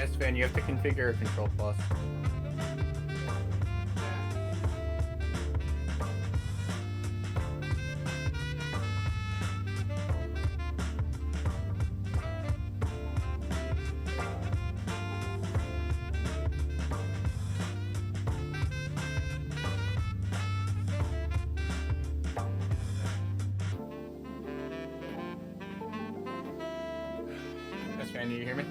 Esfand, you have to configure Control Plus. Esfand, do you hear me?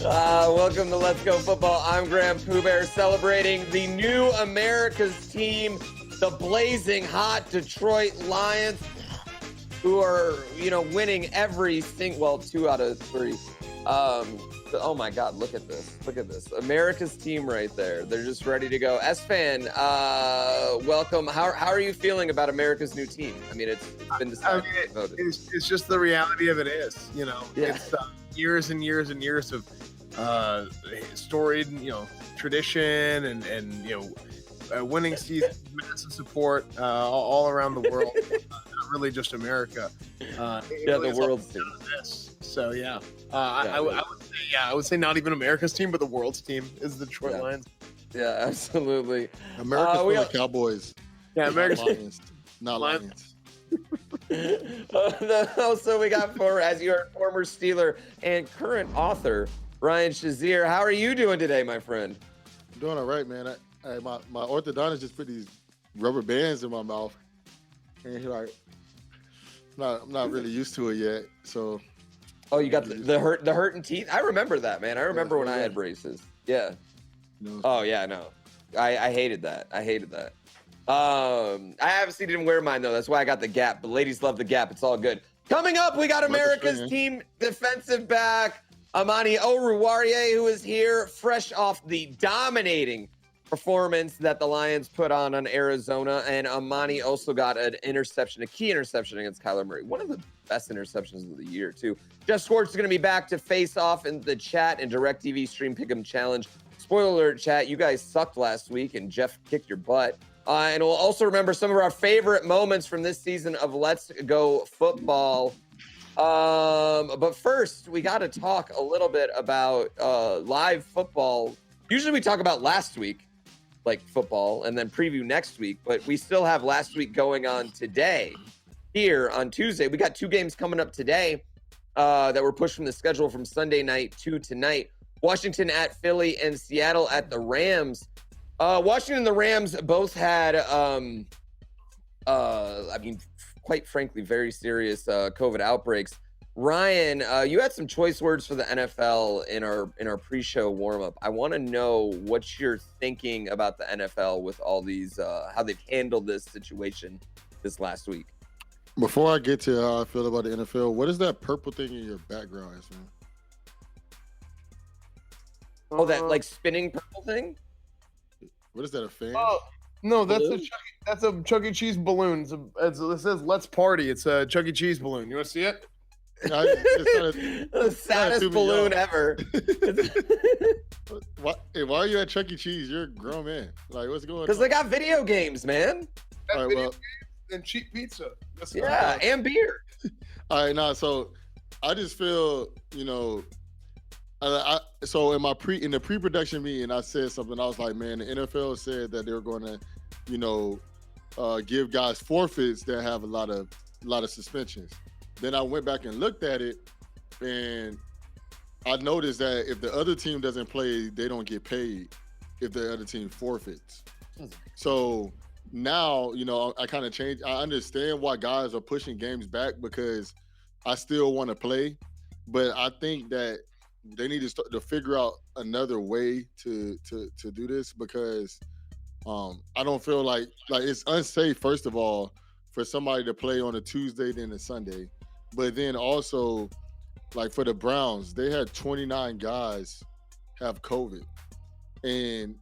Welcome to Let's Go Football. I'm Graham Pooh Bear, celebrating the new America's team, the blazing hot Detroit Lions, who are, winning every single, 2 out of 3. Oh my God, look at this. Look at this. America's team right there. They're just ready to go. Esfand, welcome. How are you feeling about America's new team? I mean, it's been decided. It's just the reality of it is, Yeah. It's years and years and years of storied, tradition and winning seasons, massive support all around the world. Not really just America. The world's team. So I would say not even America's team, but the world's team is the Detroit Lions. Yeah, absolutely. America's full of Cowboys. Yeah, America's Lions, not Lions. Also, we got as you are former Steeler and current author, Ryan Shazier. How are you doing today, my friend? I'm doing all right, man. My orthodontist just put these rubber bands in my mouth, and he's like, I'm not really used to it yet. So, you got the hurting teeth. I remember that, man. I remember when I had braces. Yeah. Oh yeah, no, I hated that. I obviously didn't wear mine though. That's why I got the Gap. But ladies love the Gap. It's all good. Coming up, we got America's team defensive back Amani Oruwariye, who is here fresh off the dominating performance that the Lions put on Arizona. And Amani also got a key interception against Kyler Murray. One of the best interceptions of the year, too. Jeff Schwartz is going to be back to face off in the chat and DirecTV Stream Pick'em Challenge. Spoiler alert, chat, you guys sucked last week and Jeff kicked your butt. And we'll also remember some of our favorite moments from this season of Let's Go Football. But first, we got to talk a little bit about live football. Usually we talk about last week, like football, and then preview next week. But we still have last week going on today here on Tuesday. We got 2 games coming up today that were pushed from the schedule from Sunday night to tonight. Washington at Philly and Seattle at the Rams. Washington and the Rams both had, quite frankly, very serious COVID outbreaks. Ryan, you had some choice words for the NFL in our pre-show warm-up. I want to know what you're thinking about the NFL with all these, how they've handled this situation this last week. Before I get to how I feel about the NFL, what is that purple thing in your background, man? Oh, that like spinning purple thing? What is that, a fan? Oh, no, that's a Chuck E. Cheese balloon. It says "Let's Party." It's a Chuck E. Cheese balloon. You want to see it? The saddest balloon ever. Why are you at Chuck E. Cheese? You're a grown man. Like, what's going on? Because they got video games, man. All right, games and cheap pizza. And beer. All right, so I just feel, so in the pre-production meeting, I said something. I was like, man, the NFL said that they were going to give guys forfeits that have a lot of suspensions. Then I went back and looked at it, and I noticed that if the other team doesn't play, they don't get paid if the other team forfeits. So now, I kind of changed. I understand why guys are pushing games back because I still want to play, but I think that they need to start to figure out another way to do this because I don't feel like it's unsafe, first of all, for somebody to play on a Tuesday then a Sunday. But then also, like for the Browns, they had 29 guys have COVID. And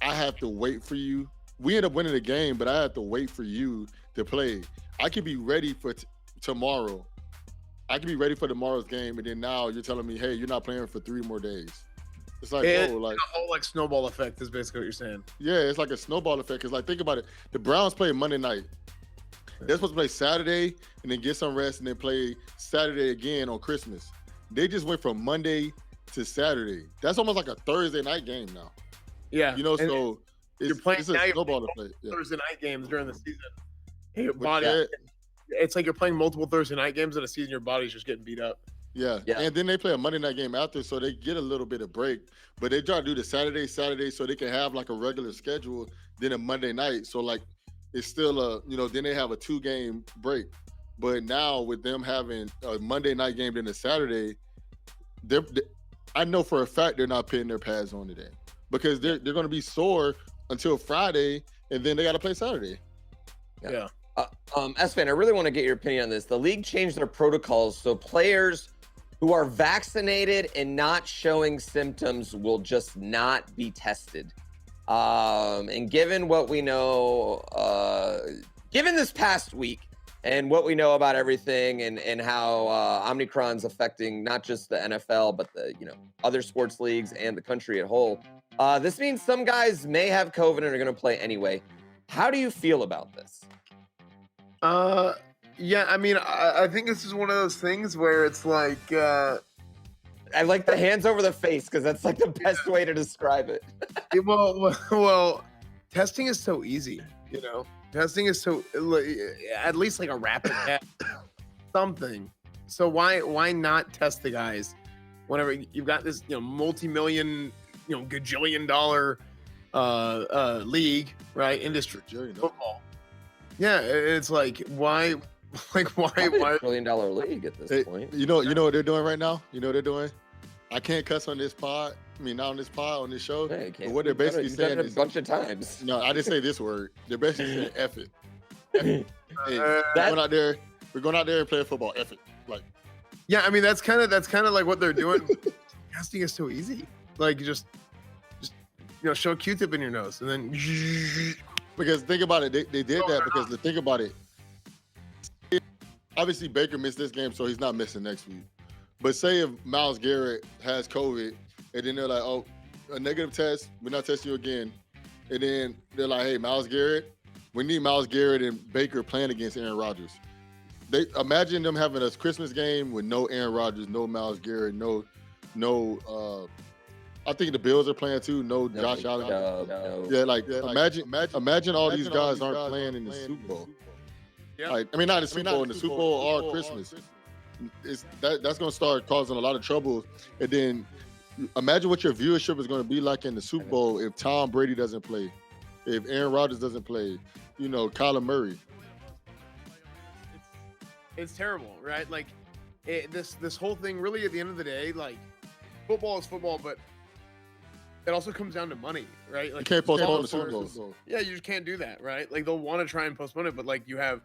I have to wait for you. We end up winning the game, but I have to wait for you to play. I could be ready for tomorrow. I can be ready for tomorrow's game, and then now you're telling me, hey, you're not playing for 3 more days. It's like, a whole snowball effect is basically what you're saying. Yeah, it's like a snowball effect. Because think about it. The Browns play Monday night. They're supposed to play Saturday and then get some rest and then play Saturday again on Christmas. They just went from Monday to Saturday. That's almost like a Thursday night game now. Yeah. So you're playing it's a snowball effect. Thursday night games during the season. Hey, body. It's like you're playing multiple Thursday night games in a season. Your body's just getting beat up. Yeah. And then they play a Monday night game after, so they get a little bit of break. But they try to do the Saturday, so they can have like a regular schedule, then a Monday night. So like it's still then they have a 2-game break. But now with them having a Monday night game then a Saturday, I know for a fact they're not putting their pads on today because they're going to be sore until Friday, and then they got to play Saturday. Yeah. Esfand, I really want to get your opinion on this. The league changed their protocols so players who are vaccinated and not showing symptoms will just not be tested. And given what we know, given this past week and what we know about everything and how Omicron's affecting not just the NFL, but the other sports leagues and the country at whole, this means some guys may have COVID and are going to play anyway. How do you feel about this? Yeah, I mean, I think this is one of those things where it's like, I like the hands over the face because that's like the best way to describe it. well, testing is so easy, Testing is so, at least like a rapid test, something. So why not test the guys whenever you've got this, multi-million, gajillion dollar league, right? Industry, football. Yeah, it's like why $1 billion league at this point. You know what they're doing right now? You know what they're doing? I can't cuss on this pod. I mean, not on this pod, on this show. Yeah, but what they're basically saying is a bunch of times. No, I didn't say this word. They're basically saying F it. Hey, we're going out there and playing football. F it. Like, yeah, I mean that's kind of like what they're doing. Casting is so easy. Like just show a Q-tip in your nose and then because think about it, they did that because the thing about it, obviously Baker missed this game, so he's not missing next week. But say if Myles Garrett has COVID, and then they're like, oh, a negative test, we're not testing you again. And then they're like, hey, Myles Garrett, we need Myles Garrett and Baker playing against Aaron Rodgers. They imagine them having a Christmas game with no Aaron Rodgers, no Myles Garrett, no. I think the Bills are playing too. No Josh Allen. No. Yeah, imagine all these guys aren't playing in the Super Bowl. Yeah. Like, I mean, not the Super Bowl, in the Super Bowl or Christmas. That's going to start causing a lot of trouble. And then imagine what your viewership is going to be like in the Super Bowl if Tom Brady doesn't play, if Aaron Rodgers doesn't play, Kyler Murray. It's terrible, right? Like this whole thing really at the end of the day, like football is football, but it also comes down to money, right? Like you can't postpone the Super Bowl. Yeah, you just can't do that, right? Like they'll want to try and postpone it, but like you have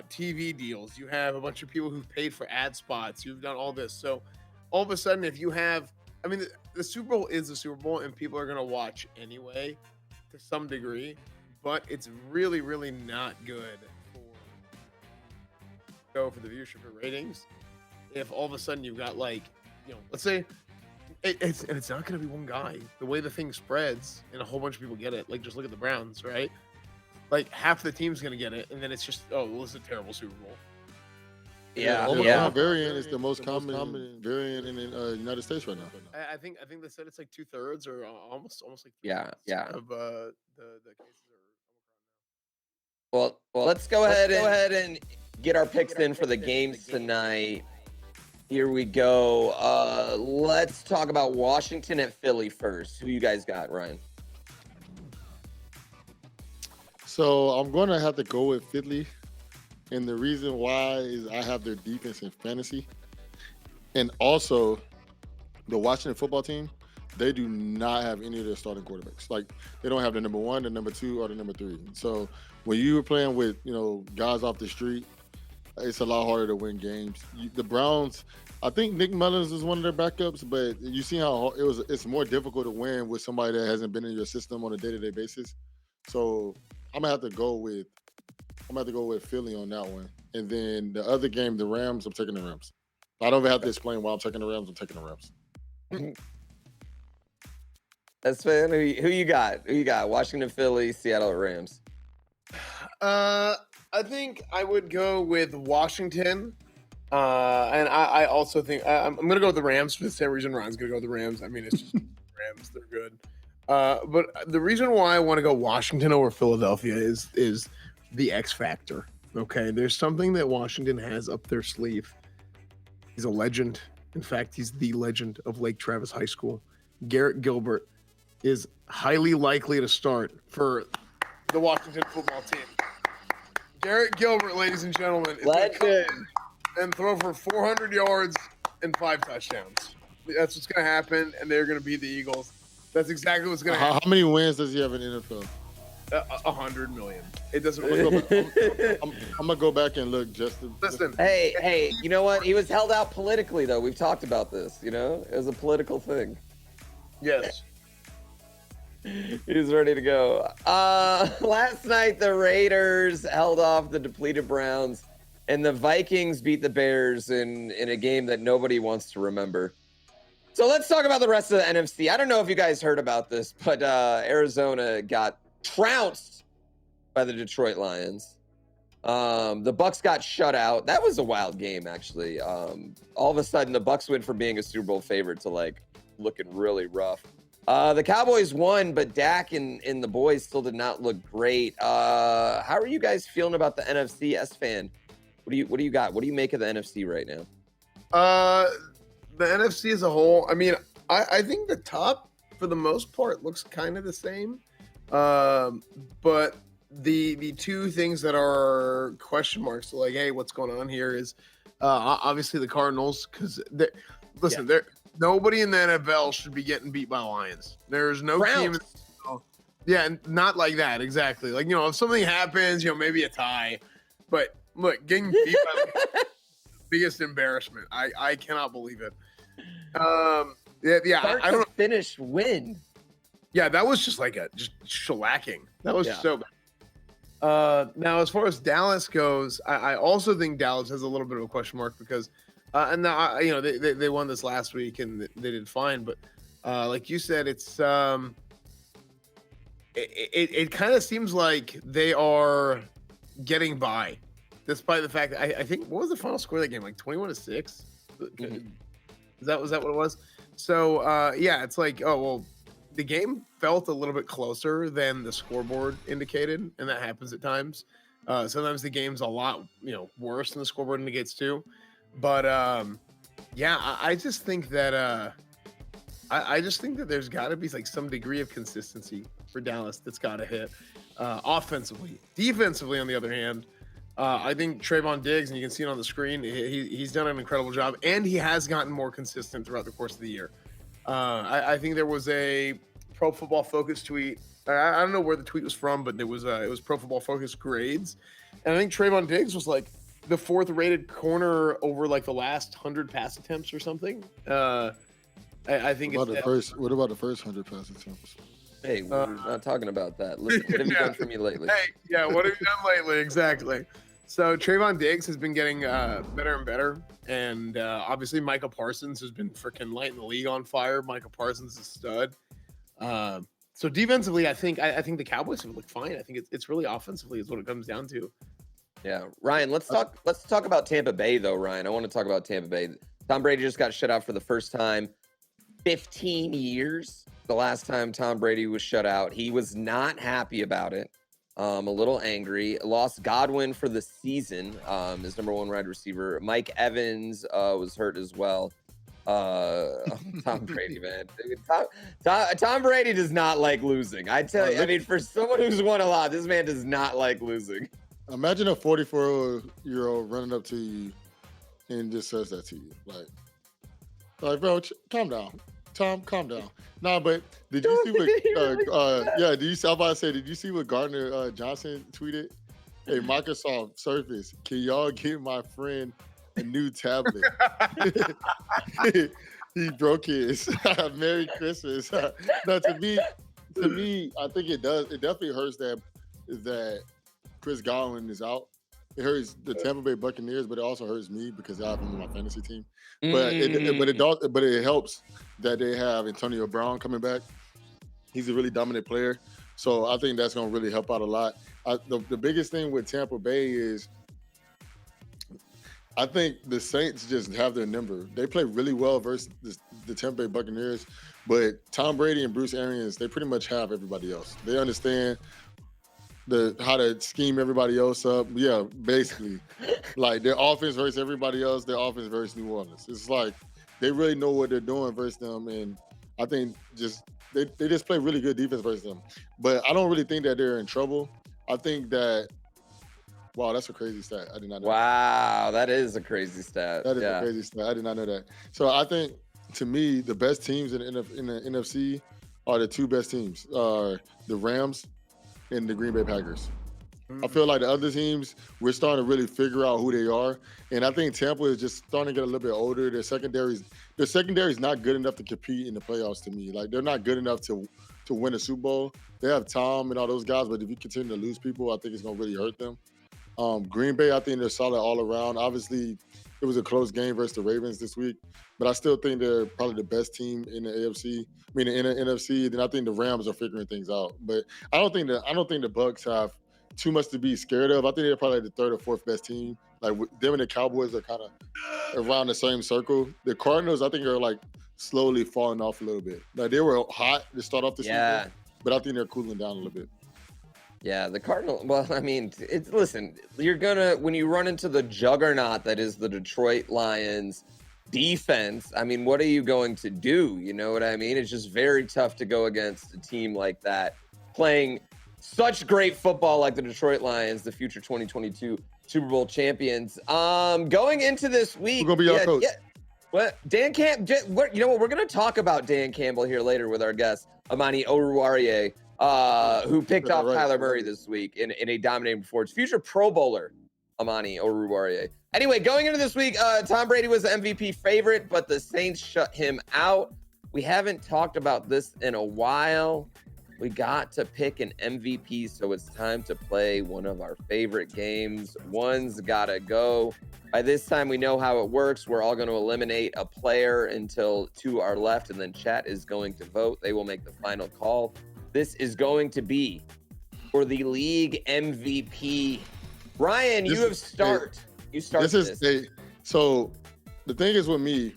TV deals, you have a bunch of people who've paid for ad spots, you've done all this. So all of a sudden, if you have, I mean, the Super Bowl is the Super Bowl, and people are going to watch anyway to some degree, but it's really, really not good for the viewership or ratings. If all of a sudden you've got like, let's say. It's not going to be one guy. The way the thing spreads and a whole bunch of people get it, like just look at the Browns, right? Like half the team's going to get it, and then it's just, oh, well, this is a terrible Super Bowl. Yeah. Omicron variant is the most common variant in the United States right now. I think they said it's like 2/3 or almost like Yeah. of the cases are Well, let's go ahead and get our picks in for the games tonight. Here we go. Let's talk about Washington at Philly first. Who you guys got, Ryan? So I'm going to have to go with Philly. And the reason why is I have their defense in fantasy. And also, the Washington football team, they do not have any of their starting quarterbacks. Like, they don't have the number 1, the number 2, or the number 3. So when you were playing with, guys off the street, it's a lot harder to win games. The Browns, I think Nick Mullins is one of their backups, but you see how it's more difficult to win with somebody that hasn't been in your system on a day-to-day basis. So I'm gonna have to go with Philly on that one. And then the other game, the Rams, I'm taking the Rams. I don't even have to explain why I'm taking the Rams. I'm taking the Rams. That's fine. Who you got? Who you got? Washington, Philly, Seattle, Rams. I think I would go with Washington. And I also think I'm going to go with the Rams for the same reason Ryan's going to go with the Rams. I mean, it's just Rams. They're good. But the reason why I want to go Washington over Philadelphia is the X factor. Okay. There's something that Washington has up their sleeve. He's a legend. In fact, he's the legend of Lake Travis High School. Garrett Gilbert is highly likely to start for the Washington football team. Garrett Gilbert, ladies and gentlemen, is legend, and throw for 400 yards and 5 touchdowns. That's what's going to happen, and they're going to beat the Eagles. That's exactly what's going to How happen. many wins does he have in the NFL? 100 million. It doesn't really I'm gonna go back and look just to listen. Hey, you know what? He was held out politically, though. We've talked about this. You know, it was a political thing. Yes. He's ready to go. Last night, the Raiders held off the depleted Browns, and the Vikings beat the Bears in a game that nobody wants to remember. So let's talk about the rest of the NFC. I don't know if you guys heard about this, but Arizona got trounced by the Detroit Lions. The Bucks got shut out. That was a wild game, actually. All of a sudden, the Bucks went from being a Super Bowl favorite to like looking really rough. The Cowboys won, but Dak and the boys still did not look great. How are you guys feeling about the NFC? Esfand, what do you got? What do you make of the NFC right now? The NFC as a whole, I mean, I think the top for the most part looks kind of the same. But the two things that are question marks, so like, hey, what's going on here is obviously the Cardinals, because they're nobody in the NFL should be getting beat by the Lions. There's no team. Yeah, not like that exactly. Like, you know, if something happens, you know, maybe a tie, but look, getting beat by the biggest embarrassment. I cannot believe it. I don't finish win. Yeah, that was just like just shellacking. That was so bad. Now, as far as Dallas goes, I also think Dallas has a little bit of a question mark because, and now you know they won this last week and they did fine, but like you said, it's it kind of seems like they are getting by, despite the fact that I think what was the final score of that game, like 21-6? Mm-hmm. Was that what it was? So yeah, it's like, oh well. The game felt a little bit closer than the scoreboard indicated, and that happens at times. Sometimes the game's a lot, you know, worse than the scoreboard indicates too. But yeah, I just think that I just think that there's got to be like some degree of consistency for Dallas that's got to hit offensively. Defensively, on the other hand, I think Trayvon Diggs, and you can see it on the screen, he's done an incredible job, and he has gotten more consistent throughout the course of the year. I think there was a Pro Football Focus tweet. I don't know where the tweet was from, but it was Pro Football Focus grades, and I think Trayvon Diggs was like the 4th rated corner over like the last 100 pass attempts or something. I think what about the first 100 pass attempts? Hey, we're not talking about that. Listen, what have you done for me lately? Hey, yeah, what have you done lately? Exactly. So Trayvon Diggs has been getting better and better, and obviously Micah Parsons has been freaking lighting the league on fire. Micah Parsons is a stud. So defensively, I think the Cowboys have looked fine. I think it's really offensively is what it comes down to. Yeah, Ryan, let's talk about Tampa Bay though. Ryan, I want to talk about Tampa Bay. Tom Brady just got shut out for the first time 15 years. The last time Tom Brady was shut out, he was not happy about it. A little angry. Lost Godwin for the season. His number 1 wide receiver. Mike Evans was hurt as well. Tom Brady, man. Tom Brady does not like losing. I tell you. I mean, for someone who's won a lot, this man does not like losing. Imagine a 44-year-old running up to you and just says that to you, like, bro, calm down. Tom, calm down. Nah, but did you see what? I'm about to say, did you see what Gardner Johnson tweeted? Hey, Microsoft Surface, can y'all give my friend a new tablet? He broke his. Merry Christmas. No, to me, I think it does. It definitely hurts that Chris Godwin is out. It hurts the Tampa Bay Buccaneers, but it also hurts me because I have him on my fantasy team. But it helps that they have Antonio Brown coming back. He's a really dominant player, so I think that's going to really help out a lot. The biggest thing with Tampa Bay is I think the Saints just have their number. They play really well versus the Tampa Bay Buccaneers, but Tom Brady and Bruce Arians, they pretty much have everybody else. They understand how to scheme everybody else up. Yeah, basically. Like their offense versus everybody else, their offense versus New Orleans. It's like they really know what they're doing versus them, and I think they just play really good defense versus them. But I don't really think that they're in trouble. I think that wow, that's a crazy stat. I did not know. Wow, that is a crazy stat. That is a crazy stat. I did not know that. So I think to me, the best teams in the NFC are the two best teams, are the Rams and the Green Bay Packers. I feel like the other teams, we're starting to really figure out who they are. And I think Tampa is just starting to get a little bit older. Their secondary is not good enough to compete in the playoffs to me. Like, they're not good enough to win a Super Bowl. They have Tom and all those guys, but if you continue to lose people, I think it's going to really hurt them. Green Bay, I think they're solid all around. Obviously, it was a close game versus the Ravens this week, but I still think they're probably the best team in the AFC. I mean, in the NFC. Then I think the Rams are figuring things out. But I don't think the Bucks have too much to be scared of. I think they're probably the third or fourth best team. Like, them and the Cowboys are kind of around the same circle. The Cardinals, I think, are like slowly falling off a little bit. Like, they were hot to start off the season, but I think they're cooling down a little bit. Yeah, the Cardinals. Well, I mean, listen, when you run into the juggernaut that is the Detroit Lions defense, I mean, what are you going to do? You know what I mean? It's just very tough to go against a team like that playing such great football like the Detroit Lions, the future 2022 Super Bowl champions. Going into this week, we're gonna be our coach. Yeah, what Dan Campbell? You know what? We're gonna talk about Dan Campbell here later with our guest Amani Oruwariye, who picked off Kyler Murray this week in a dominating performance. Future Pro Bowler Amani Oruwariye. Anyway, going into this week, Tom Brady was the MVP favorite, but the Saints shut him out. We haven't talked about this in a while. We got to pick an MVP, so it's time to play one of our favorite games. One's gotta go. By this time, we know how it works. We're all going to eliminate a player until two are left, and then chat is going to vote. They will make the final call. This is going to be for the league MVP. Ryan, you start this. So the thing is with me,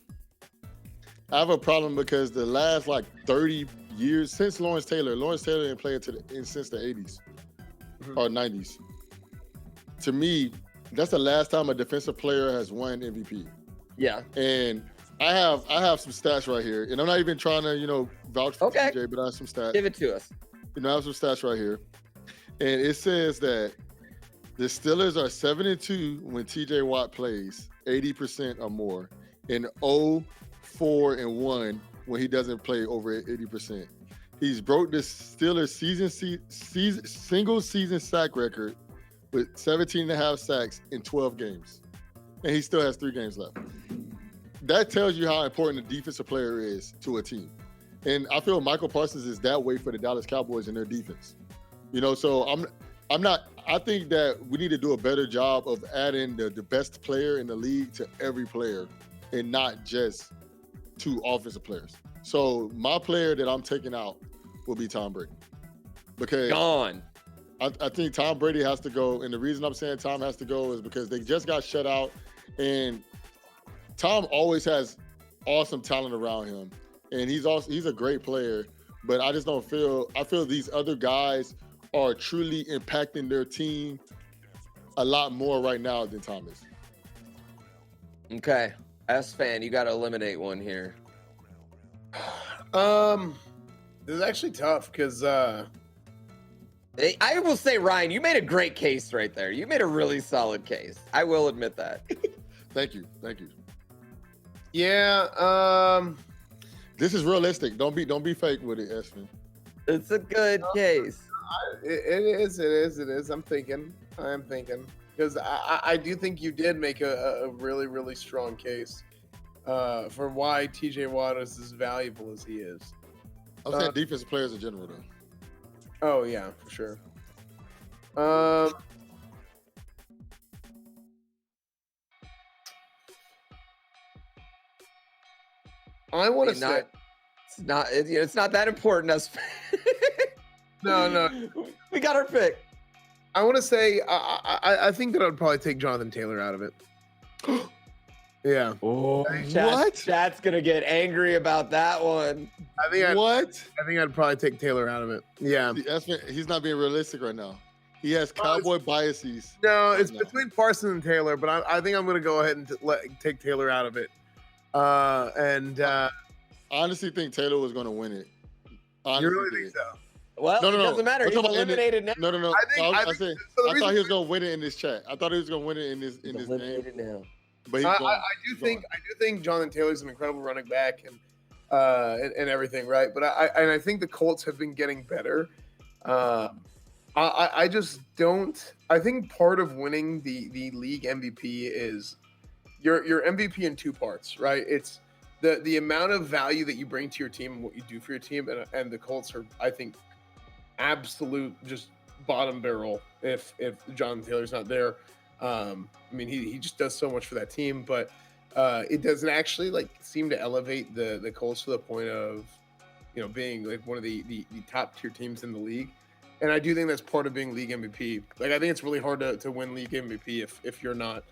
I have a problem because the last 30 years since Lawrence Taylor didn't play since the 80s or 90s. To me, that's the last time a defensive player has won MVP. Yeah. And I have some stats right here, and I'm not even trying to vouch for TJ, but I have some stats. Give it to us. I have some stats right here, and it says that the Steelers are 7-2 when TJ Watt plays 80% or more, and 0-4-1 when he doesn't play over 80%. He's broke the Steelers single season sack record with 17.5 sacks in 12 games, and he still has 3 games left. That tells you how important a defensive player is to a team. And I feel Michael Parsons is that way for the Dallas Cowboys and their defense. So I think that we need to do a better job of adding the best player in the league to every player and not just 2 offensive players. So my player that I'm taking out will be Tom Brady. Because gone. I think Tom Brady has to go. And the reason I'm saying Tom has to go is because they just got shut out. And Tom always has awesome talent around him. And he's a great player. But I just don't feel these other guys are truly impacting their team a lot more right now than Tom is. Okay. Esfand, you got to eliminate one here. This is actually tough because I will say, Ryan, you made a great case right there. You made a really solid case. I will admit that. Thank you. Yeah. This is realistic. Don't be fake with it, Esfand. It's a good case. It is. I'm thinking because I do think you did make a really, really strong case for why TJ Watt is as valuable as he is. I'm saying defensive players in general, though. Oh yeah, for sure. I want to say it's not that important. Us. No. We got our pick. I want to say I think that I'd probably take Jonathan Taylor out of it. Yeah. Oh, what? Chat's gonna get angry about that one. I think I'd probably take Taylor out of it. Yeah. He's not being realistic right now. He has cowboy biases. No, it's between Parsons and Taylor, but I think I'm gonna go ahead and take Taylor out of it. I honestly think Taylor was gonna win it. You really think so? Well, it doesn't matter. He's eliminated now. No. I thought he was gonna win it in this chat. I thought he was gonna win it in this game. Now. But he's I gone. do think Jonathan Taylor's an incredible running back and everything, right? But I think the Colts have been getting better. I just don't. I think part of winning the league MVP is your MVP in two parts, right? It's the amount of value that you bring to your team and what you do for your team, and the Colts are, I think, absolute just bottom barrel if Jonathan Taylor's not there. I mean, he just does so much for that team, but it doesn't actually like seem to elevate the Colts to the point of, you know, being like one of the top tier teams in the league. And I do think that's part of being league MVP. Like, I think it's really hard to win league MVP if you're not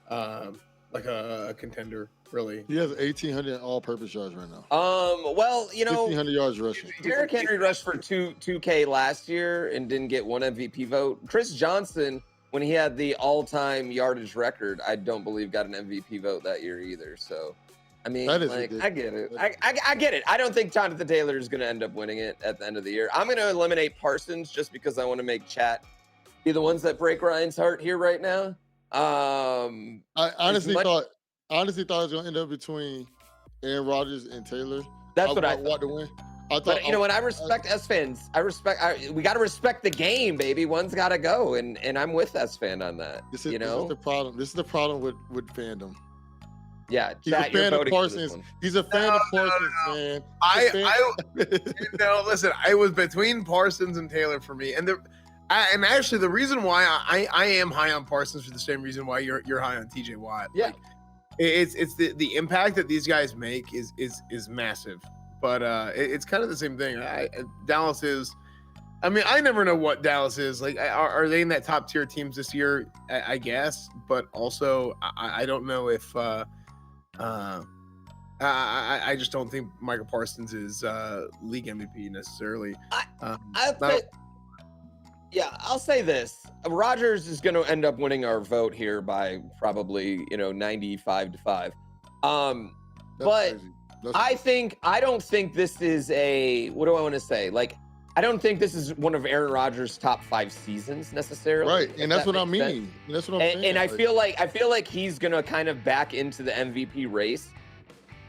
like a contender, really. He has 1,800 all-purpose yards right now. Well, you know, 1,500 yards rushing. Derrick Henry rushed for 2K last year and didn't get one MVP vote. Chris Johnson, when he had the all-time yardage record, I don't believe got an MVP vote that year either. So, I mean, like, ridiculous. I get it. I get it. I don't think Jonathan Taylor is going to end up winning it at the end of the year. I'm going to eliminate Parsons just because I want to make chat be the ones that break Ryan's heart here right now. I honestly thought it was going to end up between Aaron Rodgers and Taylor. That's what I thought. To win. But you know, when I respect S-fans, we got to respect the game, baby. One's got to go, and I'm with S-fan on that. This is the problem. This is the problem with fandom. Yeah, he's a fan of Parsons. He's a fan of Parsons, man. No, listen. I was between Parsons and Taylor for me, and actually the reason why I am high on Parsons for the same reason why you're high on TJ Watt. Yeah, like, it's the impact that these guys make is massive. But it's kind of the same thing. Dallas is. I mean, I never know what Dallas is like. Are they in that top tier teams this year? I guess, but also I don't know if. I just don't think Michael Parsons is league MVP necessarily. I'll say this: Rodgers is going to end up winning our vote here by probably 95-5. But I don't think this is a, what do I want to say? Like, I don't think this is one of Aaron Rodgers' top 5 seasons necessarily. Right, and that's what I mean. That's what I'm saying. And I feel like he's gonna kind of back into the MVP race.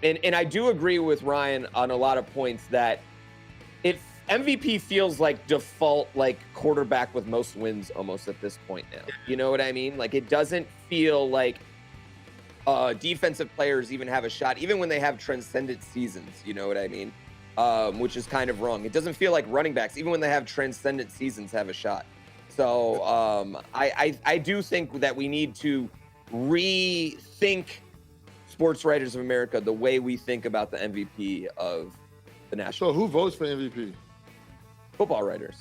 And I do agree with Ryan on a lot of points that if MVP feels like default like quarterback with most wins almost at this point now. You know what I mean? Like, it doesn't feel like defensive players even have a shot, even when they have transcendent seasons. You know what I mean? Which is kind of wrong. It doesn't feel like running backs, even when they have transcendent seasons, have a shot. So I do think that we need to rethink Sports Writers of America the way we think about the MVP of the national. So who votes for MVP? Football writers,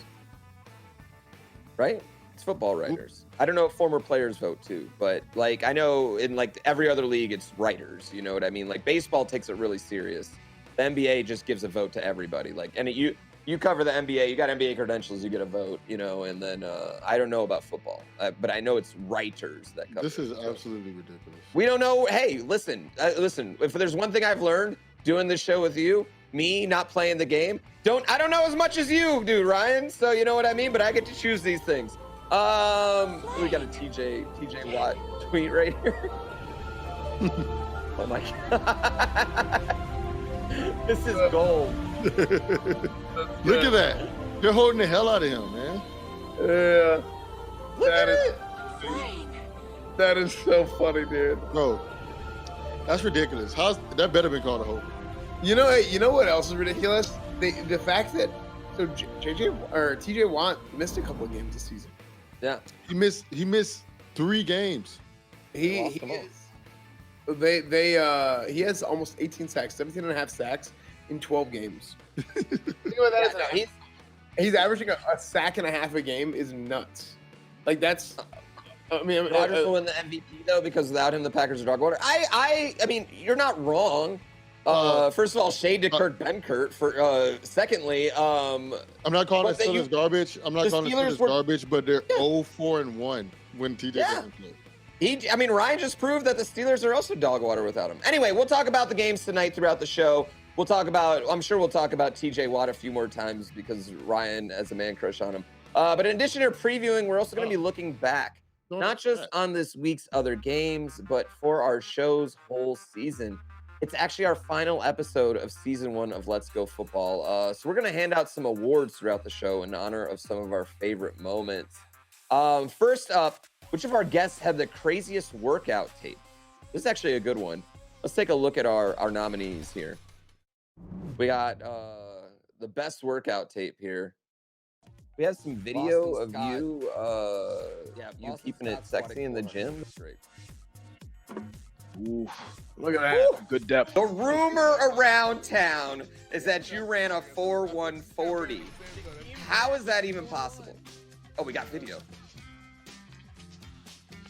right? It's football writers. I don't know if former players vote too, but like I know in like every other league, it's writers. You know what I mean? Like baseball takes it really serious. The NBA just gives a vote to everybody. Like, and you cover the NBA, you got NBA credentials, you get a vote, and then I don't know about football, but I know it's writers that cover. This is absolutely ridiculous. We don't know. Hey, listen. If there's one thing I've learned doing this show with you, me not playing the game, I don't know as much as you do, Ryan. So you know what I mean. But I get to choose these things. We got a TJ Watt tweet right here. Oh my God. This is gold. Look at that. They're holding the hell out of him, man. Yeah. Look at it. That is so funny, dude. Bro, that's ridiculous. That better been called a hold. You know what else is ridiculous? The fact that TJ Watt missed a couple of games this season. Yeah. He missed 3 games. He has almost 18 sacks, 17 and a half sacks in 12 games. You know what that is? He's averaging a sack and a half a game is nuts. Like that's. I mean, Rodgers will win the MVP though because without him the Packers are dog water. I mean, you're not wrong. First of all, shade to Kurt Benkert. Secondly, I'm not calling the Steelers garbage. I'm not calling the Steelers garbage, but they're 0-4-1 when TJ doesn't play. Ryan just proved that the Steelers are also dog water without him. Anyway, we'll talk about the games tonight throughout the show. I'm sure we'll talk about TJ Watt a few more times because Ryan has a man crush on him. But in addition to previewing, we're also going to be looking back not just on this week's other games, but for our show's whole season. It's actually our final episode of season 1 of Let's Go Football. So we're going to hand out some awards throughout the show in honor of some of our favorite moments. First up, which of our guests had the craziest workout tape? This is actually a good one. Let's take a look at our nominees here. We got the best workout tape here. We have some video of you, you keeping it sexy in the gym. Ooh, look at that. Ooh. Good depth. The rumor around town is that you ran a 4.140. How is that even possible? Oh, we got video.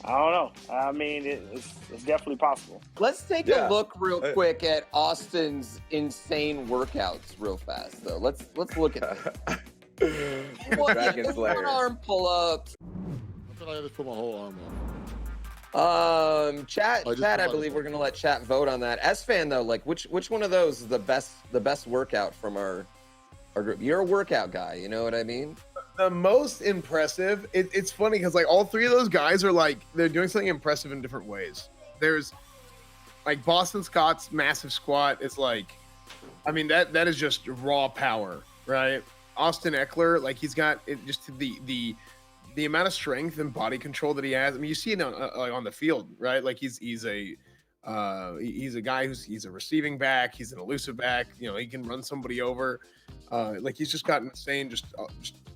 I don't know. I mean, it's definitely possible. Let's take a look real quick at Austin's insane workouts real fast, though. Let's look at that. One arm pull-ups. I feel like I just put my whole arm on. Chat, I believe we're gonna let chat vote on that. Esfand though, like which one of those is the best workout from our group? You're a workout guy, you know what I mean? The most impressive, it's funny because like all three of those guys are like they're doing something impressive in different ways. There's like Boston Scott's massive squat is like, I mean that is just raw power, right? Austin Eckler, like he's got it, just the amount of strength and body control that he has. I mean, you see it on the field, right? Like he's a guy he's a receiving back. He's an elusive back. You know, he can run somebody over. Like he's just got insane, just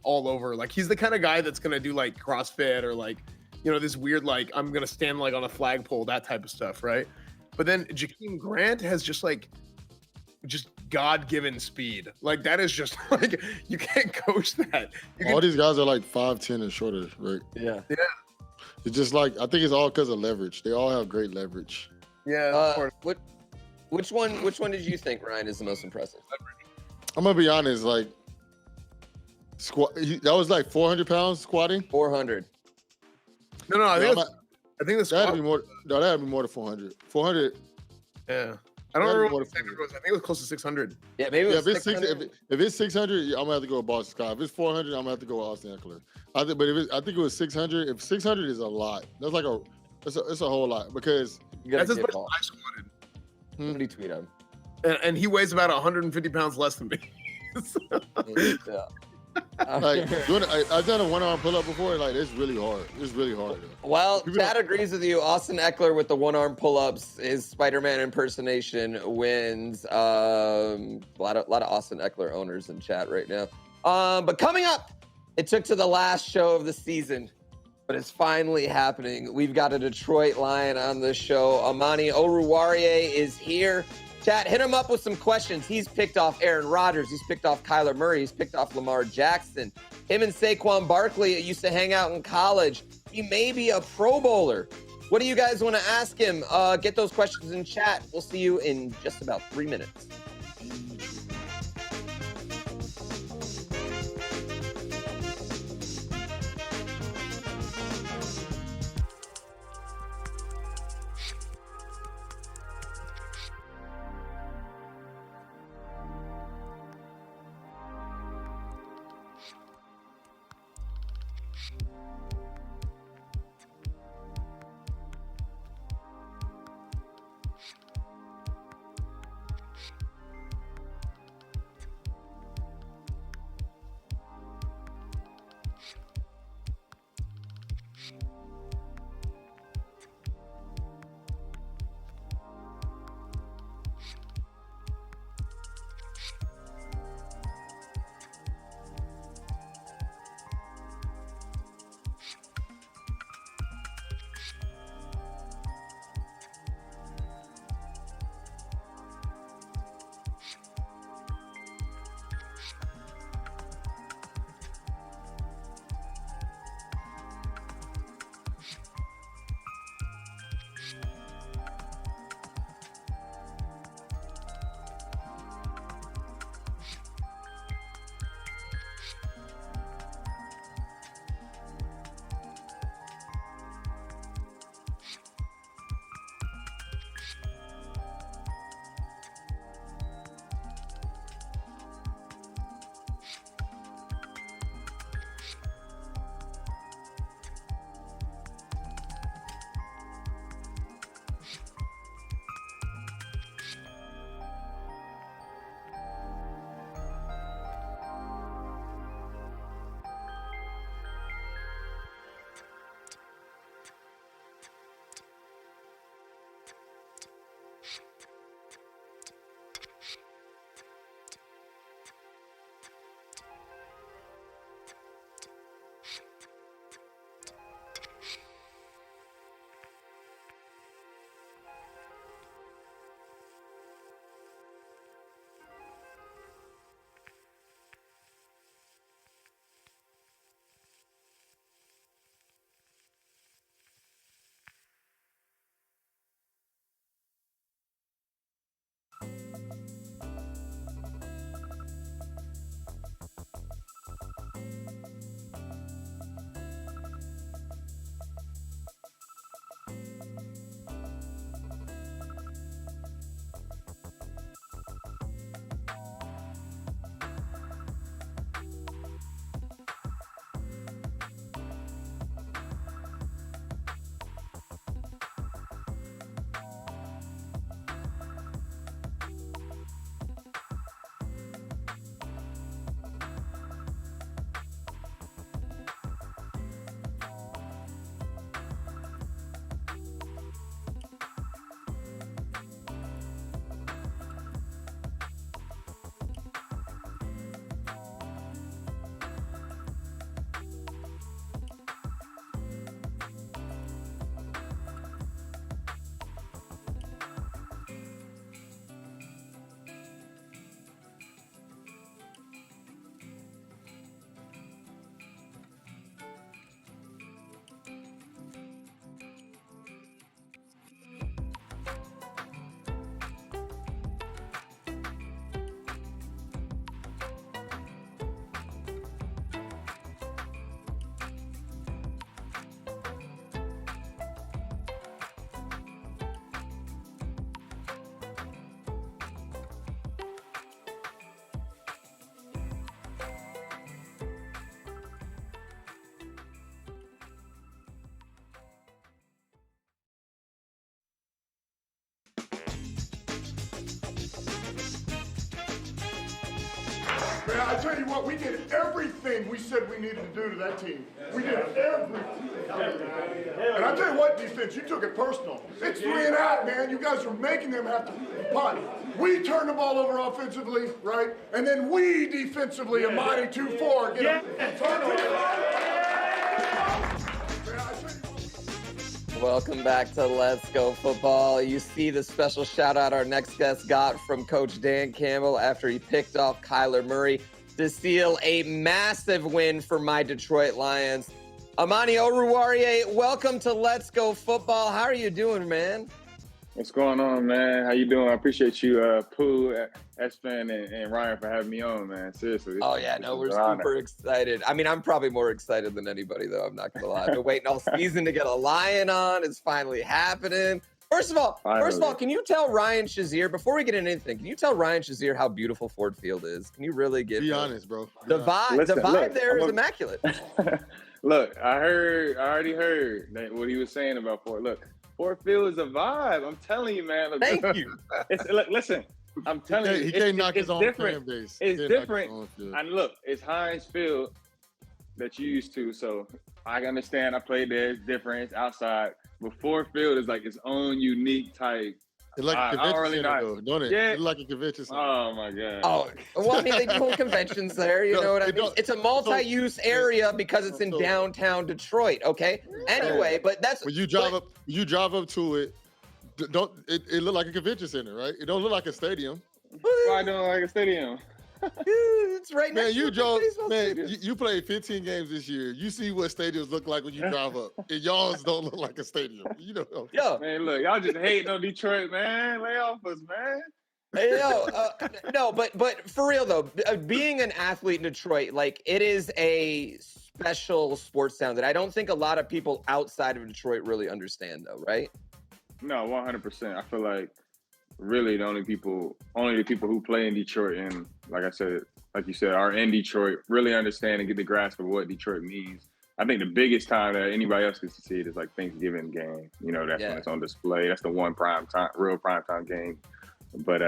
all over. Like he's the kind of guy that's gonna do like CrossFit or like, you know, this weird like I'm gonna stand like on a flagpole, that type of stuff, right? But then Jakeem Grant has just God-given speed. Like that is just like you can't coach that. All these guys are like 5'10" and shorter, right? Yeah. It's just like I think it's all because of leverage. They all have great leverage. Yeah. Which one did you think, Ryan, is the most impressive? I'm gonna be honest, like that was like 400 pounds squatting. 400. No, I think the squat. That'd be more. No, that'd be more than 400. 400. Yeah. I don't remember what the number was. I think it was close to 600. Yeah, maybe it was if it's 600, I'm gonna have to go with Boston Scott. If it's 400, I'm gonna have to go with Austin Eckler. I think it was 600. If 600 is a lot, that's like it's a whole lot because that's as much as I squatted. Somebody tweet him. And he weighs about 150 pounds less than me. Yeah. Like I've done a one-arm pull-up before. Like it's really hard. It's really hard. Well, Chad agrees with you. Austin Eckler with the one-arm pull-ups, his Spider-Man impersonation wins. A lot of Austin Eckler owners in chat right now. But coming up, it took to the last show of the season, but it's finally happening. We've got a Detroit Lion on the show. Amani Oruwariye is here. Chat, hit him up with some questions. He's picked off Aaron Rodgers. He's picked off Kyler Murray. He's picked off Lamar Jackson. Him and Saquon Barkley used to hang out in college. He may be a Pro Bowler. What do you guys want to ask him? Get those questions in chat. We'll see you in just about 3 minutes. Man, I tell you what, we did everything we said we needed to do to that team. We did everything. And I tell you what, defense, you took it personal. It's 3 and out, man. You guys are making them have to punt. We turn the ball over offensively, right? And then we defensively, a mighty 2-4, get a turnover. Welcome back to Let's Go Football. You see the special shout out our next guest got from Coach Dan Campbell after he picked off Kyler Murray to seal a massive win for my Detroit Lions. Amani Oruwariye, welcome to Let's Go Football. How are you doing, man? What's going on, man? How you doing? I appreciate you, Pooh, Esfand, and Ryan for having me on, man. Seriously. We're super excited. I mean, I'm probably more excited than anybody, though. I'm not going to lie. I've been waiting all season to get a Lion on. It's finally happening. First of all, can you tell Ryan Shazier, before we get into anything, can you tell Ryan Shazier how beautiful Ford Field is? Can you really Be honest, bro. The vibe there is immaculate. Look, I already heard what he was saying about Ford. Look, Ford Field is a vibe. I'm telling you, man. Look, Thank you. Look, listen. I'm telling you, he can't knock his own fan base. It's different. And look, it's Heinz Field that you used to, so I understand. I played there. It's different. It's outside. But Ford Field is like its own unique type. It's like a convention center, though, don't it? Yeah. It's like a convention center. Oh, my God. Oh, well, I mean, they hold conventions there. You know what I mean? It's a multi-use area because it's in downtown Detroit, okay? Anyway, but that's... When you drive up to it, it look like a convention center, right? It don't look like a stadium. Why don't like a stadium? It's right man, next you to drove, baseball man, stadium. you played 15 games this year. You see what stadiums look like when you drive up. And y'all's don't look like a stadium. You know. Yo. Man, look, y'all just hating on Detroit, man. Lay off us, man. Hey, no, but for real though, being an athlete in Detroit, like it is a special sports town that I don't think a lot of people outside of Detroit really understand, though, right? No, 100%. I feel like really the only the people who play in Detroit and like you said, are in Detroit really understand and get the grasp of what Detroit means. I think the biggest time that anybody else gets to see it is like Thanksgiving game. You know, that's when it's on display. That's the one real prime time game. But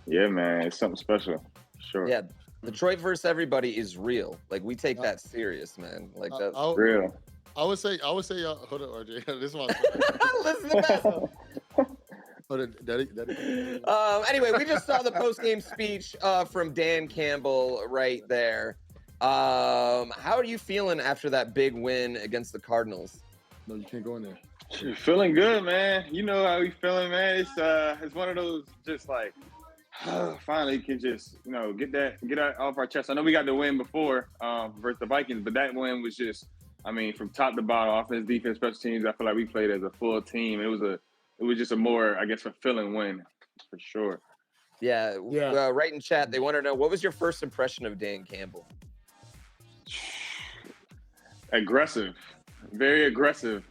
yeah, man, it's something special. Sure. Yeah, Detroit versus everybody is real. Like we take that serious, man. Like that's real. I would say, hold on, RJ. This is my listen to that. Anyway, we just saw the post-game speech from Dan Campbell right there. How are you feeling after that big win against the Cardinals? No, you can't go in there. Feeling good, man. You know how we feeling, man. It's one of those just like finally can just get that off our chest. I know we got the win before versus the Vikings, but that win was just, I mean, from top to bottom, offense, defense, special teams. I feel like we played as a full team. It was just a more, I guess, fulfilling win for sure. Yeah. Right in chat, they want to know, what was your first impression of Dan Campbell? Aggressive, very intense,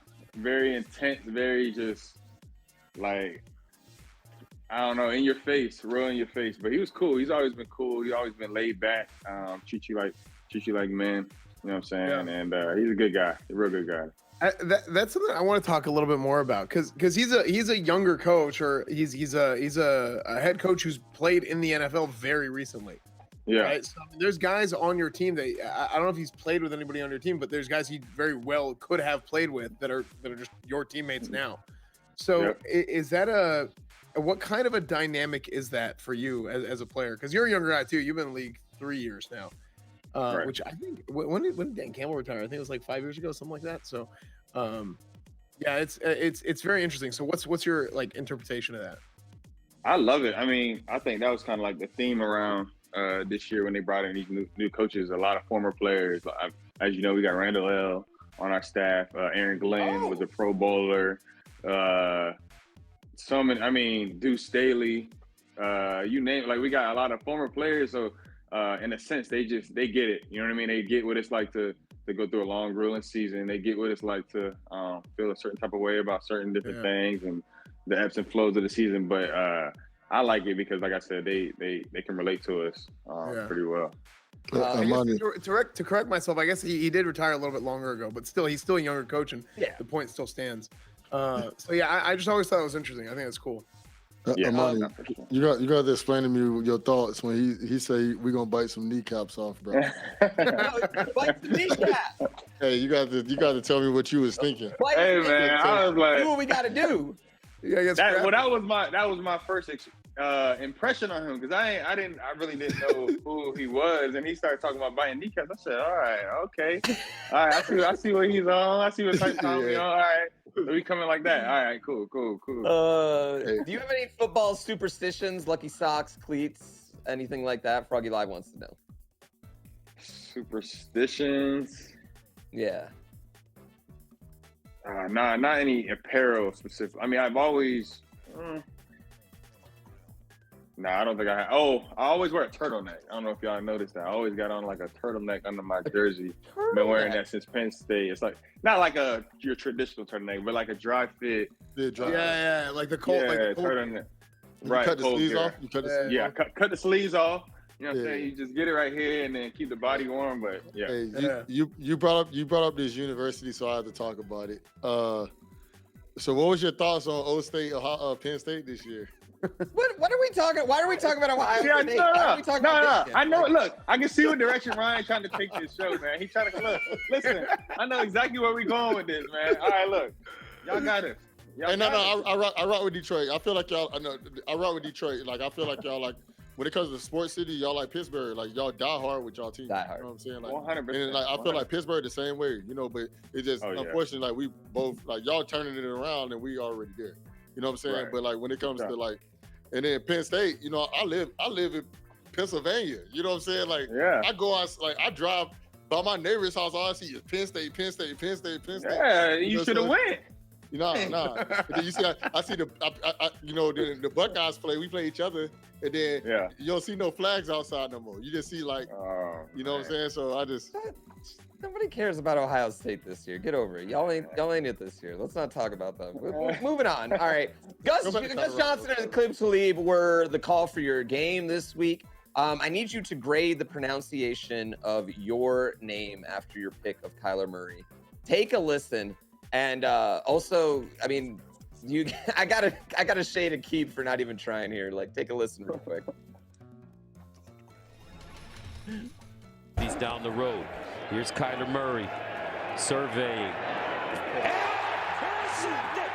very just like, I don't know, in your face, real in your face. But he was cool. He's always been cool. He's always been laid back. Treat you like men. You know what I'm saying? Yeah. And he's a good guy, a real good guy. That's something I want to talk a little bit more about because he's a younger coach, or he's a head coach who's played in the NFL very recently. Yeah. Right? So there's guys on your team that I don't know if he's played with anybody on your team, but there's guys he very well could have played with that are just your teammates now. So is that what kind of a dynamic is that for you as a player? Because you're a younger guy too. You've been in the league 3 years now. Right. Which I think when did Dan Campbell retire? I think it was like 5 years ago, something like that. So, yeah, it's very interesting. So, what's your like interpretation of that? I love it. I mean, I think that was kind of like the theme around this year when they brought in these new coaches. A lot of former players. As you know, we got Randall L. on our staff. Aaron Glenn was a Pro Bowler. Deuce Staley. You name it. Like we got a lot of former players. So. In a sense, they get it. You know what I mean? They get what it's like to go through a long, grueling season. They get what it's like to feel a certain type of way about certain different things and the ebbs and flows of the season. But I like it because, like I said, they can relate to us pretty well. To correct myself, I guess he did retire a little bit longer ago, but still, he's still a younger coach, and the point still stands. So yeah, I just always thought it was interesting. I think it's cool. Yeah, Amani, not for sure. you got to explain to me your thoughts when he say we gonna bite some kneecaps off, bro. Bite the kneecap. Hey, you got to tell me what you was thinking. Bite Hey the man, kneecap. I was like, Do what we gotta do. Yeah, get that scrappy. that was my first impression on him because I really didn't know who he was, and he started talking about biting kneecaps. I said, all right, okay, all right, I see what he's on. I see what type of time he's on. All right, so we coming like that. All right, cool. Do you have any football superstitions, lucky socks, cleats, anything like that? Froggy Live wants to know. Superstitions. Yeah. Not any apparel specific. I mean, I've always. I don't think I have. Oh, I always wear a turtleneck. I don't know if y'all noticed that. I always got on like a turtleneck under my jersey. Been wearing that since Penn State. It's like not like your traditional turtleneck, but like a dry fit. Yeah, like the cold. Yeah, like the cold. turtleneck. You Right, cut the cold sleeves gear. off. You cut the sleeves Yeah, off. cut the sleeves off. You know what I'm Yeah. saying? You just get it right here and then keep the body warm. But yeah, Hey, you brought up this university, so I have to talk about it. So what was your thoughts on O State or Penn State this year? What are we talking? Why are we talking about Ohio Yeah, State? Why are we talking about this shit? I know it. Look, I can see what direction Ryan trying to take this show, man. He's trying to look. Listen, I know exactly where we going with this, man. All right, look, y'all got it. Hey, no, I rock with Detroit. I feel like y'all. I rock with Detroit. Like I feel like y'all like when it comes to sports city, y'all like Pittsburgh. Like y'all die hard with y'all team. Die hard. You know what I'm saying? Like 100%. And like I feel like Pittsburgh the same way, you know. But it's just unfortunately like we both like y'all turning it around and we already there. You know what I'm saying? Right. But like when it comes to like, and then Penn State, you know, I live in Pennsylvania. You know what I'm saying? Like I go out, like I drive by my neighbor's house. All I see is Penn State. Yeah, you should have went. Nah. And then you see, I see the Buckeyes play. We play each other, and then you don't see no flags outside no more. You just see like, you know what I'm saying? So I just. Nobody cares about Ohio State this year. Get over it. Y'all ain't it this year. Let's not talk about them. Moving on. All right. Gus Johnson and Clip Talib were the call for your game this week. I need you to grade the pronunciation of your name after your pick of Kyler Murray. Take a listen. And also, I mean, I gotta shade a Keep for not even trying here. Like, take a listen real quick. He's down the road. Here's Kyler Murray surveying. Intercepted!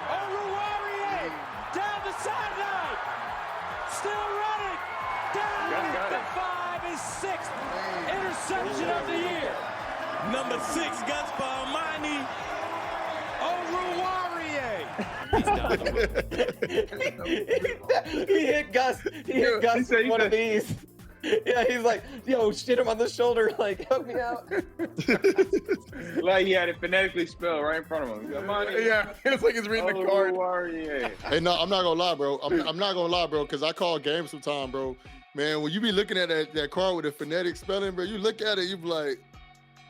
Oruwariye down the sideline. Still running. Down at the 5, his 6th interception of the year. Number 6, Gus Balmani. Oruwariye. He hit Gus. He hit Gus with one of these. Yeah, he's like, yo, shit him on the shoulder, like, help me out. Like he had it phonetically spelled right in front of him. Yeah, it's like he's reading the card. Hey, no, I'm not gonna lie, bro. I'm not gonna lie, bro, because I call games sometime, bro. Man, when you be looking at that card with the phonetic spelling, bro, you look at it, you be like,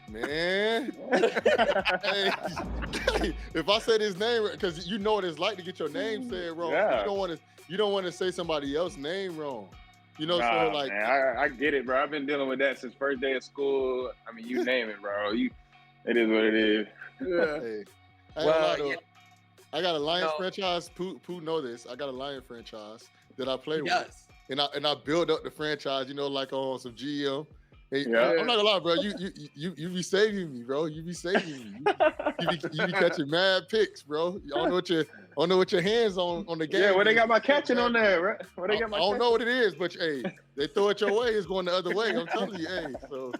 man. Hey, if I said his name, because you know what it's like to get your name said wrong. Yeah. You don't want to say somebody else's name wrong. You know, Nah, so like, man, I get it, bro. I've been dealing with that since first day of school. I mean, you name it, bro. It is what it is. Hey, I got a Lions franchise. Pooh know this. I got a Lion franchise that I play with, and I build up the franchise. You know, like on some GM. Hey, I'm not gonna lie, bro. You be saving me, bro. You be saving me. You be catching mad picks, bro. I don't know what your hands on the game. Yeah, where they got my catching on there, right? Where they got my I don't know what it is, but hey, they throw it your way, it's going the other way. I'm telling you, hey. So,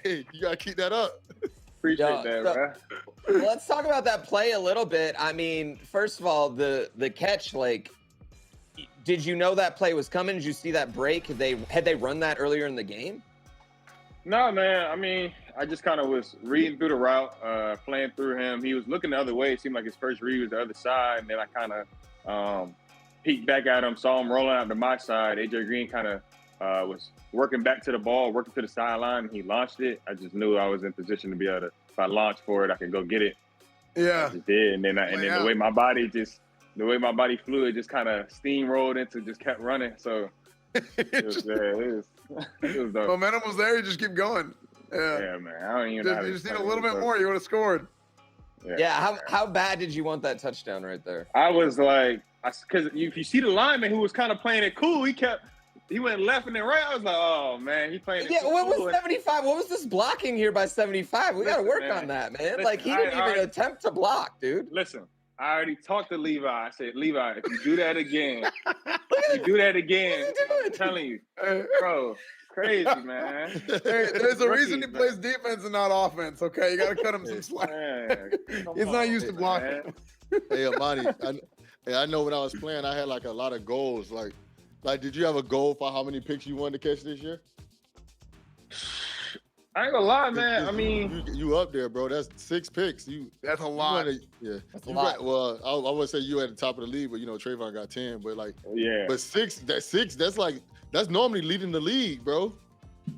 hey, you gotta keep that up. Appreciate that, bro. Let's talk about that play a little bit. I mean, first of all, the catch, like, did you know that play was coming? Did you see that break? Had they run that earlier in the game? No, man. I mean, I just kind of was reading through the route, playing through him. He was looking the other way. It seemed like his first read was the other side, and then I kind of peeked back at him, saw him rolling out to my side. AJ Green kind of was working back to the ball, working to the sideline, and he launched it. I just knew I was in position to be able to, if I launched for it, I could go get it. Yeah. I just did, and then the way my body flew, it just kind of steamrolled into, just kept running. So it was dope. Momentum was there. You just keep going. Yeah, man. I don't even know. You just need a little bit more. You would have scored. Yeah. How bad did you want that touchdown right there? I was like, Because if you see the lineman who was kind of playing it cool, he went left and then right. I was like, oh man, he playing it Yeah, cool. what was 75? What was this blocking here by 75? We got to work on that, man. Listen, like, he didn't even attempt to block, dude. Listen, I already talked to Levi. I said, Levi, if you do that again, I'm telling you, bro, crazy, man. Hey, there's a reason he plays defense and not offense, okay? You got to cut him some slack. He's not used to blocking. Hey, Amani, I know when I was playing, I had like a lot of goals. Like, did you have a goal for how many picks you wanted to catch this year? I ain't gonna lie, man. I mean, you up there, bro. That's 6 picks. That's a lot. Yeah, that's a lot. Well, I would say you at the top of the league, but Trayvon got 10. But yeah. But 6. That's normally leading the league, bro.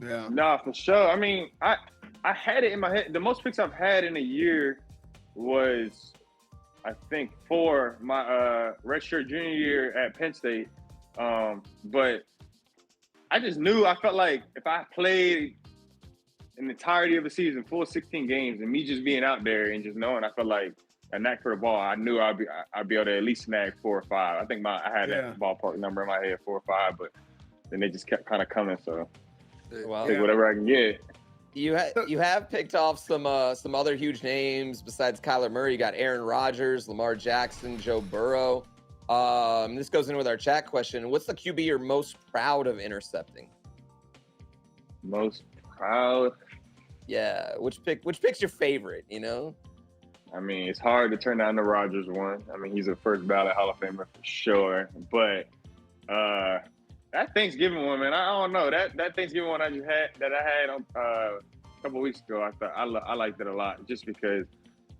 Yeah. Nah, for sure. I mean, I had it in my head. The most picks I've had in a year was, I think, 4 my redshirt junior year at Penn State. But I just knew, I felt like if I played in the entirety of the season, full 16 games, and me just being out there and just knowing, I felt like a knack for the ball, I knew I'd be able to at least snag 4 or 5. I think I had that ballpark number in my head, 4 or 5, but then they just kept kind of coming. So take whatever I can get. You have picked off some other huge names besides Kyler Murray. You got Aaron Rodgers, Lamar Jackson, Joe Burrow. This goes in with our chat question. What's the QB you're most proud of intercepting? Most proud? Yeah. Which pick's your favorite, I mean, it's hard to turn down the Rodgers one. I mean, he's a first ballot Hall of Famer for sure. But that Thanksgiving one, man, I don't know. That Thanksgiving one I had on a couple weeks ago, I liked it a lot just because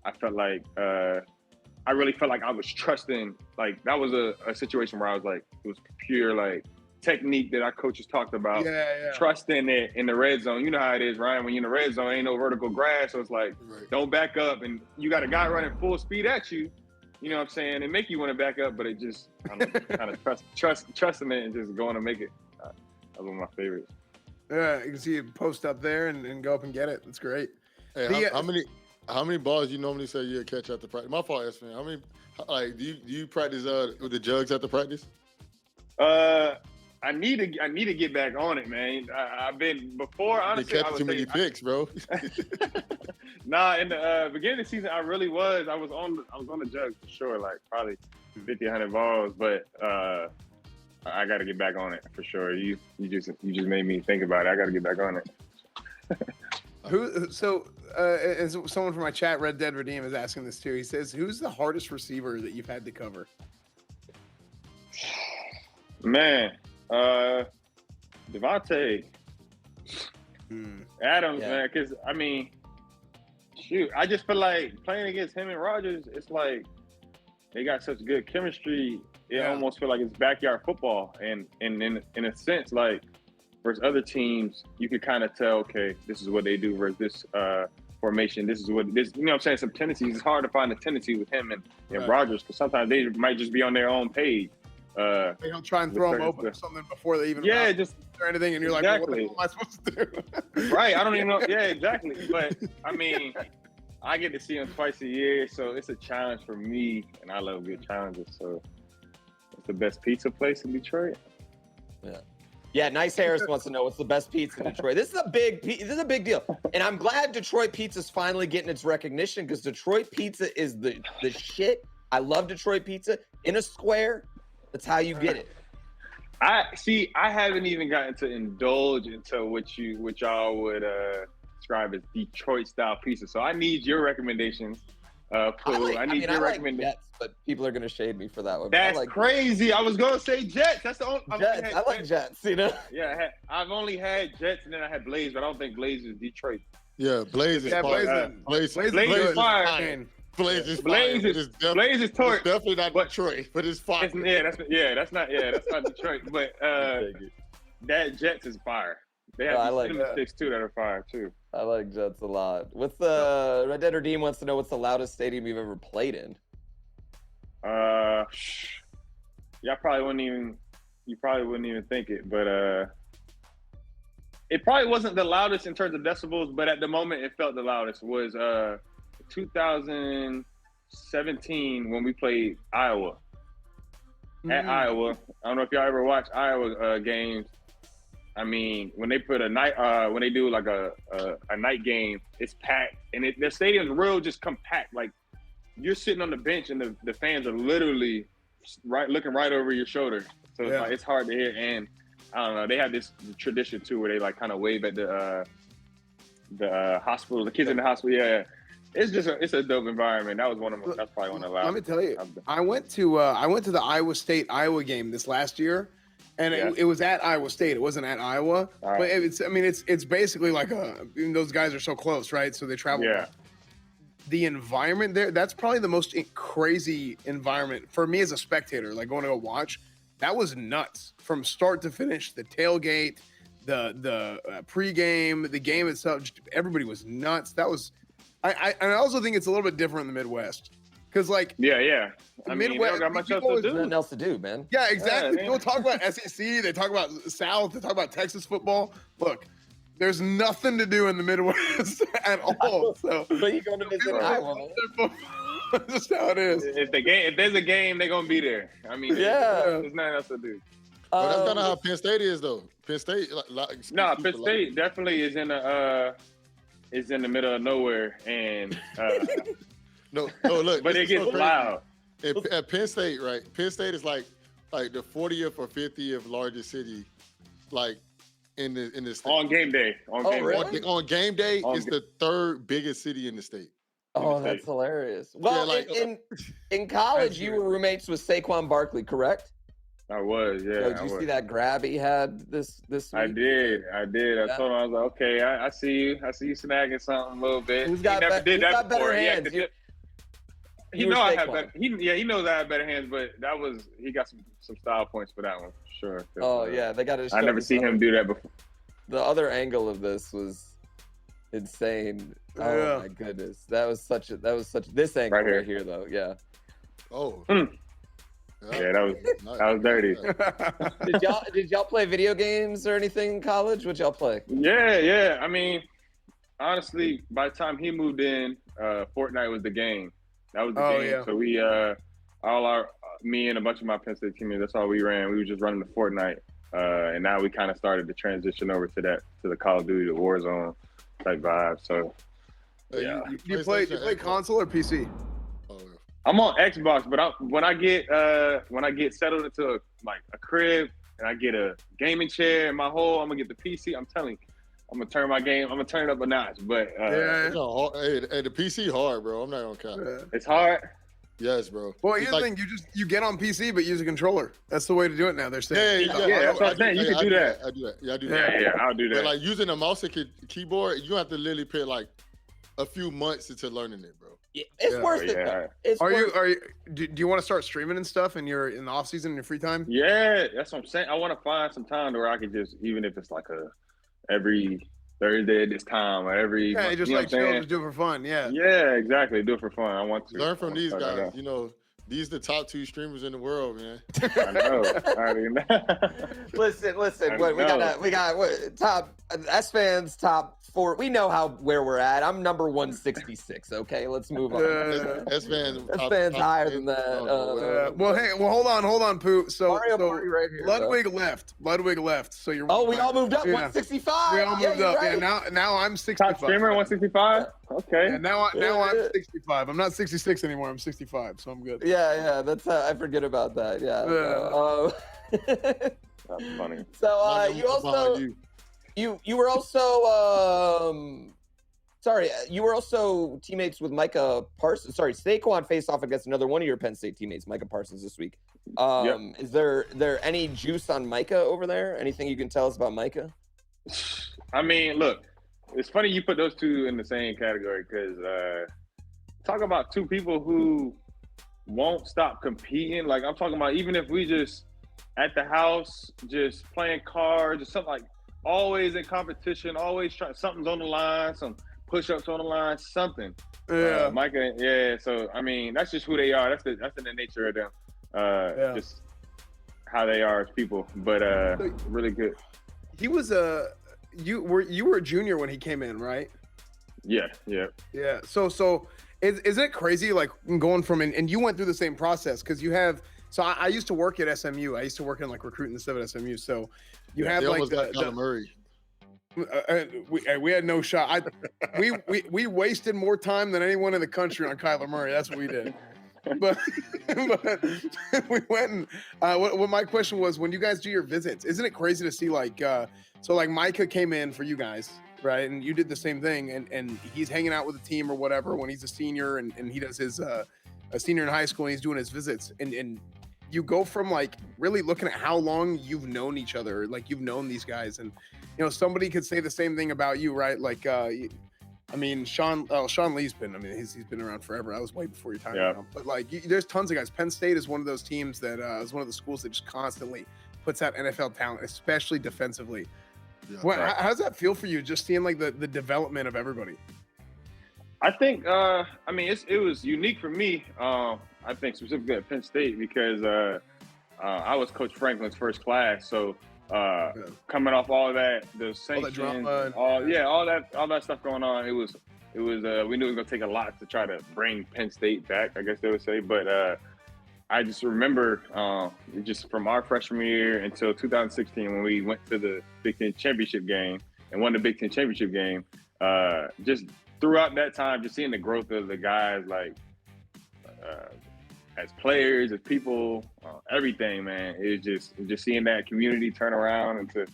I felt like I really felt like I was trusting. Like, that was a situation where I was like, it was pure like technique that our coaches talked about. Yeah. Trusting it in the red zone. You know how it is, Ryan. When you're in the red zone, ain't no vertical grass, so it's like, don't back up, and you got a guy running full speed at you. You know what I'm saying? It make you want to back up, but it just kind of trusting it and just going to make it. That's one of my favorites. Yeah, you can see it post up there and go up and get it. That's great. Hey, how many balls you normally say you catch at the practice? My fault, Esfand. How many? Do you practice with the jugs at the practice? I need to get back on it, man. I've been before. Honestly, you catch too many picks, bro. Nah, in the beginning of the season, I really was. I was on the jugs for sure, like probably 50, 100 balls. But I got to get back on it for sure. You just made me think about it. I got to get back on it. And someone from my chat, Red Dead Redeem, is asking this too. He says, "Who's the hardest receiver that you've had to cover?" Man, Devontae Adams, man. Because I mean, shoot, I just feel like playing against him and Rodgers, it's like they got such good chemistry. It almost feel like it's backyard football, and in a sense, like versus other teams, you could kind of tell, okay, this is what they do versus this formation. This is what this. You know what I'm saying? Some tendencies. It's hard to find a tendency with him and Rodgers because sometimes they might just be on their own page. They don't try and throw them open or something before they even or anything, and you're like, exactly. well, what the hell am I supposed to do? Right? I don't even know. Yeah, exactly. But I mean, I get to see him twice a year, so it's a challenge for me, and I love good challenges. So it's the best pizza place in Detroit. Yeah, Nice Harris wants to know what's the best pizza in Detroit. This is a big deal, and I'm glad Detroit pizza's finally getting its recognition because Detroit pizza is the shit. I love Detroit pizza in a square. That's how you get it. I haven't even gotten to indulge into what y'all would describe as Detroit style pizza. So I need your recommendations. I need your recommendations. But people are gonna shade me for that one. That's crazy. I was gonna say Jets. That's the only. Jets. I like Jets. Yeah, I've only had Jets, and then I had Blaze, but I don't think Blaze is Detroit. Yeah, Blaze is fire. Blaze is fire. Blaze is torch. Definitely not Detroit, but it's fire. That's not Detroit. But that Jets is fire. They have sticks too that are fire too. I like Jets a lot. What's the Red Dead Redeem wants to know what's the loudest stadium you've ever played in? You probably wouldn't even think it, but it probably wasn't the loudest in terms of decibels, but at the moment it felt the loudest was 2017 when we played Iowa. at Iowa. I don't know if y'all ever watch Iowa games. I mean, when they put a night, when they do like a night game, it's packed, and the stadium's real just compact. Like you're sitting on the bench, and the fans are literally looking right over your shoulder. So it's like it's hard to hear. And I don't know, they have this tradition too, where they like kind of wave at the hospital, the kids in the hospital. Yeah, it's just it's a dope environment. That was that's probably one of the loudest. Let me tell you, I went to the Iowa State-Iowa game this last year. And it was at Iowa State. It wasn't at Iowa. Right. But it's basically like those guys are so close, right? So they travel. Yeah. The environment there, that's probably the most crazy environment for me as a spectator, like going to go watch. That was nuts from start to finish. The tailgate, the pregame, the game itself, everybody was nuts. That was, I also think it's a little bit different in the Midwest. Because like I mean, Midwest, they don't got much else to do. Nothing else to do, man. Yeah, exactly. People talk about SEC, they talk about South, they talk about Texas football. Look, there's nothing to do in the Midwest at all. So, but you go to visit Iowa. That's just how it is. If there's a game, they're gonna be there. I mean, there's nothing else to do. But that's kind of how Penn State is, though. Penn State, Penn State definitely is in the middle of nowhere, and. No, look. But it gets loud. At Penn State, right? Penn State is like the 40th or 50th largest city, like in the state. On game day. On game day, it's the third biggest city in the state. Oh, that's hilarious. Well, in college, you were roommates with Saquon Barkley, correct? I was, yeah. So did you see that grab he had this week? I did. I told him, I was like, okay, I see you. I see you snagging something a little bit. Who's got better hands? He knows I have better. He knows I have better hands, but he got some style points for that one, for sure. Oh yeah, they got to. I never seen him do that before. The other angle of this was insane. Oh my goodness, that was such this angle right here though. Yeah. Oh. Yeah, that was dirty. Did y'all play video games or anything in college? What'd y'all play? Yeah. I mean, honestly, by the time he moved in, Fortnite was the game. That was the game. Yeah. So we, me and a bunch of my Penn State teammates, that's all we ran. We were just running the Fortnite, and now we kind of started to transition over to the Call of Duty, the Warzone type vibe. So, yeah. You play console or PC? I'm on Xbox, but when I get settled into a crib and I get a gaming chair and I'm gonna get the PC. I'm telling you, I'm gonna turn it up a notch. But the PC hard, bro. I'm not gonna count. Yeah. It's hard. Yes, bro. Well, here's the thing: you get on PC, but use a controller. That's the way to do it now. They're saying. Yeah, that's what I'm saying. You can do that. I do that. Yeah, I do that. Yeah, I'll do that. But like using a mouse and keyboard, you have to literally put like a few months into learning it, bro. It's worth it. Though. Do you want to start streaming and stuff in the off season in your free time? Yeah, that's what I'm saying. I want to find some time where I could just, even if it's like every Thursday at this time or every just like chill, just do it for fun. Yeah. Yeah, exactly. Do it for fun. I want to learn from these guys. You know, these the top 2 streamers in the world, man. I know. I mean, listen. We got top Esfand's top 4. We know where we're at. I'm number 166. Okay, let's move on. Esfand's higher than that. Hold on, Pooh. So right here, Ludwig left. So you're. Oh, we all moved up 165. We all moved up. Right. Yeah, now I'm 65. Top streamer 165. Okay. Yeah, now I'm 65. I'm not 66 anymore. I'm 65, so I'm good. Yeah. That's I forget about that. Yeah. That's funny. So you were also you were also teammates with Micah Parsons. Sorry, Saquon faced off against another one of your Penn State teammates, Micah Parsons, this week. Is there any juice on Micah over there? Anything you can tell us about Micah? I mean, look, it's funny you put those two in the same category because talk about two people who won't stop competing. Like I'm talking about, even if we just at the house, just playing cards or something, like always in competition, always trying, something's on the line, some push-ups on the line, something. Yeah. Micah, yeah. So I mean, that's just who they are. That's in the nature of them. Just how they are as people. But really good. He was you were a junior when he came in, right? Yeah. So is it crazy, like going from and you went through the same process because you have So I used to work at SMU. I used to work in like recruiting and stuff at SMU. So you had They like almost got Kyler Murray. We had no shot. We wasted more time than anyone in the country on Kyler Murray. That's what we did. But we went and what my question was, when you guys do your visits, isn't it crazy to see like so like Micah came in for you guys, right? And you did the same thing, and he's hanging out with the team or whatever when he's a senior, and he does his a senior in high school, and he's doing his visits, and you go from like really looking at how long you've known each other, like you've known these guys, and you know somebody could say the same thing about you, right? Like I mean, Sean Lee's been, I mean, he's been around forever. I was way before your time. Yeah. But like, there's tons of guys. Penn State is one of those teams that is one of the schools that just constantly puts out NFL talent, especially defensively. Yeah. How does that feel for you, just seeing like the development of everybody? I think, I mean, it was unique for me. I think specifically at Penn State because I was Coach Franklin's first class, so. Coming off all that, the sanctions, all that stuff going on, it was we knew it was gonna take a lot to try to bring Penn State back, I guess they would say. But I just remember just from our freshman year until 2016 when we went to the Big Ten championship game and won the Big Ten championship game. Just throughout that time, just seeing the growth of the guys, like as players, as people, everything, man. It's just seeing that community turn around into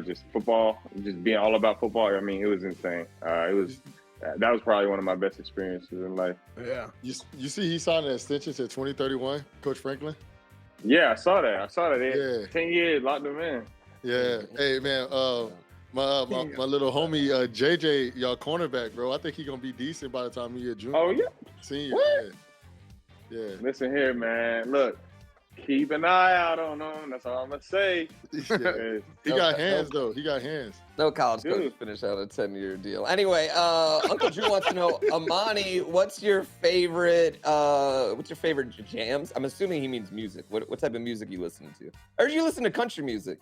just football, just being all about football. I mean, it was insane. That was probably one of my best experiences in life. Yeah. You see he signed an extension to 2031, Coach Franklin? Yeah, I saw that. Yeah. 10 years, locked him in. Yeah. Hey, man, my little homie, JJ, y'all cornerback, bro. I think he's going to be decent by the time he's a junior. Oh, yeah? Senior, yeah. Listen here, man. Look, keep an eye out on him. That's all I'm going to say. Yeah. He got hands, though. He got hands. No college coach finish out a 10-year deal. Anyway, Uncle Drew wants to know, Amani, what's your favorite jams? I'm assuming he means music. What type of music you listen to? Or do you listen to country music?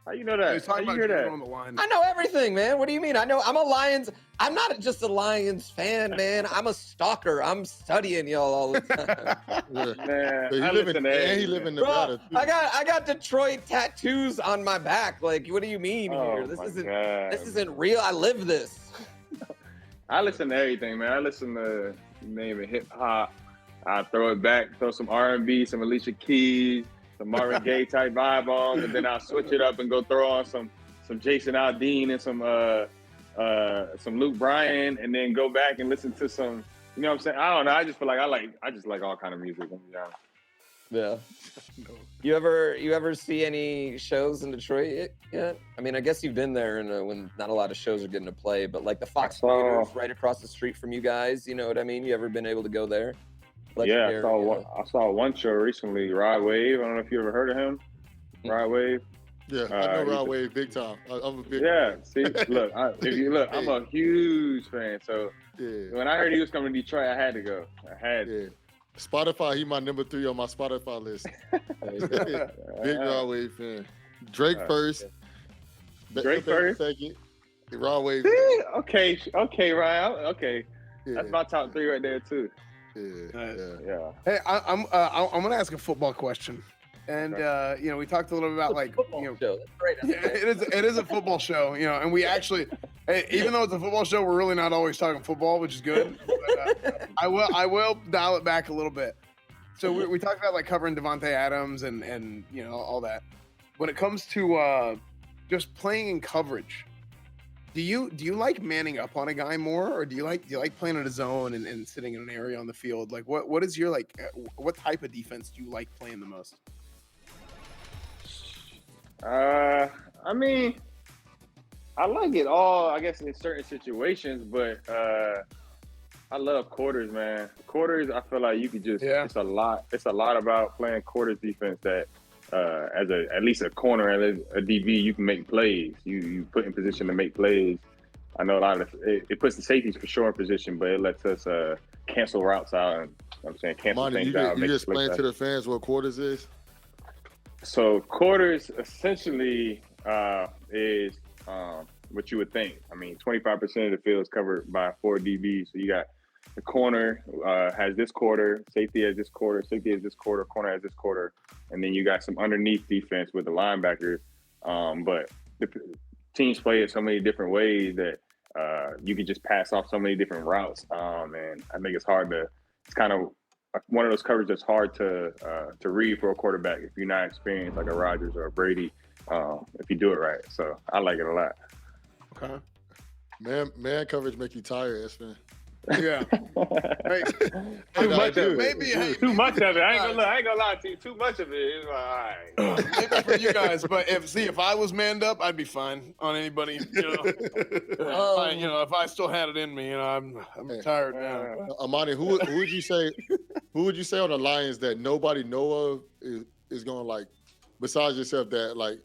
How you know that? How you hear that? On the line. I know everything, man. What do you mean? I'm not just a Lions fan, man. I'm a stalker. I'm studying y'all all the time. Man, he live in Nevada. Bro, I got Detroit tattoos on my back. Like, what do you mean here? This isn't real. I live this. I listen to everything, man. I listen to name it hip hop. I throw it back, throw some R&B, some Alicia Keys, some Marvin Gaye type vibe on, and then I'll switch it up and go throw on some Jason Aldean and some Luke Bryan, and then go back and listen to some, you know what I'm saying? I don't know. I just feel like I just like all kind of music. Yeah. You ever see any shows in Detroit yet? I mean, I guess you've been there when not a lot of shows are getting to play, but like the Fox Theaters right across the street from you guys, you know what I mean? You ever been able to go there? I saw one show recently, Rod Wave. I don't know if you ever heard of him. Rod Wave. Yeah, I know Rod Wave big time. I'm a big fan. See, look, I'm a huge fan. So when I heard he was coming to Detroit, I had to go. Spotify, he my number 3 on my Spotify list. Big Rod Wave fan. Drake first. Drake first. Second. Rod Wave. Okay, Ryan. Okay, that's my top 3 right there too. Yeah. Hey, I'm gonna ask a football question, and we talked a little bit about like show. That's great. It is a football show, and we actually, even though it's a football show, we're really not always talking football, which is good. But, I will dial it back a little bit. So we talked about like covering Devontae Adams and all that. When it comes to just playing in coverage, do you like manning up on a guy more, or do you like playing in a zone and sitting in an area on the field? Like what is your what type of defense do you like playing the most? I mean, I like it all, I guess, in certain situations, but I love quarters, man. Quarters, I feel like you could just it's a lot about playing quarters defense that as at least a corner, as a DB, you can make plays. You put in position to make plays. I know a lot of it puts the safeties for sure in position, but it lets us cancel routes out and cancel things out. You just explain to the fans what quarters is? So quarters essentially is what you would think. I mean, 25% of the field is covered by 4 DBs. So you got the corner has this quarter, safety has this quarter, safety has this quarter, corner has this quarter, and then you got some underneath defense with the linebackers. But the teams play it so many different ways that you can just pass off so many different routes. And I think it's kind of one of those coverages that's hard to read for a quarterback if you're not experienced like a Rodgers or a Brady, if you do it right. So I like it a lot. Okay. Man coverage make you tired, Esfand. Yeah. Hey, Too much of it. Maybe Too much of it. I ain't gonna lie to you. Too much of it. It's like, all right. maybe for you guys, but if I was manned up, I'd be fine on anybody. If I still had it in me, I'm tired now. Amani, who would you say? Who would you say on the Lions that nobody know of is going to, like, besides yourself, that like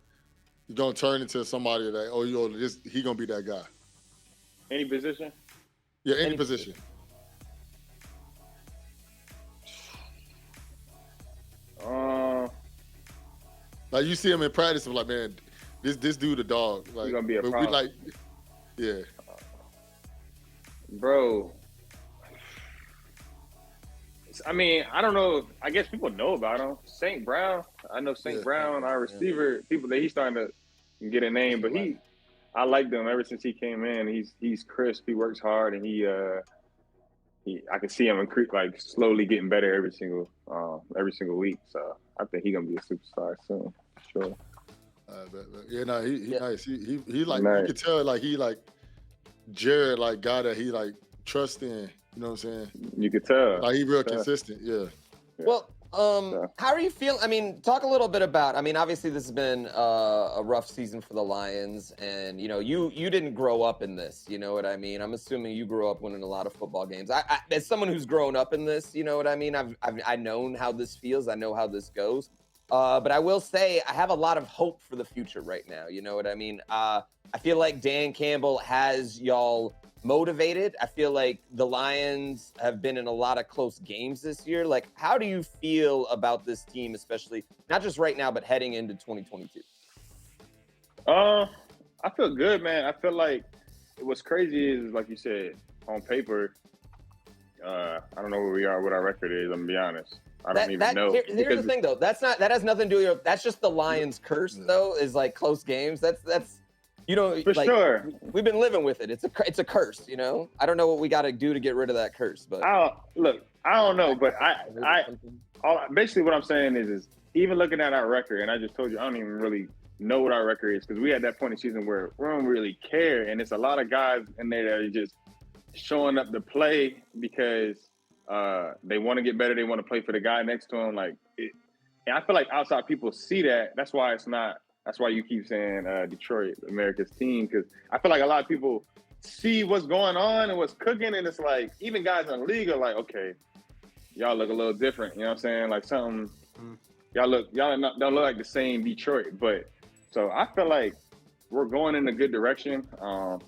you're gonna turn into somebody that he gonna be that guy? Any position? Yeah, any position. Like you see him in practice, I'm like, man, this dude a dog. Like, he's gonna be a problem. Yeah, bro. I mean, I don't know. I guess people know about him. St. Brown. I know St. Brown, our receiver. People that he's starting to get a name, but I liked him ever since he came in. He's crisp. He works hard, and I can see him like slowly getting better every single week. So I think he's gonna be a superstar soon, for sure. he nice. He like nice. You can tell like he like Jared, like guy that he like trust in. You know what I'm saying? You could tell. Like he real consistent. Yeah. Well, how are you feeling? I mean, talk a little bit about. I mean, obviously this has been a rough season for the Lions, and you didn't grow up in this. You know what I mean? I'm assuming you grew up winning a lot of football games. I as someone who's grown up in this, you know what I mean? I've known how this feels. I know how this goes. But I will say I have a lot of hope for the future right now. You know what I mean? I feel like Dan Campbell has y'all motivated. I feel like the Lions have been in a lot of close games this year. Like, how do you feel about this team, especially not just right now, but heading into 2022? I feel good, man. I feel like what's crazy is, like you said, on paper, I don't know where we are, what our record is. I'm gonna be honest. I don't even know. Here's the thing, though. That has nothing to do with. That's just the Lions' curse, though. Is like close games. That's. For sure. We've been living with it. It's a curse, I don't know what we got to do to get rid of that curse, but I don't know, but basically what I'm saying is even looking at our record, and I just told you I don't even really know what our record is because we had that point in the season where we don't really care, and it's a lot of guys in there that are just showing up to play because they want to get better, they want to play for the guy next to them, and I feel like outside people see that. That's why you keep saying Detroit, America's team, because I feel like a lot of people see what's going on and what's cooking, and it's like even guys in the league are like, okay, y'all look a little different. You know what I'm saying? Like something, y'all don't look like the same Detroit. But so I feel like we're going in a good direction.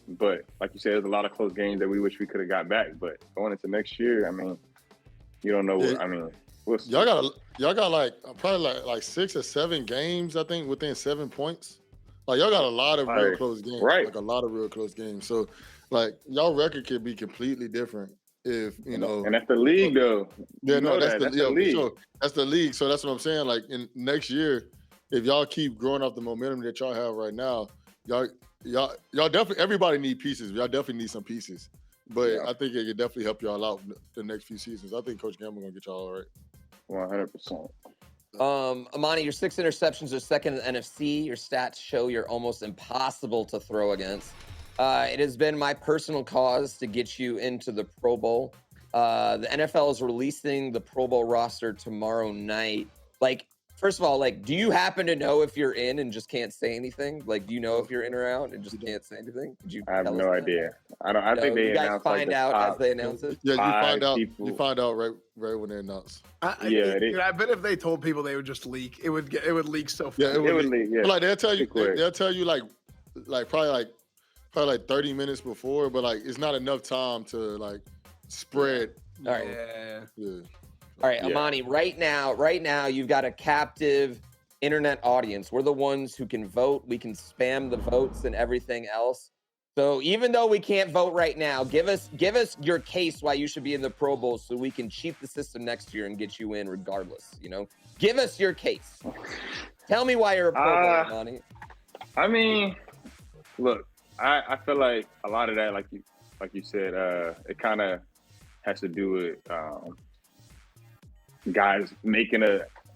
But like you said, there's a lot of close games that we wish we could have got back. But going into next year, I mean, you don't know what I mean. Y'all got like probably like 6 or 7 games, I think, within 7 points. Like y'all got a lot of real close games, right? Like a lot of real close games. So like y'all record could be completely different if And that's the league, though. Yeah, that's the league. So that's the league. So that's what I'm saying. Like in next year, if y'all keep growing off the momentum that y'all have right now, y'all definitely everybody need pieces. Y'all definitely need some pieces. But I think it could definitely help y'all out the next few seasons. I think Coach Campbell gonna get y'all all right. 100%. Amani, your 6 interceptions are second in the NFC. Your stats show you're almost impossible to throw against. It has been my personal cause to get you into the Pro Bowl. The NFL is releasing the Pro Bowl roster tomorrow night. Like, first of all, like, do you happen to know if you're in and just can't say anything? Like, do you know if you're in or out and just can't say anything? I have no idea. I think they guys find out as they announce it. Yeah, you find out right when they announce. I bet if they told people they would just leak, it would leak so fast. Yeah, it would leak. Yeah. Like they'll tell you like probably 30 minutes before, but like it's not enough time to like spread. All right. Yeah. All right, Amani, right now, you've got a captive internet audience. We're the ones who can vote. We can spam the votes and everything else. So even though we can't vote right now, give us your case why you should be in the Pro Bowl so we can cheat the system next year and get you in regardless. Give us your case. Tell me why you're a Pro Bowl, Monty. I mean, look, I feel like a lot of that, like you said, it kind of has to do with guys making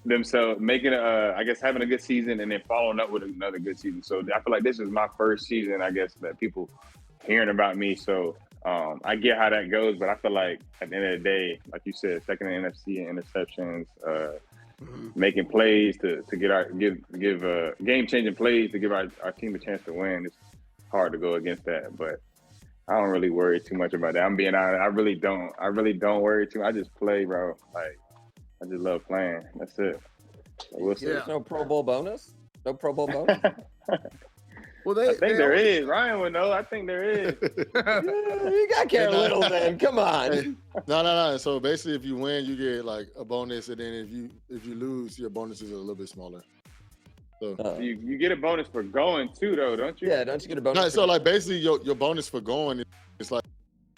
I guess having a good season and then following up with another good season. So I feel like this is my first season, I guess, that people hearing about me. So I get how that goes, but I feel like at the end of the day, like you said, second in NFC in interceptions, making plays to give game-changing plays to give our team a chance to win. It's hard to go against that, but I don't really worry too much about that. I'm being honest. I really don't worry too much. I just play, bro. Like, I just love playing. That's it. We'll see. There's no Pro Bowl bonus? No Pro Bowl bonus? Well, I think there is. Ryan would know. I think there is. You got to care a little, then. Come on. Hey, no. So basically, if you win, you get like a bonus, and then if you lose, your bonuses are a little bit smaller. So you get a bonus for going too, though, don't you? Yeah, don't you get a bonus? No, so like basically, your bonus for going is like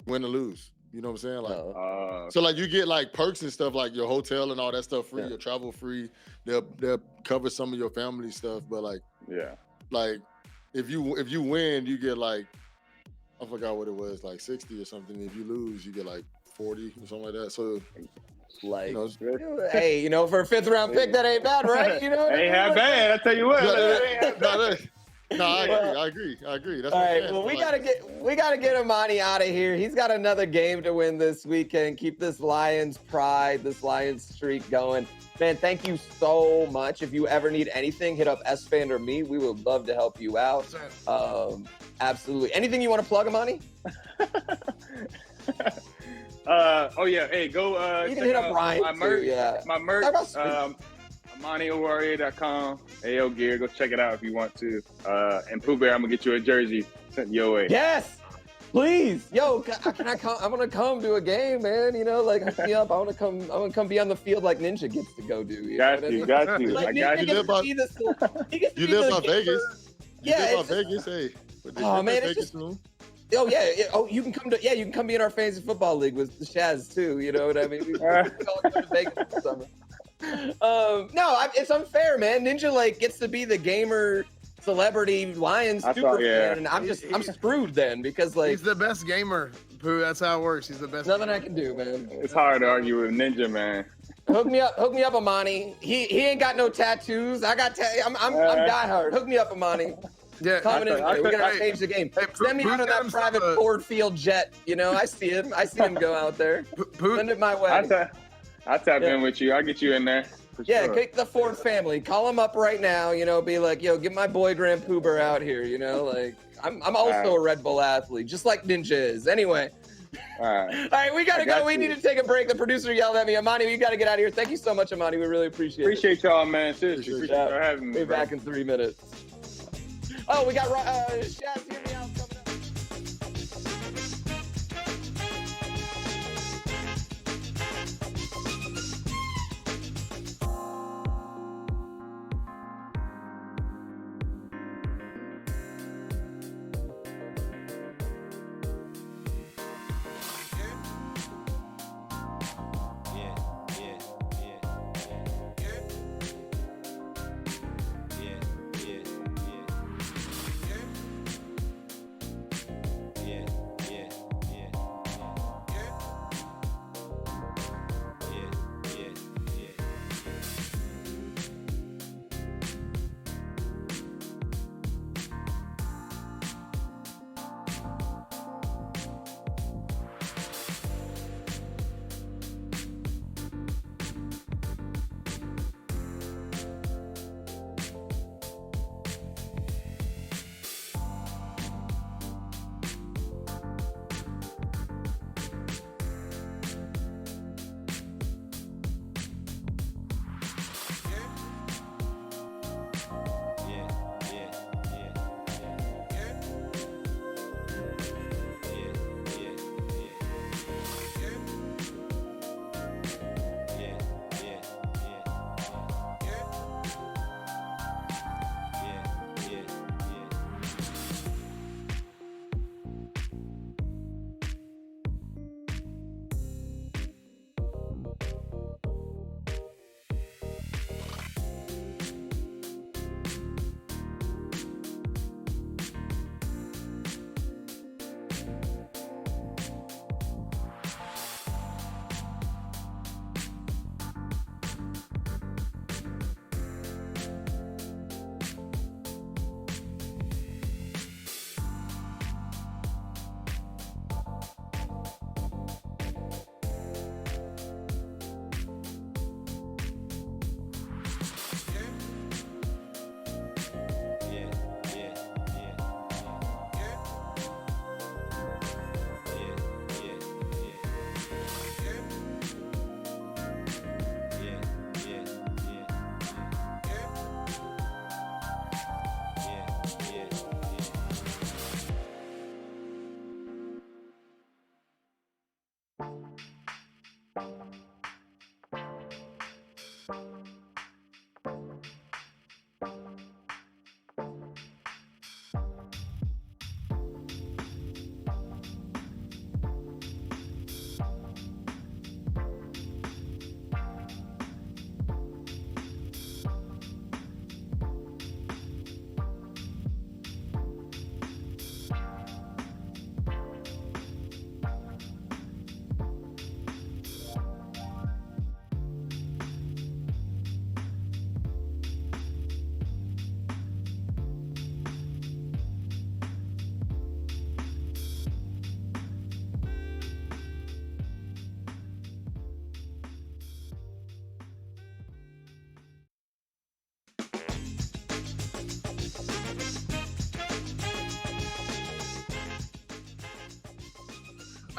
win or lose. You know what I'm saying? Like, so like you get like perks and stuff, like your hotel and all that stuff free, your travel free. They'll cover some of your family stuff, but like if you win, you get like, I forgot what it was, like 60 or something. If you lose, you get like 40 or something like that. So like, hey, for a 5th round pick, that ain't bad, right? Ain't half bad. I tell you what. No, I agree. That's all right. Well, we gotta get Amani out of here. He's got another game to win this weekend. Keep this Lions pride, this Lions streak going. Man, thank you so much. If you ever need anything, hit up Esfand or me. We would love to help you out. Absolutely. Anything you want to plug, Amani? Hey, go. You can hit up Ryan. My merch. Too, yeah. My merch. AmaniOwarrior.com. AO Gear. Go check it out if you want to. And Pooh Bear, I'm gonna get you a jersey sent your way. Yes, please. Yo, can I come? I want to come to a game, man. Hook me up. I want to come be on the field like Ninja gets to go do. Got you. Like, I got you. You live by Vegas. Yeah, you live by Vegas. Hey. Oh man, it's just. Oh yeah. Oh, you can come to. Yeah, you can come be in our fantasy football league with the Shaz too. You know what I mean? We all come to Vegas this summer. It's unfair, man. Ninja gets to be the gamer celebrity Lions super fan, and I'm screwed then because he's the best gamer. Pooh, that's how it works. He's the best. Nothing I can do, man. It's hard to argue with Ninja, man. Hook me up, Amani. He ain't got no tattoos. I got I'm diehard. Hook me up, Amani. Yeah, coming in. We gotta change the game. Send me out on that private Ford Field jet. I see him. I see him go out there. Send it my way. I'll tap in with you. I'll get you in there. Sure. Kick the Ford family. Call them up right now. Be like, yo, get my boy Grand Poober out here. I'm also a Red Bull athlete, just like Ninja is. Anyway. All right, we gotta go. We need to take a break. The producer yelled at me. Amani, we gotta get out of here. Thank you so much, Amani. We really appreciate y'all, man. Seriously, appreciate you having me. Be back in 3 minutes. Oh, we got Shaz, hear me out. I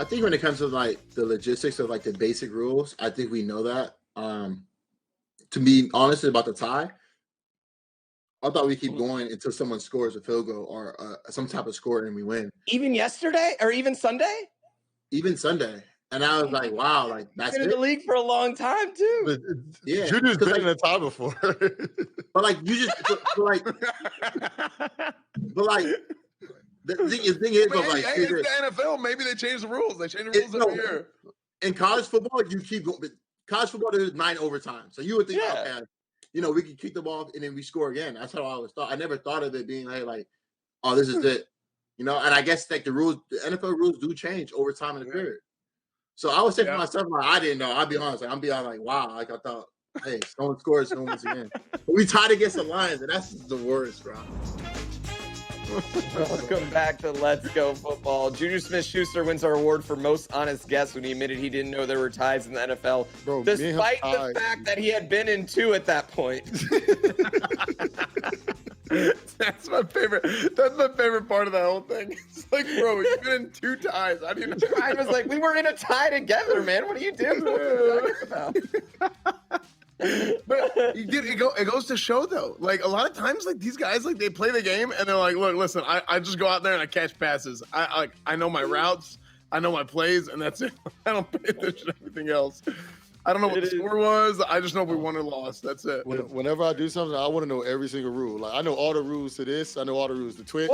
think when it comes to like the logistics of like the basic rules, I think we know that. To be honest about the tie, I thought we keep going until someone scores a field goal or some type of score and we win. Even yesterday or even Sunday? Even Sunday. And I was like, wow, like that's been in the league for a long time too. But, Yeah, Junior's been like, in a tie before. but like you just but like the thing is, but like it's the NFL. Maybe they change the rules. They change the rules every year. In college football, you keep going. But college football, there's 9 overtime. So you would think, okay, you know, we can kick the ball and then we score again. That's how I always thought. I never thought of it being like, oh, this is it. You know, and I guess like the NFL rules do change over time in the period. So I was saying to myself, like, I didn't know. I'll be honest. Like, I'm beyond like, wow. Like I thought, hey, someone scores, someone wins again. But we tied against the Lions, and that's the worst, bro. Welcome back to Let's Go Football. Junior Smith-Schuster wins our award for most honest guess when he admitted he didn't know there were ties in the NFL, Bro, despite the fact that he had been in 2 at that point. That's my favorite. That's my favorite part of the whole thing. It's like, bro, you've been in 2 ties. I didn't know. I was like, we were in a tie together, man. What are you doing? What are you talking about? But it goes to show though, like a lot of times, like these guys, like they play the game and they're like, look, listen, I just go out there and I catch passes. I know my routes, I know my plays, and that's it. I don't pay attention to anything else. I don't know what the score was. I just know if we won or lost. That's it. Whenever I do something, I want to know every single rule. Like I know all the rules to this. I know all the rules to Twitch.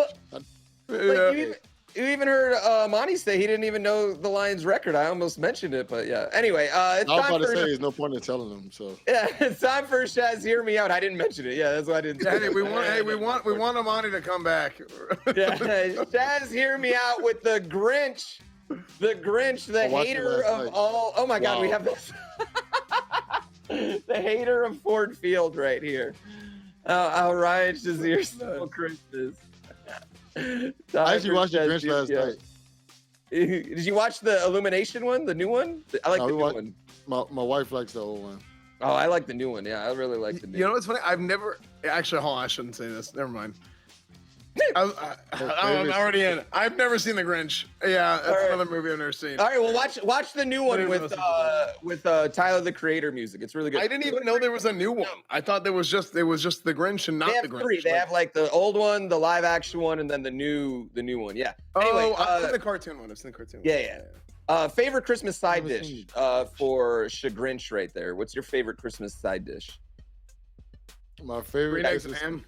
You even heard Monty say he didn't even know the Lions' record. I almost mentioned it, but yeah. Anyway, it's I was time about to for. say, there's no point in telling them. So Yeah, it's time for Shaz. Hear me out. I didn't mention it. Yeah, that's why I didn't. Hey, we want Amani to come back. Yeah, Shaz, hear me out with the Grinch. The Grinch, the hater of all. Oh my God, we have this. The hater of Ford Field right here. How Ryan Shazier stole Christmas. I actually watched the Grinch last night. Did you watch the Illumination one, the new one? I like the new one. My wife likes the old one. Oh, I like the new one. Yeah, I really like the new one. You know what's funny? I've never actually. Hold on, I shouldn't say this. Never mind. I'm already in. I've never seen The Grinch. Yeah, that's another movie I've never seen. All right, well, watch the new one with Tyler the Creator music. It's really good. I didn't even know there was a new one. I thought there was just The Grinch and not The Grinch. 3. They have like the old one, the live action one, and then the new one. Yeah. Anyway, I've seen the cartoon one. Yeah. Favorite Christmas side dish for Chagrinch right there. What's your favorite Christmas side dish? My favorite eggs and ham.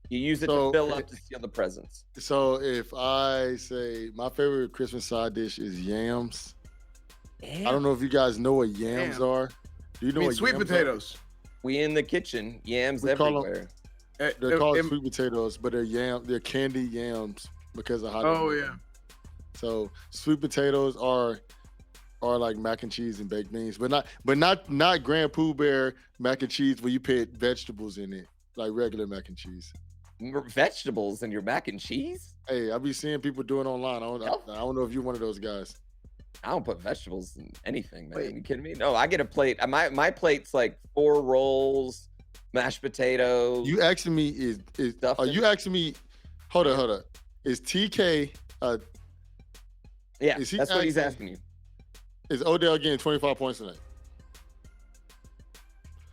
You use it to fill up to steal the presents. So if I say my favorite Christmas side dish is yams. I don't know if you guys know what yams are. Do you know what sweet potatoes? We in the kitchen. Yams everywhere. They're called sweet potatoes, but they're yam. They're candy yams because of how. Oh yeah. So sweet potatoes are like mac and cheese and baked beans, but not Grand Pooh Bear mac and cheese where you put vegetables in it like regular mac and cheese. Vegetables in your mac and cheese? Hey, I be seeing people doing online. I don't know if you're one of those guys. I don't put vegetables in anything, man. Wait. Are you kidding me? No, I get a plate. My plate's like 4 rolls, mashed potatoes. You asking me are you asking me? Hold on. Is TK? Yeah, that's what he's asking you. Is Odell getting 25 points tonight?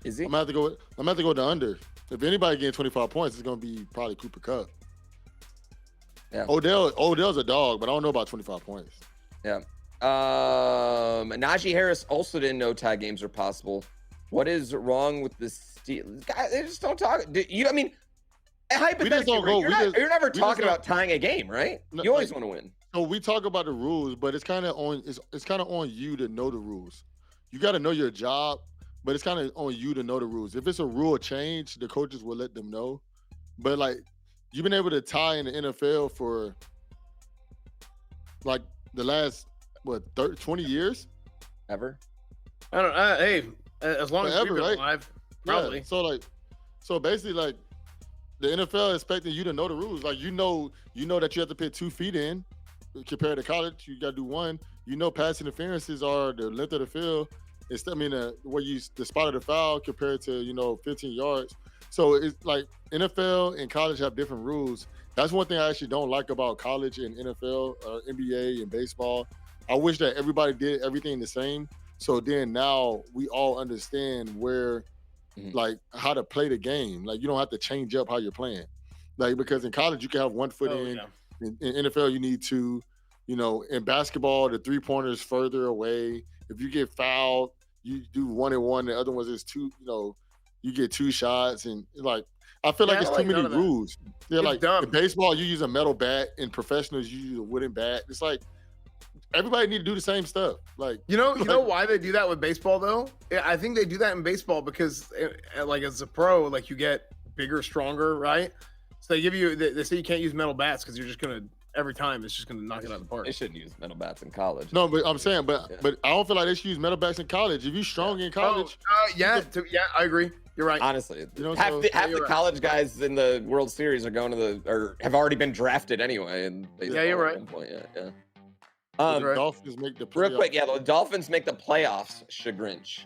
Is he? I'm gonna have to go to under. If anybody getting 25 points, it's gonna be probably Cooper Kupp. Yeah. Odell's a dog, but I don't know about 25 points. Yeah. Najee Harris also didn't know tie games are possible. What is wrong with the Steelers? Guys, they just don't talk. I mean, hypothetically, you're never talking about tying a game, right? You always want to win. So we talk about the rules, but it's kind of on you to know the rules. You got to know your job, but it's kind of on you to know the rules. If it's a rule change, the coaches will let them know. But like, you've been able to tie in the NFL for like the last 20 years ever. I don't. Hey, as long as we've been alive, probably. Yeah. So basically, like, the NFL is expecting you to know the rules. Like, you know that you have to put 2 feet in. Compared to college, you got to do 1. Pass interferences are the length of the field. The spot of the foul compared to 15 yards. So it's like NFL and college have different rules. That's one thing I actually don't like about college and NFL, NBA and baseball. I wish that everybody did everything the same. So then now we all understand where, like, how to play the game. Like, you don't have to change up how you're playing. Like, because in college you can have 1 foot in. Yeah. In NFL, you need 2. In basketball, the 3-pointer is further away. If you get fouled, you do 1 and 1. The other ones is 2. You get 2 shots, and like I feel like it's too many rules. They're like dumb. In baseball, you use a metal bat. In professionals, you use a wooden bat. It's like everybody need to do the same stuff. Like you know why they do that with baseball though? I think they do that in baseball because like as a pro, like you get bigger, stronger, right? So they give you, they say you can't use metal bats because you're just gonna every time it's just gonna knock it out of the park. They shouldn't use metal bats in college. No, but I'm saying, but I don't feel like they should use metal bats in college. If you're strong in college, I agree. You're right. Honestly, half the college guys in the World Series are going to or have already been drafted anyway. And you're right. The Dolphins make the playoffs. Real quick, the Dolphins make the playoffs. Chagrinch.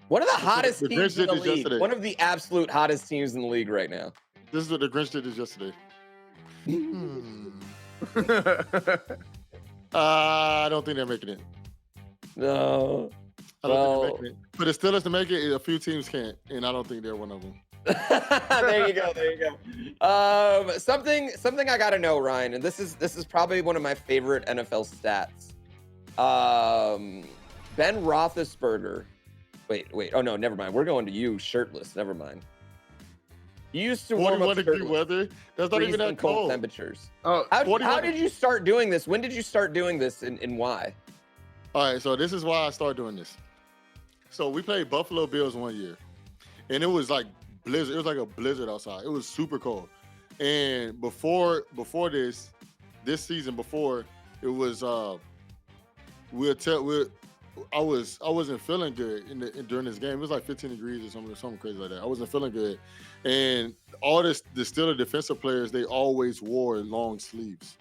One of the hottest teams in the league. Yesterday. One of the absolute hottest teams in the league right now. This is what the Grinch did yesterday. I don't think they're making it. No. I don't think they're making it. For the Steelers to make it, a few teams can't, and I don't think they're one of them. There you go. Something I gotta know, Ryan, and this is probably one of my favorite NFL stats. Ben Roethlisberger. Wait. Oh no, never mind. We're going to you shirtless. Never mind. You used to warm up 41 degree weather. That's not even that cold. Temperatures. Oh, how did you start doing this? When did you start doing this, and why? All right, so this is why I started doing this. So we played Buffalo Bills one year, and it was like blizzard. It was like a blizzard outside. It was super cold. And before this season, before it was I wasn't feeling good during this game. It was like 15 degrees or something crazy like that. I wasn't feeling good, and all the Steelers defensive players, they always wore long sleeves.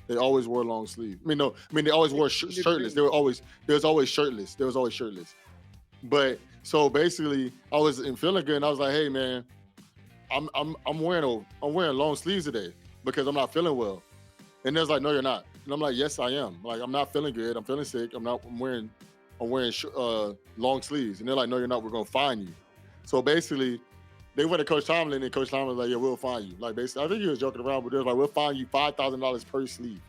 They always wore long sleeves. They always wore shirtless. They was always shirtless. But so basically, I wasn't feeling good, and I was like, "Hey, man, I'm wearing long sleeves today because I'm not feeling well." And they're like, "No, you're not." And I'm like, "Yes, I am. Like, I'm not feeling good. I'm feeling sick. I'm wearing long sleeves." And they're like, "No, you're not. We're gonna fine you." So basically, they went to Coach Tomlin, and Coach Tomlin was like, "Yeah, we'll fine you." Like, basically, I think he was joking around, but they was like, "We'll fine you $5,000 per sleeve,"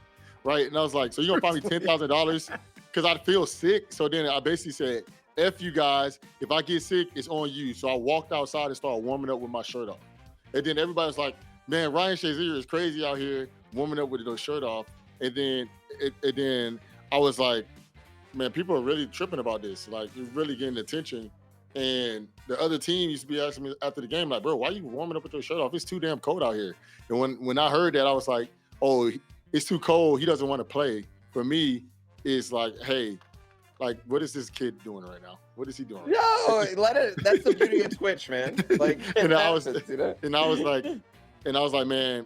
right? And I was like, "So you're gonna fine me $10,000 because I feel sick?" So then I basically said, "F you guys. If I get sick, it's on you." So I walked outside and started warming up with my shirt off. And then everybody was like, "Man, Ryan Shazier is crazy out here warming up with no shirt off." And then I was like, "Man, people are really tripping about this. Like, you're really getting attention." And the other team used to be asking me after the game, like, "Bro, why are you warming up with your shirt off? It's too damn cold out here." And when I heard that, I was like, "Oh, it's too cold. He doesn't want to play." For me, it's like, hey, like, what is this kid doing right now? What is he doing? No, let it. That's the beauty of Twitch, man. Like, and I was like, man,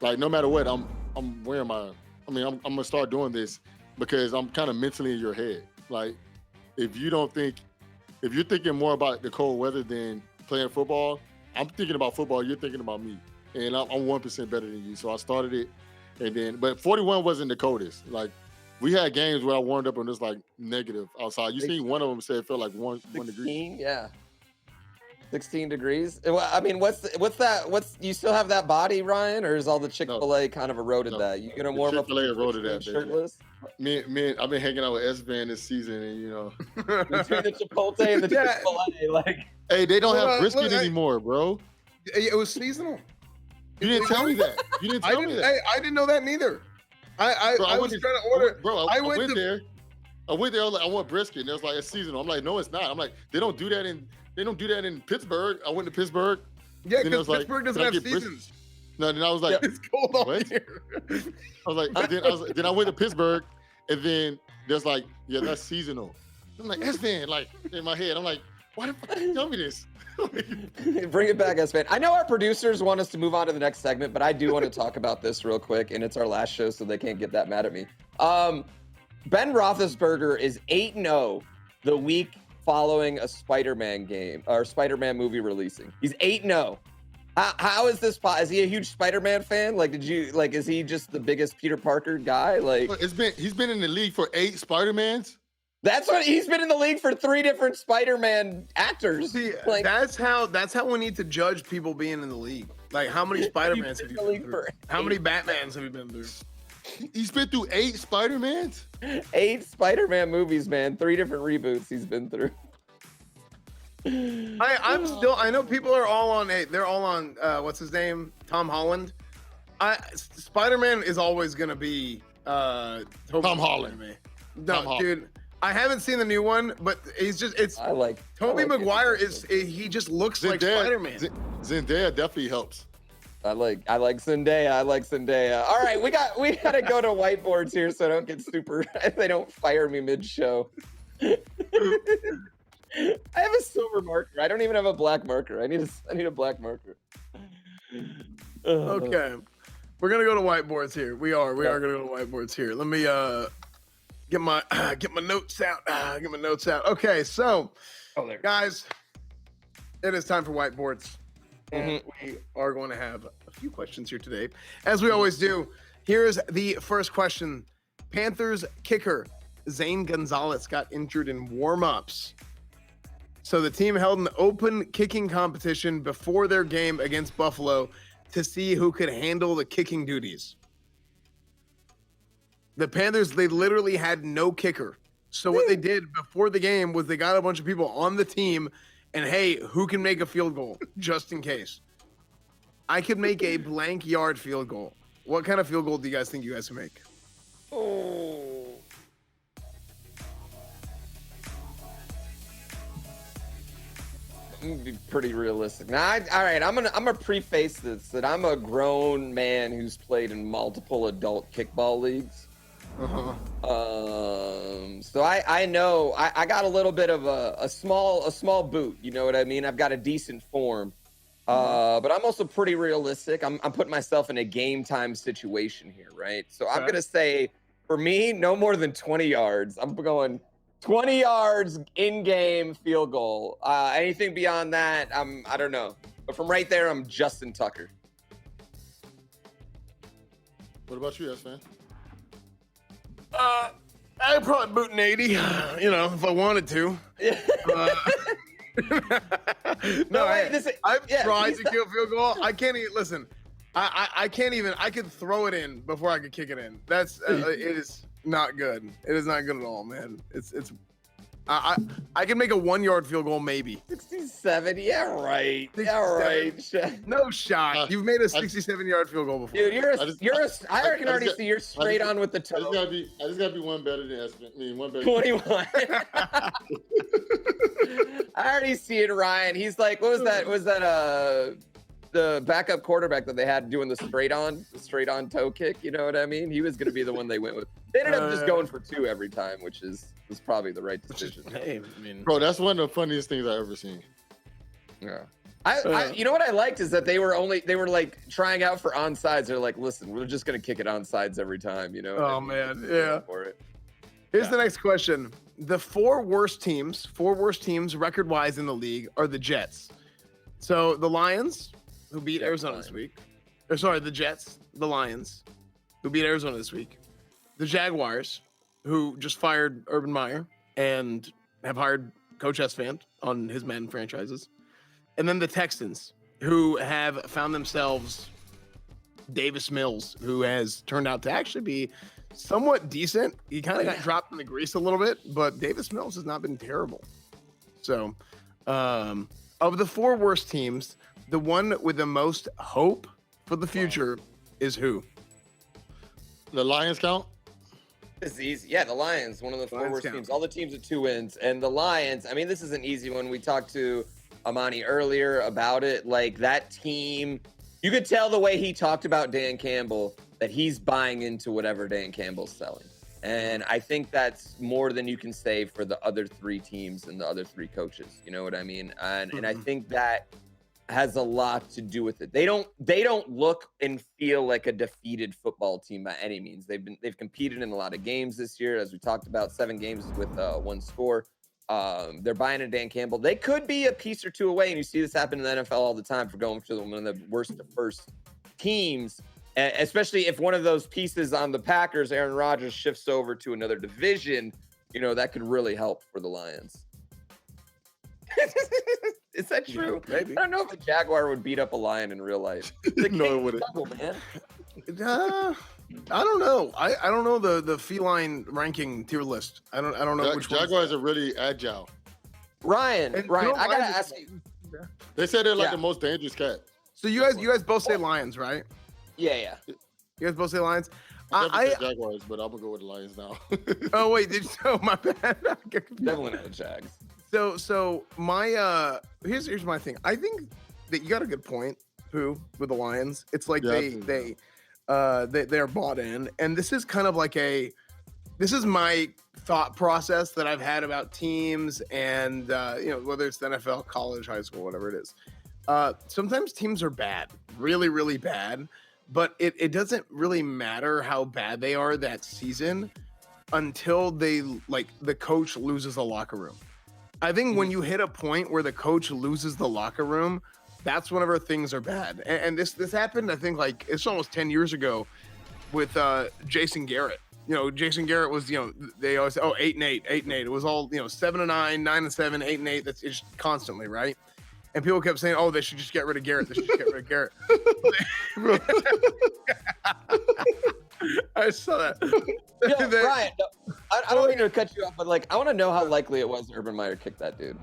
like, no matter what, I'm wearing my. I'm gonna start doing this because I'm kind of mentally in your head. Like, if you're thinking more about the cold weather than playing football, I'm thinking about football. You're thinking about me, and I'm 1% better than you. So I started it, but 41 wasn't the coldest. Like, we had games where I warmed up and it was like negative outside. You seen one of them say it felt like 1 degree. Yeah. 16 degrees. Well, I mean, what's that? You still have that body, Ryan, or is all the Chick-fil-A kind of eroded that? You gonna warm up Chick-fil-A eroded that, shirtless? I've been hanging out with Esfand this season, and you know, between the Chipotle and the Chick-fil-A, like, hey, they don't have brisket anymore, bro. It was seasonal. You didn't tell me that. You didn't tell me that. I didn't know that neither. I was trying to order. Bro, I went there. I was like, I want brisket. And it was like, it's seasonal. I'm like, no, it's not. I'm like, they don't do that in Pittsburgh. I went to Pittsburgh. Yeah, because Pittsburgh doesn't have seasons. No, then I was like, it's cold all year. I was like, then I went to Pittsburgh, and then there's like, yeah, that's seasonal. I'm like, Esfand, like in my head, I'm like, why the fuck did you tell me this? Bring it back, Esfand. I know our producers want us to move on to the next segment, but I do want to talk about this real quick, and it's our last show, so they can't get that mad at me. Ben Roethlisberger is 8-0 the week following a Spider-Man game or Spider-Man movie releasing. He's 8-0. How is this? Is he a huge Spider-Man fan? Like, is he just the biggest Peter Parker guy? Like, he's been in the league for 8 Spider-Mans. That's what he's been in the league for 3 different Spider-Man actors. See, like, that's how we need to judge people being in the league. Like, how many Spider-Mans have you been through? How many Batmans have you been through? He's been through 8 Spider-Mans? 8 Spider-Man movies, man. 3 different reboots he's been through. I know people are all on they're all on what's his name? Tom Holland. Spider-Man is always gonna be Tom Holland. No, dude. I haven't seen the new one, but I like Tobey Maguire he just looks like Spider-Man. Zendaya definitely helps. I like Zendaya. All right, we gotta go to whiteboards here so I don't get super they don't fire me mid-show. I have a silver marker. I don't even have a black marker. I need a black marker. Okay. We're gonna go to whiteboards here. We are gonna go to whiteboards here. Let me get my notes out. Get my notes out. Okay, so guys, it is time for whiteboards. And we are going to have a few questions here today. As we always do, here's the first question. Panthers kicker Zane Gonzalez got injured in warm-ups. So the team held an open kicking competition before their game against Buffalo to see who could handle the kicking duties. The Panthers, they literally had no kicker. So what they did before the game was they got a bunch of people on the team and, hey, who can make a field goal just in case? I could make a blank yard field goal. What kind of field goal do you guys think you guys can make? Oh. Be pretty realistic. Now, all right, I'm gonna preface this that I'm a grown man who's played in multiple adult kickball leagues. So I know I got a little bit of a small boot. You know what I mean? I've got a decent form, but I'm also pretty realistic. I'm putting myself in a game time situation here, right? So I'm gonna say for me, no more than 20 yards. I'm going 20 yards in-game field goal. Anything beyond that, I don't know. But from right there, I'm Justin Tucker. What about you, S-Man? I'd probably boot an 80, if I wanted to. I've tried to kill field goal. I can't even, listen, I can't even, I could throw it in before I could kick it in. It is not good. It is not good at all, man. I can make a 1 yard field goal, maybe. 67, yeah, right. 67. Yeah, right. No shot. You've made a 67-yard field goal before. Dude, I can already see you're straight on with the toe. I just gotta be one better than Esfand. I mean, one better. 21. I already see it, Ryan. He's like, what was that? Was that the backup quarterback that they had doing the straight on toe kick? You know what I mean? He was gonna be the one they went with. They ended up just going for 2 every time, which was probably the right decision. Hey, I mean, bro, that's one of the funniest things I've ever seen. Yeah. I you know what I liked is that they were like trying out for onsides. They're like, listen, we're just gonna kick it onsides every time, you know. Oh man, yeah. For it. Here's the next question. The 4 worst teams record-wise in the league are the Jets. So the Lions, who beat Arizona this week. The Jets, the Lions, who beat Arizona this week. The Jaguars, who just fired Urban Meyer and have hired Coach Esfand on his Madden franchises. And then the Texans, who have found themselves Davis Mills, who has turned out to actually be somewhat decent. He kind of got dropped in the grease a little bit, but Davis Mills has not been terrible. So, of the 4 worst teams, the one with the most hope for the future is who? The Lions count? This is easy. Yeah, the Lions, one of the 4 Lions worst count. teams. All the teams with 2 wins. And the Lions, I mean, this is an easy one. We talked to Amani earlier about it. Like, that team, you could tell the way he talked about Dan Campbell that he's buying into whatever Dan Campbell's selling. And I think that's more than you can say for the other 3 teams and the other 3 coaches. You know what I mean? And I think that has a lot to do with it. They don't look and feel like a defeated football team by any means. They've competed in a lot of games this year, as we talked about, 7 games with 1 score. They're buying into Dan Campbell. They could be a piece or 2 away, and you see this happen in the NFL all the time for going to one of the worst to first teams, especially if one of those pieces on the Packers, Aaron Rodgers, shifts over to another division. You know, that could really help for the Lions. Is that true? Yeah, maybe. I don't know if a Jaguar would beat up a lion in real life. No, it wouldn't. Double, man. I don't know. I don't know the feline ranking tier list. I don't know which Jaguars are really agile. Ryan, And I gotta Lions- ask you. They said they're like Yeah. the most dangerous cat. So you guys both say Lions, right? Yeah. You guys both say Lions. I said Jaguars, but I'm gonna go with the Lions now. Oh wait, did you? Oh my bad. Definitely not the Jags. So my here's my thing. I think that you got a good point, Pooh, with the Lions. It's like Yeah, they're bought in, and this is kind of like this is my thought process that I've had about teams and whether it's the NFL, college, high school, whatever it is. Sometimes teams are bad, really, really bad, but it doesn't really matter how bad they are that season until the coach loses the locker room. I think when you hit a point where the coach loses the locker room, that's whenever things are bad. And this happened, I think, like it's almost 10 years ago with Jason Garrett. Jason Garrett was, they always say, 8-8. It was all, 7-9, 9-7, 8-8. That's just constantly, right? And people kept saying, they should just get rid of Garrett. They should just get rid of Garrett. I saw that. Yo, Brian, I don't mean to cut you off, but I want to know how likely it was Urban Meyer kicked that dude.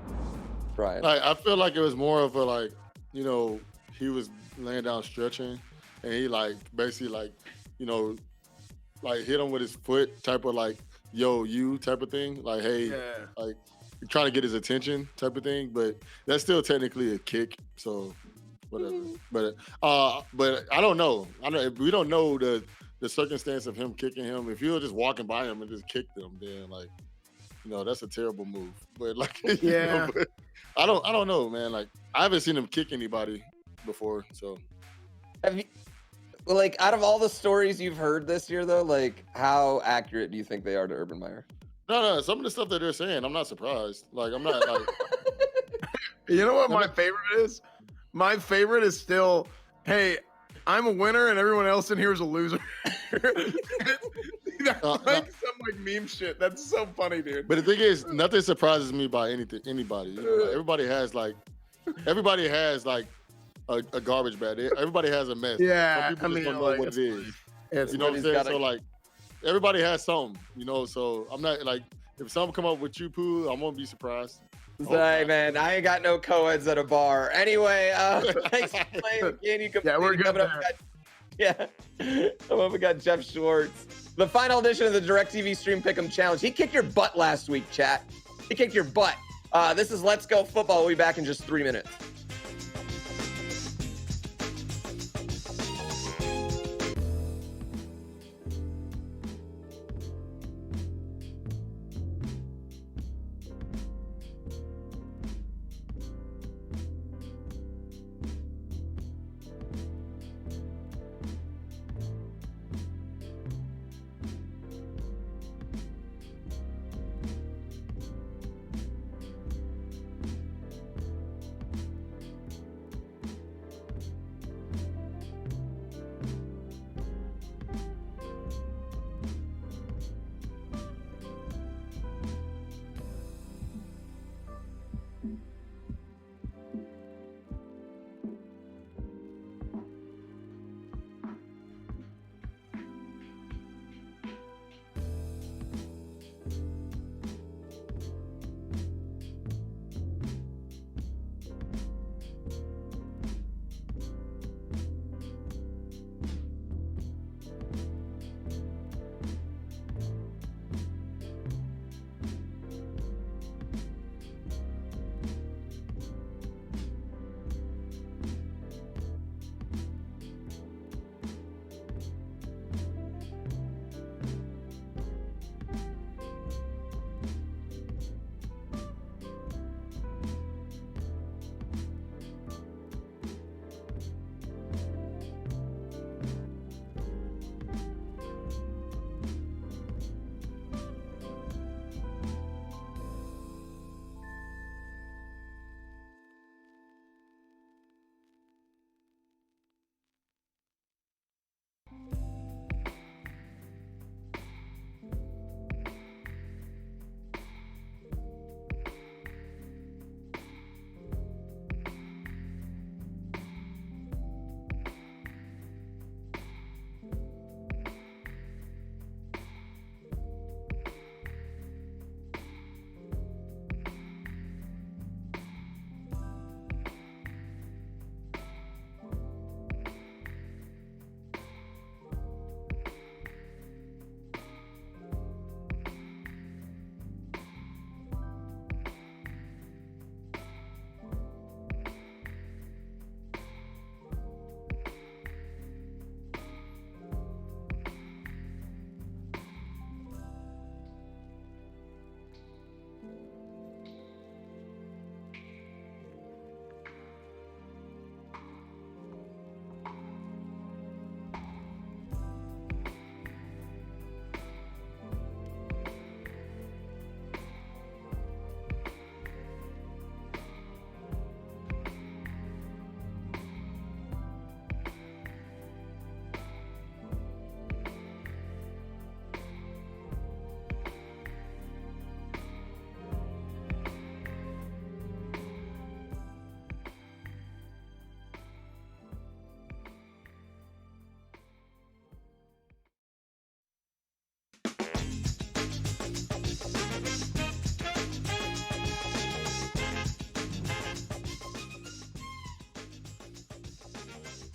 Brian. I feel like it was more of a he was laying down stretching, and he basically hit him with his foot, type of yo you type of thing, trying to get his attention type of thing. But that's still technically a kick, so whatever. But I don't know. We don't know the circumstance of him kicking him. If you were just walking by him and just kicked him, then that's a terrible move. But but I don't know, man. I haven't seen him kick anybody before, so. Have you, out of all the stories you've heard this year, though, how accurate do you think they are to Urban Meyer? No. Some of the stuff that they're saying, I'm not surprised. I'm not You know what my favorite is? My favorite is still, hey, I'm a winner and everyone else in here is a loser. That's some meme shit. That's so funny, dude. But the thing is, nothing surprises me by anybody. Everybody has a garbage bag. Everybody has a mess. Yeah, some people just don't know what it is. It's you know what I'm saying? So everybody has something. So I'm not if something come up with you, Pooh, I won't be surprised. Hey, man, I ain't got no co-eds at a bar. Anyway, thanks for playing again. You can we're good Coming up, we got Jeff Schwartz. The final edition of the DirecTV Stream Pick'em Challenge. He kicked your butt last week, chat. He kicked your butt. This is Let's Go Football. We'll be back in just 3 minutes.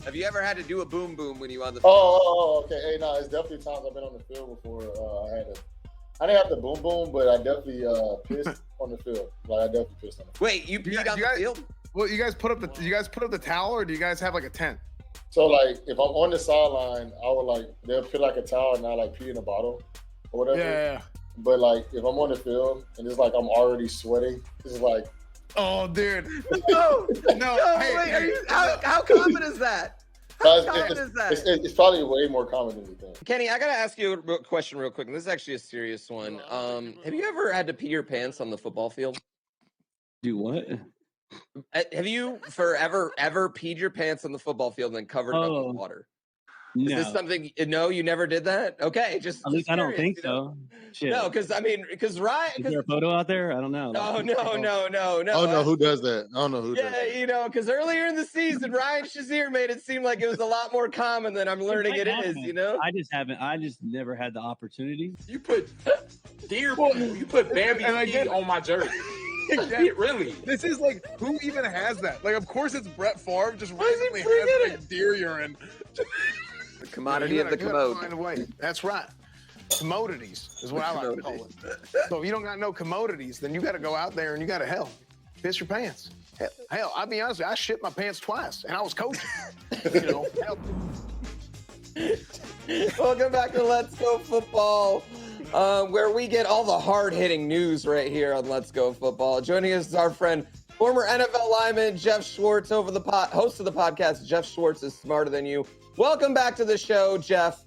Have you ever had to do a boom boom when you on the field? Okay. Hey, no, it's definitely times I've been on the field before. I didn't have to boom boom, but I definitely pissed on the field. Like I definitely pissed on the field. Wait, you peed on the field? Well, you guys put up the towel, or do you guys have like a tent? So like if I'm on the sideline, I would like they'll put like a towel and I like pee in a bottle or whatever. Yeah. But like if I'm on the field and it's like I'm already sweating, it's like, oh, dude. No, Hey, wait, how common is that? How common is that? It's probably way more common than you think. Kenny, I gotta ask you a question real quick, and this is actually a serious one. Have you ever had to pee your pants on the football field? Do what? Have you ever peed your pants on the football field and then covered it up with water? No. Is this something? No, you never did that. Okay, at least I don't think so. Shit. No, because Ryan. Is there a photo out there? I don't know. No. I don't know who does that. I don't know who does that. Yeah, because earlier in the season, Ryan Shazier made it seem like it was a lot more common than I'm learning it is. I just never had the opportunity. You put you put Bambi on my jersey. Really? This is like, who even has that? Like, of course it's Brett Favre. Just randomly bringing has like deer urine. The commodity of the commode. Find a way. That's right. Commodities is what I like to call it. So if you don't got no commodities, then you got to go out there and you got to piss your pants. Hell, I'll be honest with you, I shit my pants twice, and I was coaching. Welcome back to Let's Go Football, where we get all the hard-hitting news right here on Let's Go Football. Joining us is our friend, former NFL lineman Jeff Schwartz, host of the podcast. Jeff Schwartz is smarter than you. Welcome back to the show, Jeff.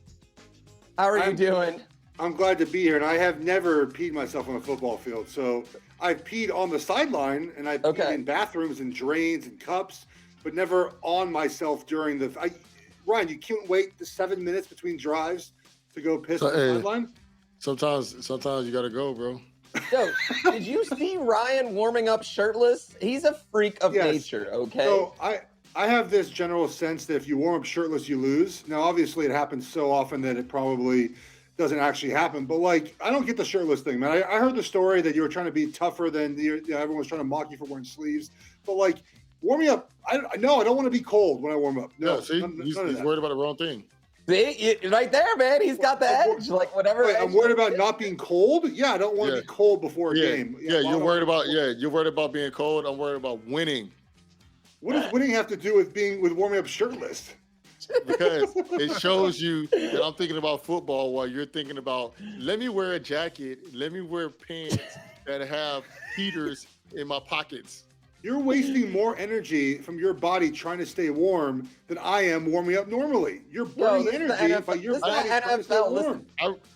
How are you doing? I'm glad to be here, and I have never peed myself on a football field. So I've peed on the sideline, and I've peed in bathrooms and drains and cups, but never on myself during the. Ryan, you can't wait the 7 minutes between drives to go piss on the sideline. Sometimes you gotta go, bro. Yo, did you see Ryan warming up shirtless? He's a freak of nature. Okay. So I have this general sense that if you warm up shirtless, you lose. Now, obviously, it happens so often that it probably doesn't actually happen. But, like, I don't get the shirtless thing, man. I heard the story that you were trying to be tougher than everyone was trying to mock you for wearing sleeves. But, like, warming up, I don't want to be cold when I warm up. No, see, he's worried about the wrong thing. See, right there, man. He's got the edge. Like, whatever. Wait, I'm worried about not being cold? Yeah, I don't want to be cold before a game. Yeah, you're worried about being cold. I'm worried about winning. What does winning have to do with warming up shirtless? Because it shows you that I'm thinking about football while you're thinking about, let me wear a jacket, let me wear pants that have heaters in my pockets. You're wasting more energy from your body trying to stay warm than I am warming up normally. You're burning energy by your body trying to stay warm.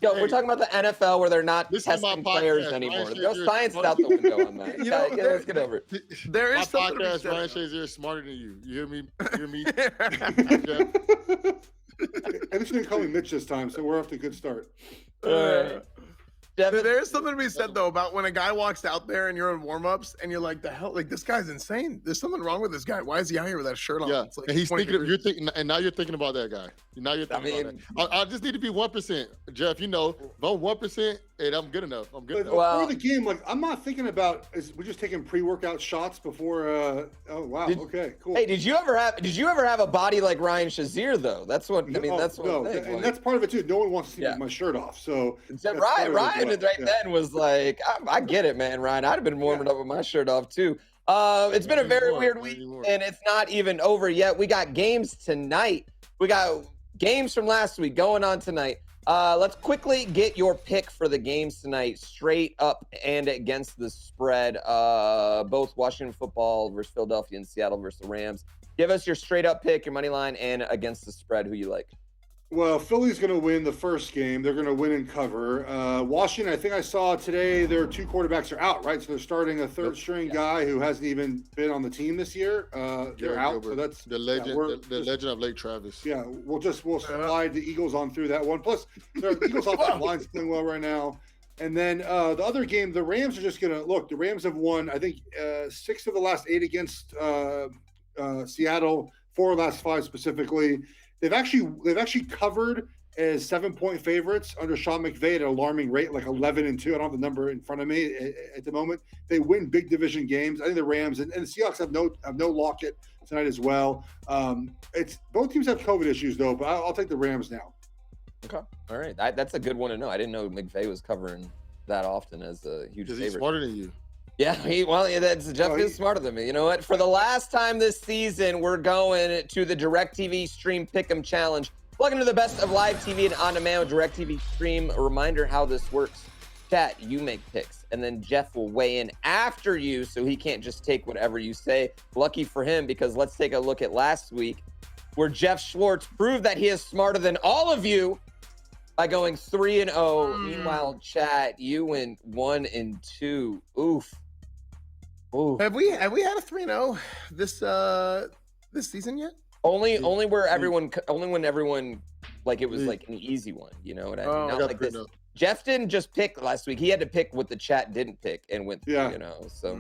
We're talking about the NFL where they're not testing players anymore. There's science out the window on that. Let's get over it. There is my podcast, Ryan Shazier is smarter than you. You hear me? And it's going to call me Mitch this time, so we're off to a good start. There's something to be said though about when a guy walks out there and you're in warm-ups and you're like, the hell, like this guy's insane. There's something wrong with this guy. Why is he out here with that shirt on? Yeah, it's like and he's thinking. And now you're thinking about that guy. Now you're thinking about that. I just need to be 1%, Jeff. If I'm 1%, and I'm good enough. I'm good. Before the game, like I'm not thinking about. We're just taking pre-workout shots before. Oh wow. Okay. Cool. Hey, did you ever have a body like Ryan Shazier though? That's what I mean. That's what I think. And that's part of it too. No one wants to see my shirt off. So Ryan then was like, I get it, man. Ryan, I'd have been warming up with my shirt off too. It's been a very weird week, and it's not even over yet. We got games tonight. We got games from last week going on tonight. Let's quickly get your pick for the games tonight, straight up and against the spread. Both Washington Football versus Philadelphia and Seattle versus the Rams. Give us your straight up pick, your money line, and against the spread, who you like. Well, Philly's going to win the first game. They're going to win and cover. Washington, I think I saw today their two quarterbacks are out, right? So they're starting a third-string guy who hasn't even been on the team this year. They're out. So that's the legend, the legend of Lake Travis. Yeah, we'll slide the Eagles on through that one. Plus, the Eagles' offensive line's playing well right now. And then the other game, the Rams are just going to look. The Rams have won, I think, 6 of the last 8 against Seattle, 4 of the last 5 specifically. They've actually covered as 7-point favorites under Sean McVay at an alarming rate, like 11-2. I don't have the number in front of me at the moment. They win big division games. I think the Rams and the Seahawks have no Lockett tonight as well. It's both teams have COVID issues though, but I'll take the Rams now. Okay, all right, that's a good one to know. I didn't know McVay was covering that often as a huge favorite. He's smarter than you. Yeah, Jeff is smarter than me. You know what? For the last time this season, we're going to the DirecTV Stream Pick'em Challenge. Welcome to the best of live TV and on-demand DirecTV Stream. A reminder how this works. Chat, you make picks, and then Jeff will weigh in after you, so he can't just take whatever you say. Lucky for him, because let's take a look at last week, where Jeff Schwartz proved that he is smarter than all of you by going 3-0. Meanwhile, chat, you went 1-2. Oof. Have we had a 3-0 this season yet? Only when everyone like it was like an easy one, you know what I mean? Not like this. Jeff didn't just pick last week. He had to pick what the chat didn't pick and went through, you know. So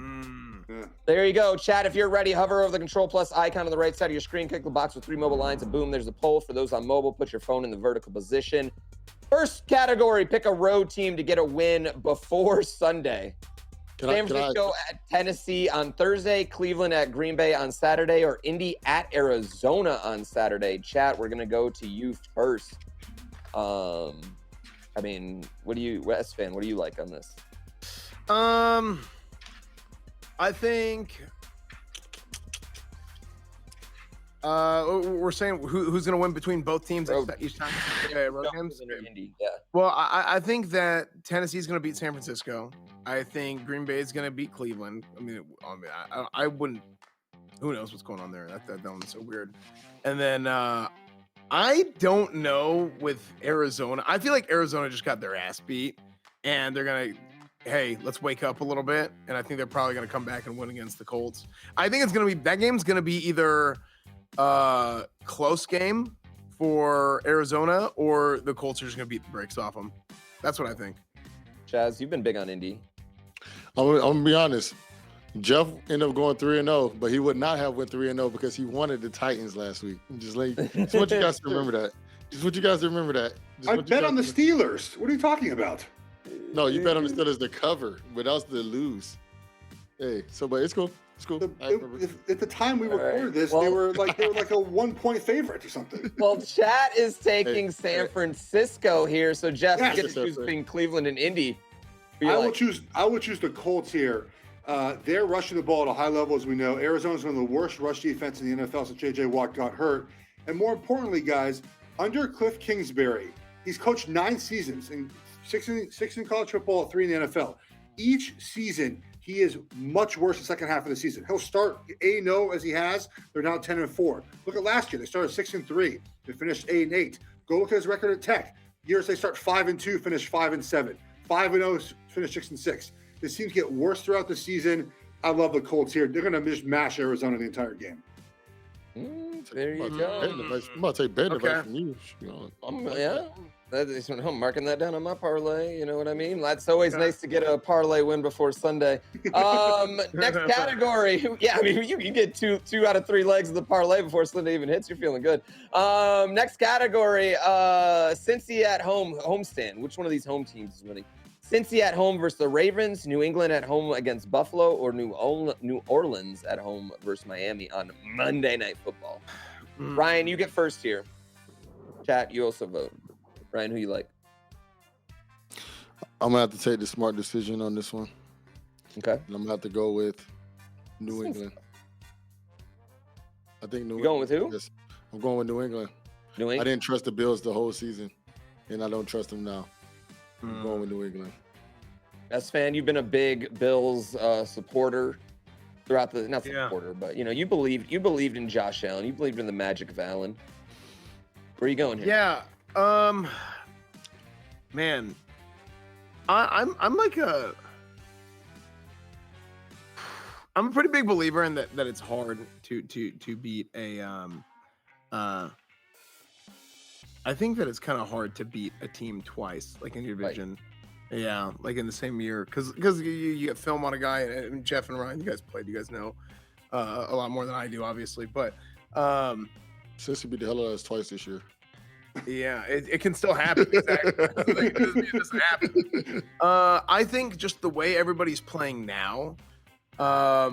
there you go. Chat, if you're ready, hover over the Control Plus icon on the right side of your screen, click the box with 3 mobile lines, and boom, there's a poll. For those on mobile, put your phone in the vertical position. First category, pick a road team to get a win before Sunday. San Francisco at Tennessee on Thursday, Cleveland at Green Bay on Saturday, or Indy at Arizona on Saturday. Chat, we're going to go to you first. I mean, Esfand, what do you like on this? I think we're saying who's going to win between both teams each time? Road games? Indy, yeah. Well, I think that Tennessee's going to beat San Francisco. I think Green Bay is going to beat Cleveland. I wouldn't. Who knows what's going on there? That one's so weird. And then I don't know with Arizona. I feel like Arizona just got their ass beat, and they're going to, hey, let's wake up a little bit. And I think they're probably going to come back and win against the Colts. I think that game's going to be either close game for Arizona, or the Colts are just going to beat the brakes off them. That's what I think. Chaz, you've been big on Indy. I'm going to be honest. Jeff ended up going 3-0, but he would not have went 3-0 because he wanted the Titans last week. Just want you guys to remember that. I bet on the Steelers. What are you talking about? No, you bet on the Steelers to cover, but that was to lose. Hey, but it's cool. It's cool. At the time we recorded this, they were like a 1-point favorite or something. Well, chat is taking San Francisco here, so Jeff gets to choose between Cleveland and Indy. I will choose the Colts here. They're rushing the ball at a high level, as we know. Arizona's one of the worst rush defense in the NFL since J.J. Watt got hurt. And more importantly, guys, under Cliff Kingsbury, he's coached 9 seasons, and 6 in college football, 3 in the NFL. Each season, he is much worse the second half of the season. He'll start 8-0 as he has. They're now 10-4. Look at last year. They started 6-3. They finished 8-8. Go look at his record at Tech. Years they start 5-2, finish 5-7. 5-0, finish 6-6. This teams get worse throughout the season. I love the Colts here. They're going to just mash Arizona the entire game. There you go. I'm about to take bad advice from you. I'm marking that down on my parlay. You know what I mean? That's always nice to get a parlay win before Sunday. Next category. Yeah, I mean, you get two out of 3 legs of the parlay before Sunday even hits. You're feeling good. Next category. Cincy at home homestand. Which one of these home teams is winning? Cincy at home versus the Ravens, New England at home against Buffalo, or New Orleans at home versus Miami on Monday Night Football. Ryan, you get first here. Chat, you also vote. Ryan, who you like? I'm going to have to take the smart decision on this one. Okay. And I'm going to have to go with New England. I think New England. You going with who? Yes, I'm going with New England. New England? I didn't trust the Bills the whole season, and I don't trust them now. I'm going with New England. Esfand, you've been a big Bills supporter throughout the supporter, but you believed in Josh Allen. You believed in the magic of Allen. Where are you going here? Yeah. Man, I'm like I'm a pretty big believer in that it's hard to beat a I think that it's kind of hard to beat a team twice, like in your division. Right. Yeah, like in the same year, because you get film on a guy, and Jeff and Ryan, you guys played, you guys know a lot more than I do, obviously, but Cincy beat the hell out of us twice this year. Yeah, it can still happen. Exactly. It doesn't happen. I think just the way everybody's playing now, I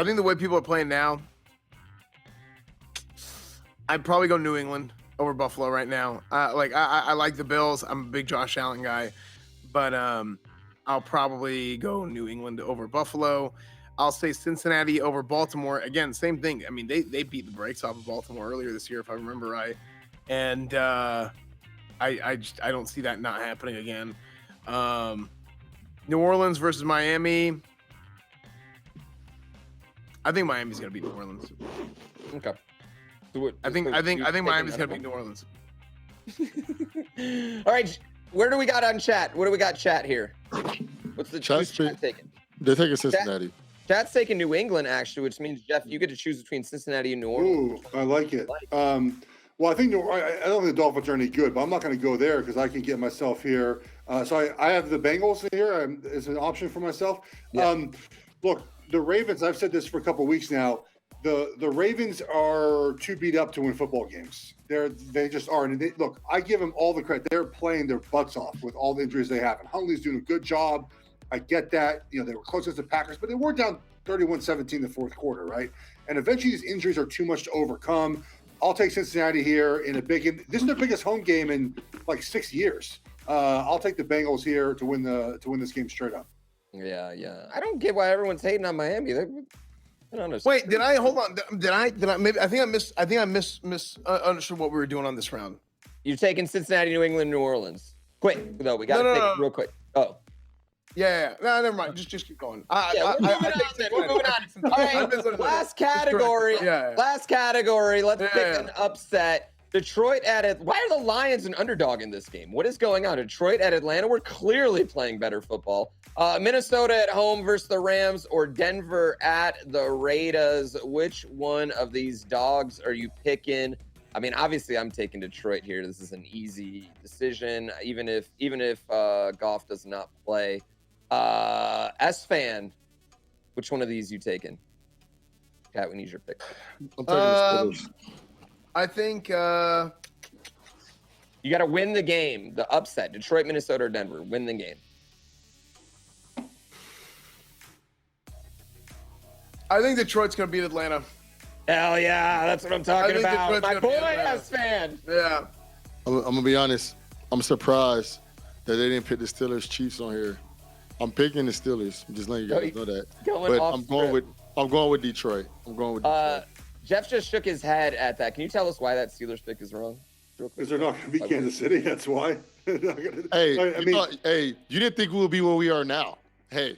think the way people are playing now, I'd probably go New England over Buffalo right now. I like the Bills. I'm a big Josh Allen guy, but I'll probably go New England over Buffalo. I'll say Cincinnati over Baltimore. Again, same thing. I mean, they beat the brakes off of Baltimore earlier this year, if I remember right. And I don't see that not happening again. New Orleans versus Miami. I think Miami's gonna beat New Orleans. Okay. I think Miami's gonna beat New Orleans. All right, where do we got on chat? What do we got chat here? What's the chat taking? They're taking Cincinnati. Chat's taking New England actually, which means Jeff, you get to choose between Cincinnati and New Orleans. Ooh, I like it. Well, I think I don't think the Dolphins are any good, but I'm not going to go there because I can get myself here. So I have the Bengals here as an option for myself. Yeah. Look, the Ravens. I've said this for a couple of weeks now. The Ravens are too beat up to win football games. They just are. And look, I give them all the credit. They're playing their butts off with all the injuries they have. And Huntley's doing a good job. I get that. You know, they were close as the Packers, but they were down 31-17 in the fourth quarter, right? And eventually these injuries are too much to overcome. I'll take Cincinnati here in a big. This is their biggest home game in like 6 years. I'll take the Bengals here to win this game straight up. Yeah. I don't get why everyone's hating on Miami. Wait, did I hold on? Did I maybe? I think I misunderstood what we were doing on this round. You're taking Cincinnati, New England, New Orleans. Quick, though, we got to take it real quick. Oh. Yeah. No, never mind. Just keep going. We're moving on. All right, last category. Last category. Let's pick an upset. Detroit why are the Lions an underdog in this game? What is going on? Detroit at Atlanta. We're clearly playing better football. Minnesota at home versus the Rams or Denver at the Raiders. Which one of these dogs are you picking? I mean, obviously I'm taking Detroit here. This is an easy decision, even if Goff does not play. Esfand, which one of these you taking? Cat, we need your pick. I'm taking the Steelers. I think you got to win the game. The upset: Detroit, Minnesota, or Denver. Win the game. I think Detroit's going to beat Atlanta. Hell yeah, that's what I'm talking about. My boy Esfand. Yeah. I'm gonna be honest. I'm surprised that they didn't pick the Steelers Chiefs on here. I'm picking the Steelers. I'm just letting you guys know that. But I'm going with Detroit. Jeff just shook his head at that. Can you tell us why that Steelers pick is wrong? Because they're not going to beat Kansas City. That's why. Hey, you didn't think we would be where we are now. Hey.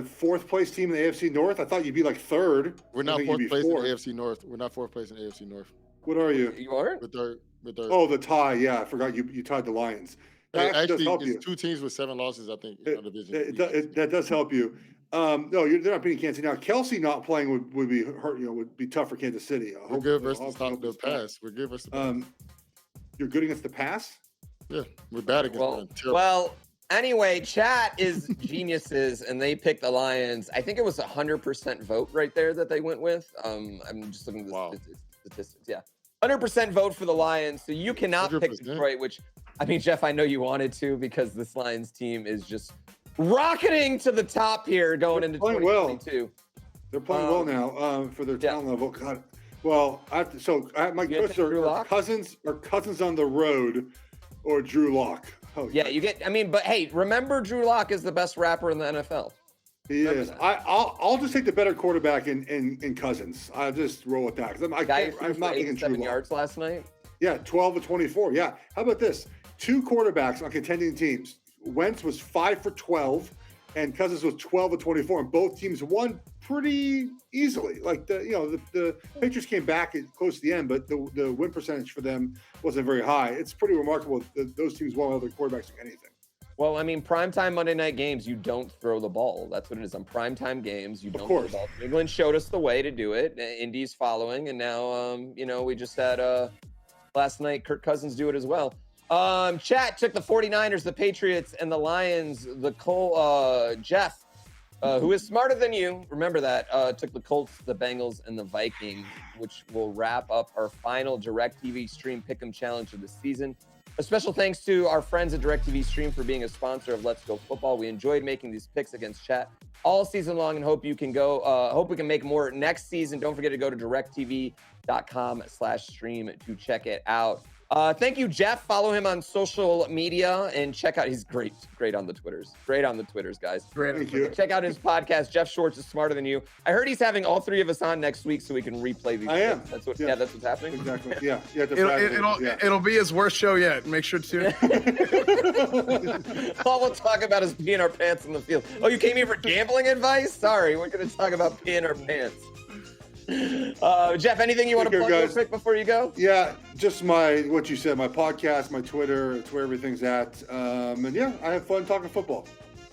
Fourth place team in the AFC North. I thought you'd be like third. We're not fourth place in the AFC North. We're not fourth place in the AFC North. What are you? You are? We're third. Oh, the tie. Yeah, I forgot you tied the Lions. That actually, help it's you. 2 teams with 7 losses, I think, in our division. That does help you. No, they're not beating Kansas City. Now, Kelsey not playing would be hurt. Would be tough for Kansas City. We're good versus the pass. We're good versus the pass. You're good against the pass? Yeah, we're bad against them. Well, anyway, chat is geniuses, and they picked the Lions. I think it was 100% vote right there that they went with. I'm just looking at the statistics. Yeah, 100% vote for the Lions. So you cannot 100%. Pick Detroit, which, I mean, Jeff, I know you wanted to because this Lions team is just rocketing to the top here going into 2022. Well. They're playing well now for their talent level. God. Well, my questions are Cousins on the road or Drew Lock? Oh, yeah, you get. I mean, but hey, remember Drew Lock is the best rapper in the NFL. He is. I'll just take the better quarterback in Cousins. I'll just roll with that because I'm not thinking Drew Lock. Yards last night. Yeah, 12 of 24. Yeah. How about this? 2 quarterbacks on contending teams. Wentz was 5 for 12, and Cousins was 12 of 24, and both teams won pretty easily. Like the Patriots came back close to the end, but the win percentage for them wasn't very high. It's pretty remarkable that those teams won other quarterbacks do anything. Well, I mean, primetime Monday night games, you don't throw the ball. That's what it is. On primetime games, you don't throw the ball. England showed us the way to do it. Indy's following, and now we just had last night Kirk Cousins do it as well. Chat took the 49ers, the Patriots, and the Lions. Jeff, who is smarter than you. Remember that. Took the Colts, the Bengals, and the Vikings, which will wrap up our final DirecTV Stream Pick'em Challenge of the season. A special thanks to our friends at DirecTV Stream for being a sponsor of Let's Go Football. We enjoyed making these picks against chat all season long and hope you can go. Hope we can make more next season. Don't forget to go to directtv.com/stream to check it out. Thank you, Jeff. Follow him on social media and check out. He's great on the Twitters. Great on the Twitters, guys. Thank you. Check out his podcast. Jeff Schwartz is smarter than you. I heard he's having all three of us on next week so we can replay these. I am. That's what. Yeah, that's what's happening. Exactly. Yeah. It'll be his worst show yet. Make sure to. All we'll talk about is peeing our pants in the field. Oh, you came here for gambling advice? Sorry, we're going to talk about peeing our pants. Jeff, anything you want to plug real quick before you go? Yeah, just what you said, my podcast, my Twitter, it's where everything's at. And yeah, I have fun talking football.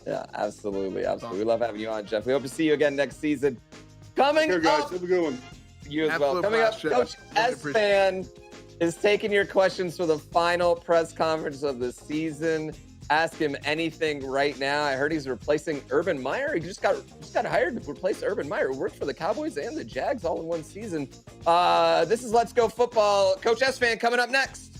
Yeah, absolutely. We love having you on, Jeff. We hope to see you again next season. Coming Take care, guys. up, Have a good one. You as well. Absolute Coming up, pleasure. Coach Esfand is taking your questions for the final press conference of the season. Ask him anything right now. I heard he's replacing Urban Meyer. He just got hired to replace Urban Meyer, who worked for the Cowboys and the Jags all in one season. This is Let's Go Football. Coach Esfand coming up next.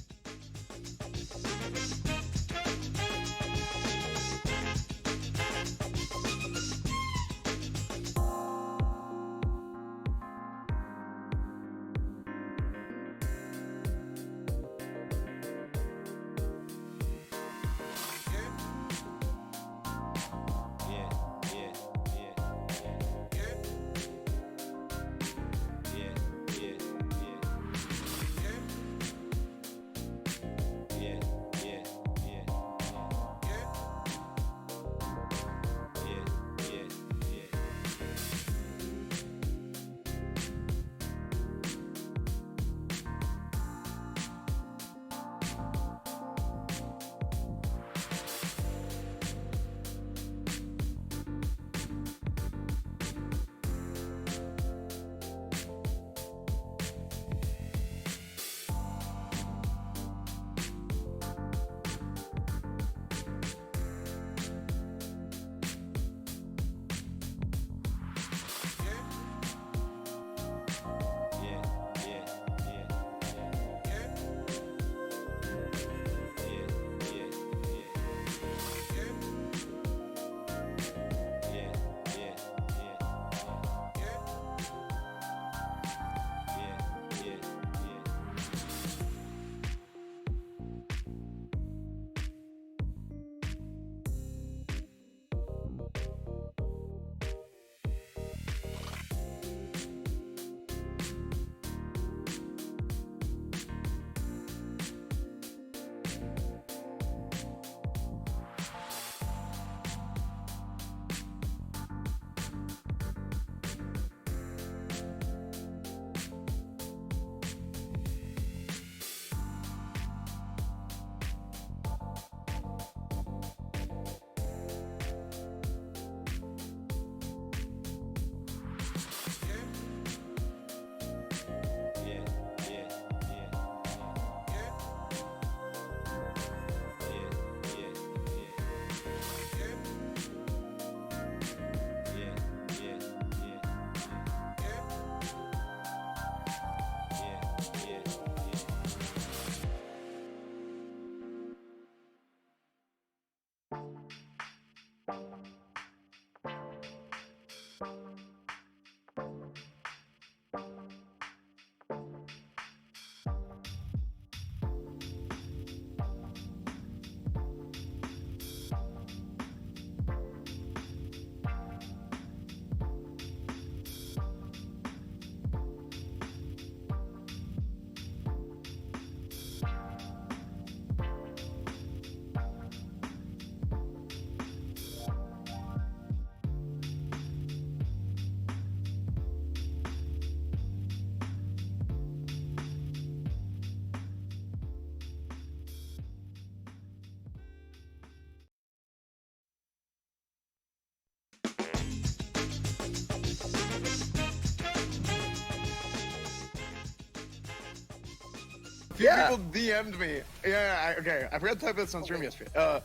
People DM'd me. Okay. I forgot to type this on stream yesterday.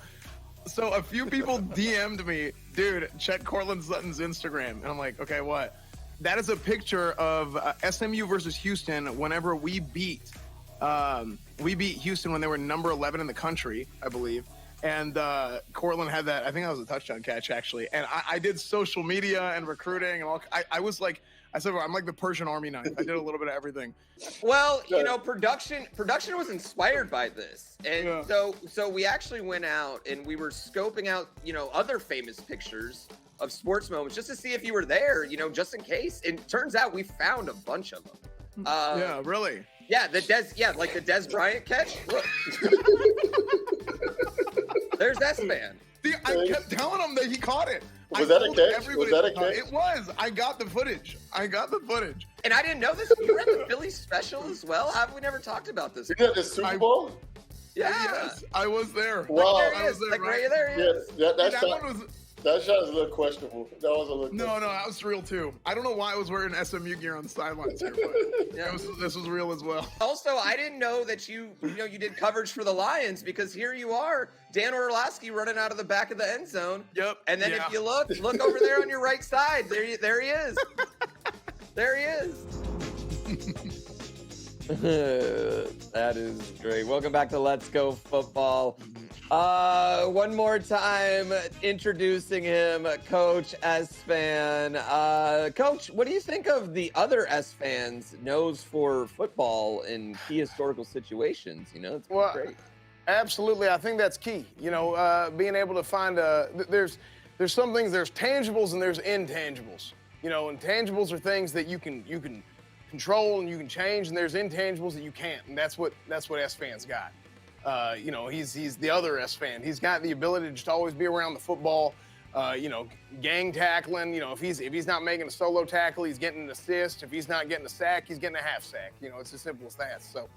So a few people DM'd me Dude, check Cortland Sutton's Instagram. And I'm like, okay, what? That is a picture of SMU versus Houston whenever we beat Houston when they were number 11 in the country, I believe. And Cortland had that. I think that was a touchdown catch, actually. And I did social media and recruiting. And I was like, I said, I'm like the Persian Army knife. I did a little bit of everything. Well, you know, production was inspired by this. And so we actually went out and we were scoping out, you know, other famous pictures of sports moments just to see if you were there, you know, just in case. And turns out we found a bunch of them. Yeah, really? Yeah, like the Des Bryant catch. Look. There's Esfand. I kept telling him that he caught it. Was that a catch? Was that a catch? It was. I got the footage. And I didn't know this. You were at the Philly special as well? How have we never talked about this? You at the Super Bowl? Yeah. Yes, I was there. Wow. There he is. There he is. Yeah, that shot is a little questionable. That was a little. No, that was real too. I don't know why I was wearing SMU gear on the sidelines here, but this was real as well. Also, I didn't know that you did coverage for the Lions because here you are, Dan Orlowski running out of the back of the end zone. Yep. And then if you look over there on your right side, there he is. There he is. That is great. Welcome back to Let's Go Football. One more time, introducing him, Coach Esfand. Coach, what do you think of the other Esfand's nose for football in key historical situations? You know, it's great. Absolutely, I think that's key. You know, being able to find there's some things, there's tangibles and there's intangibles. You know, intangibles are things that you can control and you can change, and there's intangibles that you can't, and that's what Esfand's got. You know, he's the other Esfand. He's got the ability to just always be around the football. You know, gang tackling. You know, if he's not making a solo tackle, he's getting an assist. If he's not getting a sack, he's getting a half sack. You know, it's as simple as that. So,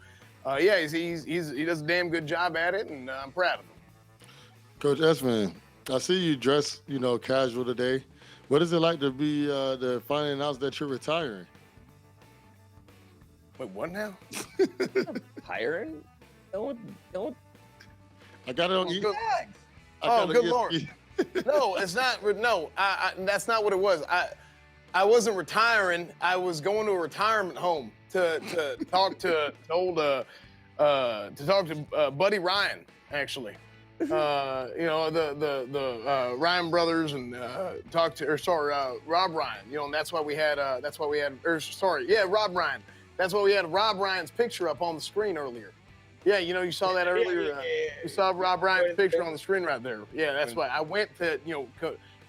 yeah, he does a damn good job at it, and I'm proud of him. Coach Esfand, I see you dressed, you know, casual today. What is it like to be to finally announce that you're retiring? Wait, what now? Hiring? Don't. I got it on good Lord. No, it's not. No, that's not what it was. I wasn't retiring. I was going to a retirement home to talk to Buddy Ryan, actually. You know, the Ryan brothers, and Rob Ryan. You know, and that's why we had Rob Ryan. That's why we had Rob Ryan's picture up on the screen earlier. Yeah, you know, you saw that earlier. You saw Rob Ryan's picture on the screen right there. Yeah, that's why I went to, you know,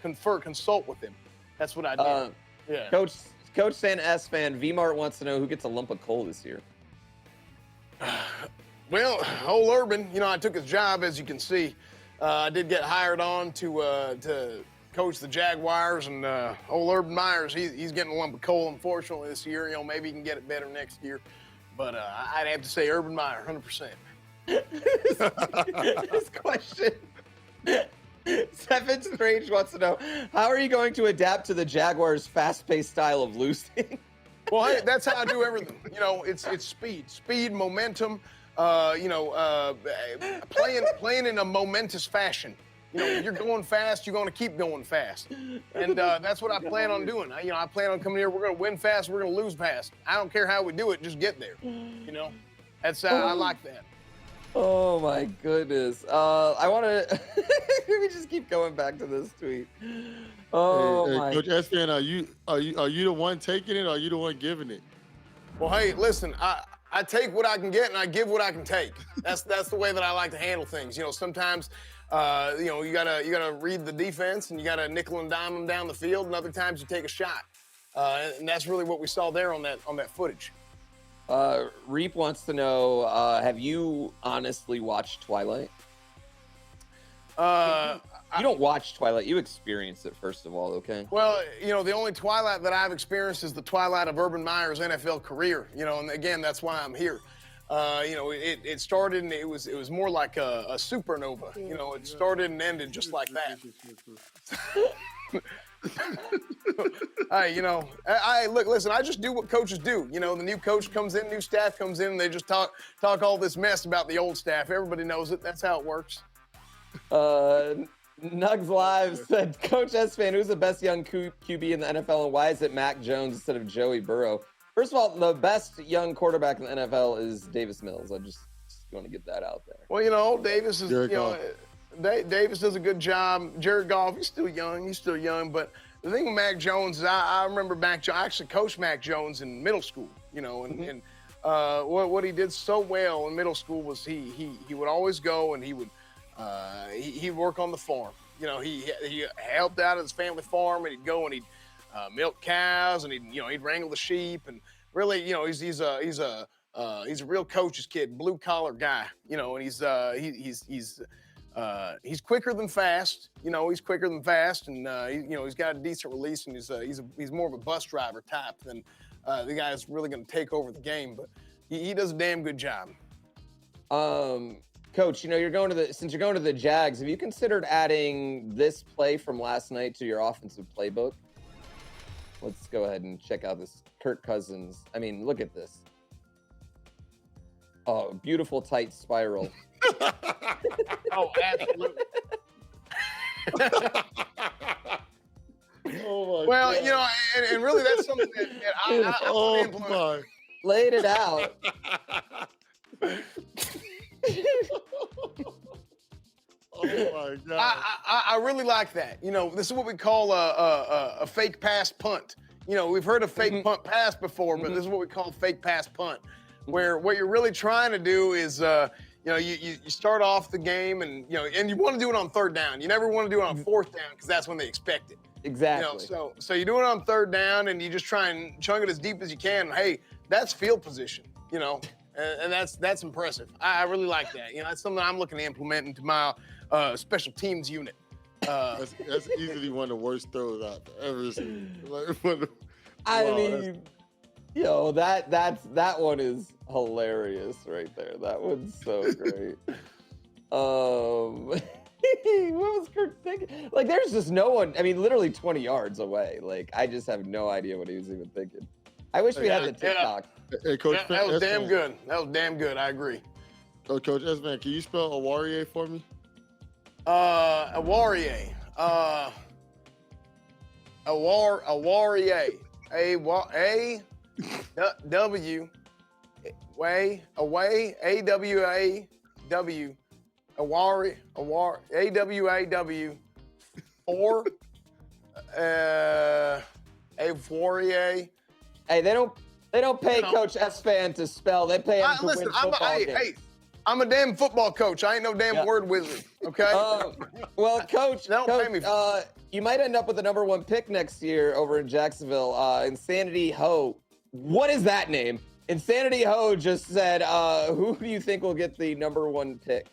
consult with him. That's what I did. Yeah. Coach San Esfand, V-Mart wants to know who gets a lump of coal this year. Well, old Urban, you know, I took his job, as you can see. I did get hired on to coach the Jaguars, and old Urban Myers, he's getting a lump of coal, unfortunately, this year. You know, maybe he can get it better next year. But I'd have to say Urban Meyer, 100%. This question. Seven Strange wants to know, how are you going to adapt to the Jaguars' fast-paced style of losing? Well, hey, that's how I do everything. You know, it's speed, momentum. You know, playing in a momentous fashion. You know, you're going fast, you're going to keep going fast. And that's what I plan on doing. You know, I plan on coming here, we're going to win fast, we're going to lose fast. I don't care how we do it, just get there. You know, that's I like that. Oh my goodness. I want to, we just keep going back to this tweet. Oh hey, my. Coach Esfand, are you the one taking it, or are you the one giving it? Well, hey, listen, I take what I can get and I give what I can take. That's the way that I like to handle things. You know, sometimes, you know, you gotta read the defense and you gotta nickel and dime them down the field, and other times you take a shot. And that's really what we saw there on that footage. Reap wants to know, have you honestly watched Twilight? You don't watch Twilight, you experience it, first of all, okay? Well, you know, the only Twilight that I've experienced is the Twilight of Urban Meyer's NFL career, you know, and again, that's why I'm here. You know, it started and it was more like a supernova. You know, it started and ended just like that. Hey, you know, listen, I just do what coaches do. You know, the new coach comes in, new staff comes in, and they just talk all this mess about the old staff. Everybody knows it. That's how it works. Nugs Live said, Coach Esfand, who's the best young QB in the NFL, and why is it Mac Jones instead of Joey Burrow? First of all, the best young quarterback in the NFL is Davis Mills. I just want to get that out there. Well, Davis is, Davis does a good job. Jared Goff, he's still young. But the thing with Mac Jones is I remember Mac Jones. I actually coached Mac Jones in middle school, and what he did so well in middle school was he would always go and he would he'd work on the farm. He helped out at his family farm, and he'd go and he'd milk cows, and he'd wrangle the sheep, and really, he's a real coach's kid, blue collar guy, and he's quicker than fast. He's quicker than fast, and he's got a decent release, and he's more of a bus driver type than the guy that's really going to take over the game. But he does a damn good job. Coach, since you're going to the Jags, have you considered adding this play from last night to your offensive playbook? Let's go ahead and check out this Kirk Cousins. I mean, look at this. Oh, beautiful tight spiral. Oh, absolutely. Well, God. And really that's something that I implement. Laid it out. Oh my God! I really like that. This is what we call a fake pass punt. We've heard of fake punt pass before, but this is what we call fake pass punt, where what you're really trying to do is, you start off the game and and you want to do it on third down. You never want to do it on fourth down because that's when they expect it. Exactly. So you do it on third down and you just try and chunk it as deep as you can. Hey, that's field position. And that's impressive. I really like that. That's something I'm looking to implement into my special teams unit. That's easily one of the worst throws I've ever seen. That one is hilarious right there. That one's so great. What was Kirk thinking? There's just no one. I mean, literally 20 yards away. I just have no idea what he was even thinking. I wish we had the TikTok. Hey, Coach, that was damn good. That was damn good. I agree. Oh, Coach Esfand, can you spell Awarie for me? Awarie. Awarie. A-W. Away. A-W-A-W. Awarie. A-W-A-W. Or. Awarie. Hey, they don't pay Coach Esfand to spell. They pay him to win football games. Hey, I'm a damn football coach. I ain't no damn word wizard. Okay. Well, Coach, pay me. You might end up with the #1 pick next year over in Jacksonville. Insanity Ho. What is that name? Insanity Ho just said, "Who do you think will get the #1 pick?"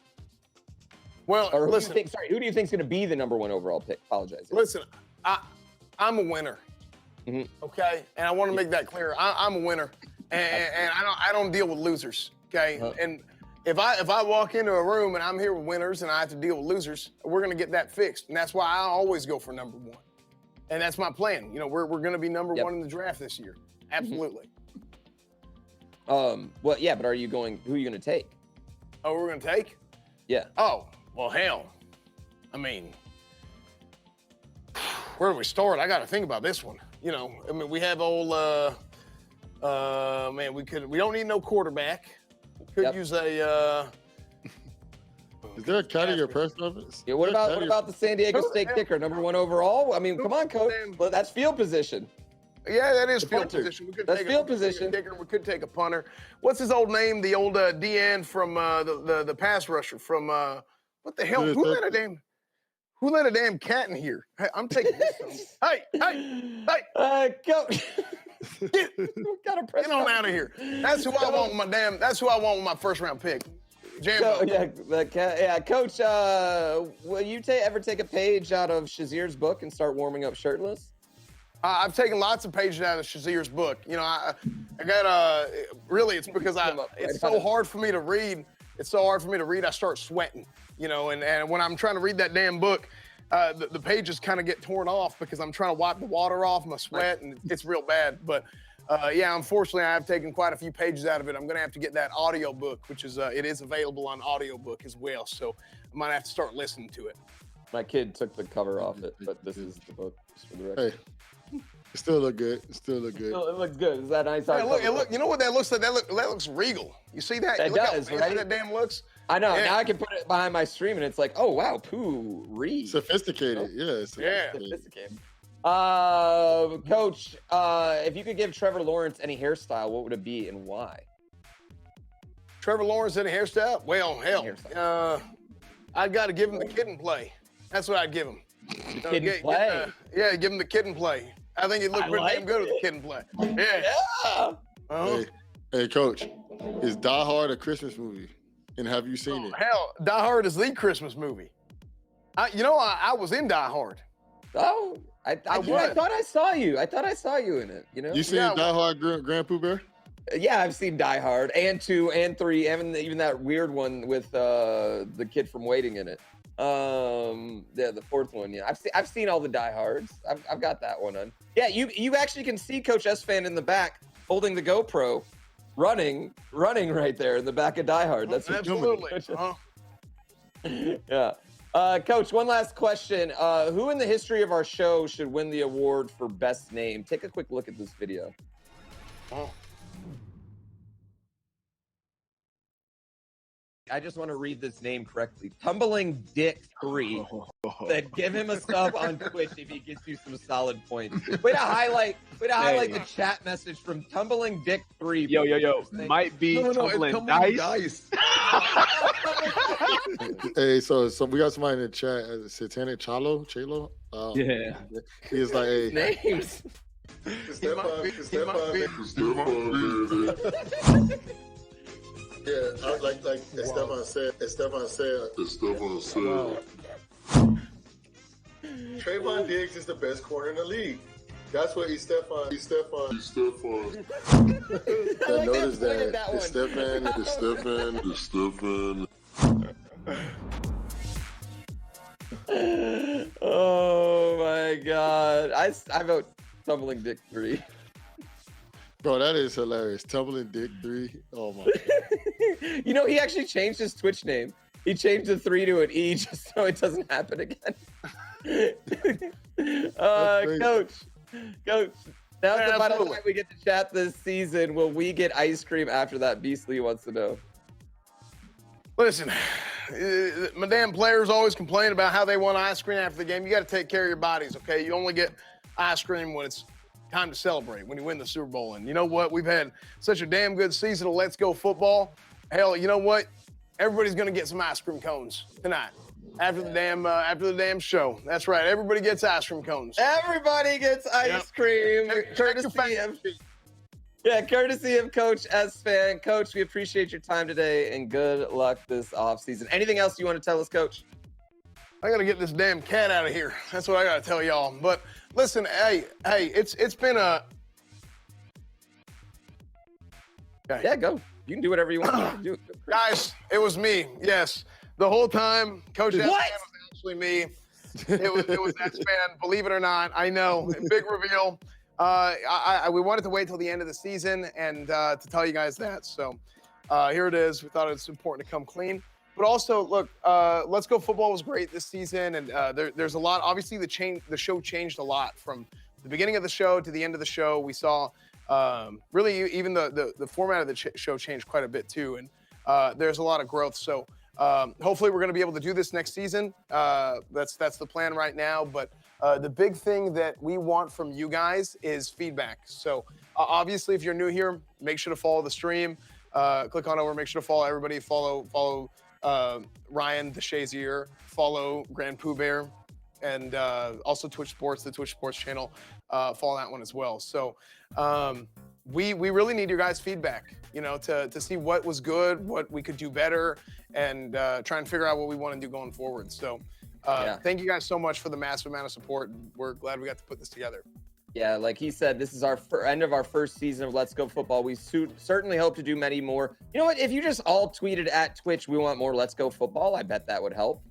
Well, or listen. Who do you think is going to be the #1 overall pick? Apologize. Listen, I'm a winner. Mm-hmm. Okay, and I want to make that clear. I'm a winner, and I don't deal with losers. Okay, and if I walk into a room and I'm here with winners and I have to deal with losers, we're gonna get that fixed, and that's why I always go for #1, and that's my plan. We're gonna be #1 in the draft this year. Absolutely. Well, yeah, but who are you gonna take? Oh, we're gonna take? Yeah. Oh, well, hell. I mean, where do we start? I got to think about this one. We have old, we don't need no quarterback. Could use a, is there a cut of your press conference? Yeah, what about the San Diego State kicker, #1 overall? I mean, come on, Coach. Well, that's field position. Yeah, that is field position. We could take field position. We could take a punter. What's his old name? The old DN from the pass rusher from what the hell? Who let a damn cat in here? Hey, I'm taking this. Hey! Coach. Get on out of here. That's who I want with That's who I want with my first-round pick. Jambo. Coach. Will you ever take a page out of Shazir's book and start warming up shirtless? I've taken lots of pages out of Shazir's book. I got really, it's because it's so hard for me to read. It's so hard for me to read. I start sweating. And when I'm trying to read that damn book, the pages kind of get torn off because I'm trying to wipe the water off my sweat, and it's real bad. But unfortunately, I have taken quite a few pages out of it. I'm going to have to get that audio book, which is it is available on audiobook as well. So I might have to start listening to it. My kid took the cover off it, but this is the book. Just for the record. Hey, it still look good. It still look good. It looks good. Is that nice? Yeah, look. You know what that looks like? That looks regal. You see that? That Look does, how right? that damn looks. I know. Yeah. Now I can put it behind my stream, and it's like, oh wow, Pooh Reed. Sophisticated. Yeah. Sophisticated. Coach, if you could give Trevor Lawrence any hairstyle, what would it be and why? Trevor Lawrence any hairstyle? Well, hell, I'd got to give him the kid and play. That's what I'd give him. Kid and play. Yeah, give him the kid and play. I think he'd look pretty damn good with the kid and play. Yeah. Uh-huh. Hey, Coach, is Die Hard a Christmas movie? And have you seen it? Hell, Die Hard is the Christmas movie. I was in Die Hard. Oh, I thought I saw you. I thought I saw you in it. You know. You seen Die Hard, Grand Pooh Bear? Yeah, I've seen Die Hard and 2 and 3, and even that weird one with the kid from Waiting in it. Yeah, the 4th one. Yeah, I've seen all the Die Hards. I've got that one on. Yeah, you actually can see Coach Esfand in the back holding the GoPro, running right there in the back of Die Hard. That's absolutely. Yeah. Coach, one last question. Who in the history of our show should win the award for best name? Take a quick look at this video. I just want to read this name correctly. Tumbling Dick 3 said, give him a sub on Twitch if he gets you some solid points. Way to highlight the chat message from Tumbling Dick 3. Yo. Might be tumbling dice. Hey, so we got somebody in the chat, Satanic Chalo. Yeah. He's like, hey. Names. Yeah, like Estefan said. Trayvon Diggs is the best corner in the league. That's what Estefan. I noticed that. Estefan. Oh my God. I vote Tumbling Dick 3. Bro, that is hilarious. Tumbling Dick 3. Oh my God. You know, he actually changed his Twitch name. He changed the 3 to an E just so it doesn't happen again. Coach, now's the final time we get to chat this season. Will we get ice cream after that? Beastly wants to know. Listen, my damn players always complain about how they want ice cream after the game. You got to take care of your bodies, okay? You only get ice cream when it's time to celebrate, when you win the Super Bowl. And you know what? We've had such a damn good season of Let's Go Football. Hell, you know what? Everybody's gonna get some ice cream cones tonight after the damn show. That's right. Everybody gets ice cream cones. Everybody gets ice cream. Courtesy of Coach Esfand. Coach, we appreciate your time today and good luck this offseason. Anything else you want to tell us, Coach? I gotta get this damn cat out of here. That's what I gotta tell y'all. But listen, hey, it's been a. Okay. Yeah, go. You can do whatever you want to do. Guys, it was me. Yes, the whole time, Coach Esfand was actually me. It was Esfand. Believe it or not, I know. Big reveal. We wanted to wait till the end of the season and to tell you guys that. So here it is. We thought it was important to come clean. But also, look, Let's Go Football was great this season, and there's a lot. Obviously, the show changed a lot from the beginning of the show to the end of the show. We saw really even the format of the show changed quite a bit too, and there's a lot of growth. So hopefully, we're going to be able to do this next season. That's the plan right now. But the big thing that we want from you guys is feedback. So obviously, if you're new here, make sure to follow the stream. Click on over. Make sure to follow everybody. Follow Ryan the Shazier. Follow Grand Pooh Bear, and also Twitch Sports, the Twitch Sports channel. Follow that one as well. So we really need your guys' feedback, you know, to see what was good, what we could do better, and try and figure out what we want to do going forward. So thank you guys so much for the massive amount of support. We're glad we got to put this together. Yeah, like he said, this is our end of our first season of Let's Go Football. We certainly hope to do many more. You know what? If you just all tweeted at Twitch, we want more Let's Go Football, I bet that would help.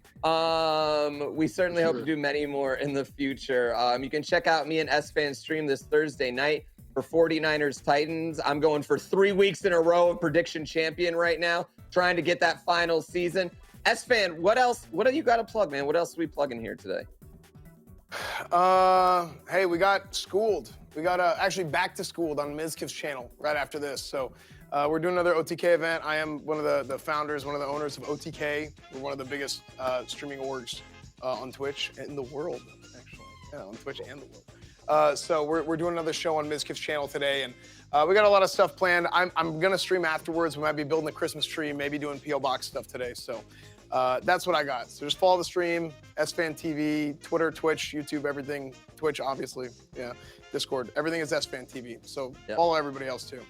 We certainly hope to do many more in the future. You can check out me and Esfand stream this Thursday night for 49ers Titans. I'm going for 3 weeks in a row of prediction champion right now, trying to get that final season. Esfand, what else? What do you got to plug, man? What else are we plugging here today? Hey, we got Schooled. We got actually Back to Schooled on Mizkif's channel right after this. So we're doing another OTK event. I am one of the founders, one of the owners of OTK. We're one of the biggest streaming orgs on Twitch in the world, actually. Yeah, on Twitch and the world. So we're doing another show on Mizkif's channel today, and we got a lot of stuff planned. I'm gonna stream afterwards. We might be building a Christmas tree, maybe doing PO Box stuff today. So that's what I got. So just follow the stream, Esfand TV, Twitter, Twitch, YouTube, everything. Twitch, obviously, yeah. Discord, everything is Esfand TV. So follow everybody else too.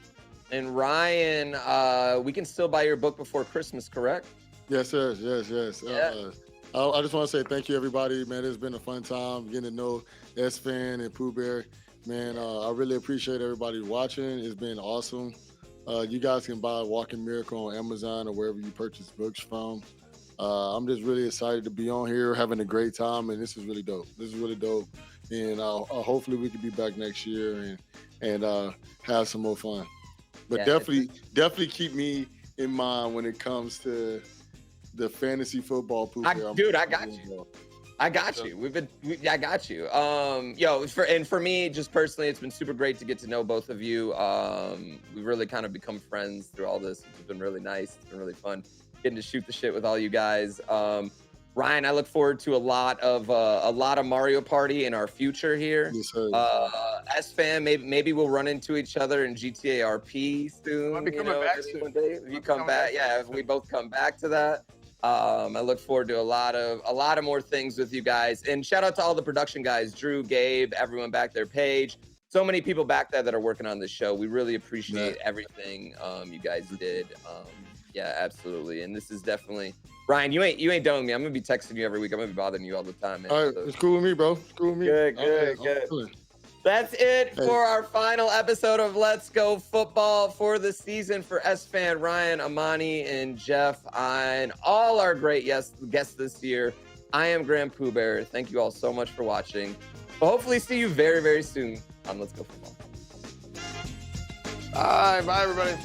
And Ryan, we can still buy your book before Christmas, correct? Yes, sir. Yes. Yeah. I just want to say thank you, everybody. Man, it's been a fun time getting to know Esfand and Pooh Bear. Man, I really appreciate everybody watching. It's been awesome. You guys can buy Walking Miracle on Amazon or wherever you purchase books from. I'm just really excited to be on here, having a great time, and this is really dope. And hopefully we can be back next year and have some more fun. But definitely keep me in mind when it comes to the fantasy football pool. I got you. I got you. For me, just personally, it's been super great to get to know both of you. We really kind of become friends through all this. It's been really nice. It's been really fun getting to shoot the shit with all you guys. Ryan, I look forward to a lot of Mario Party in our future here. Yes, sir. Esfand, maybe we'll run into each other in GTA RP soon. Might be coming back soon. One day. If you come back, if we both come back to that. I look forward to a lot of more things with you guys. And shout out to all the production guys, Drew, Gabe, everyone back there, Paige. So many people back there that are working on this show. We really appreciate everything you guys did. Yeah, absolutely. And this is definitely Ryan, you ain't done with me. I'm gonna be texting you every week. I'm gonna be bothering you all the time, man. All right, it's cool with me, bro. It's cool with me. Good. That's it for our final episode of Let's Go Football for the season. For Esfand, Ryan, Amani, and Jeff, and all our great guests this year, I am Graham Pooh Bear. Thank you all so much for watching. We'll hopefully see you very, very soon on Let's Go Football. Bye, everybody.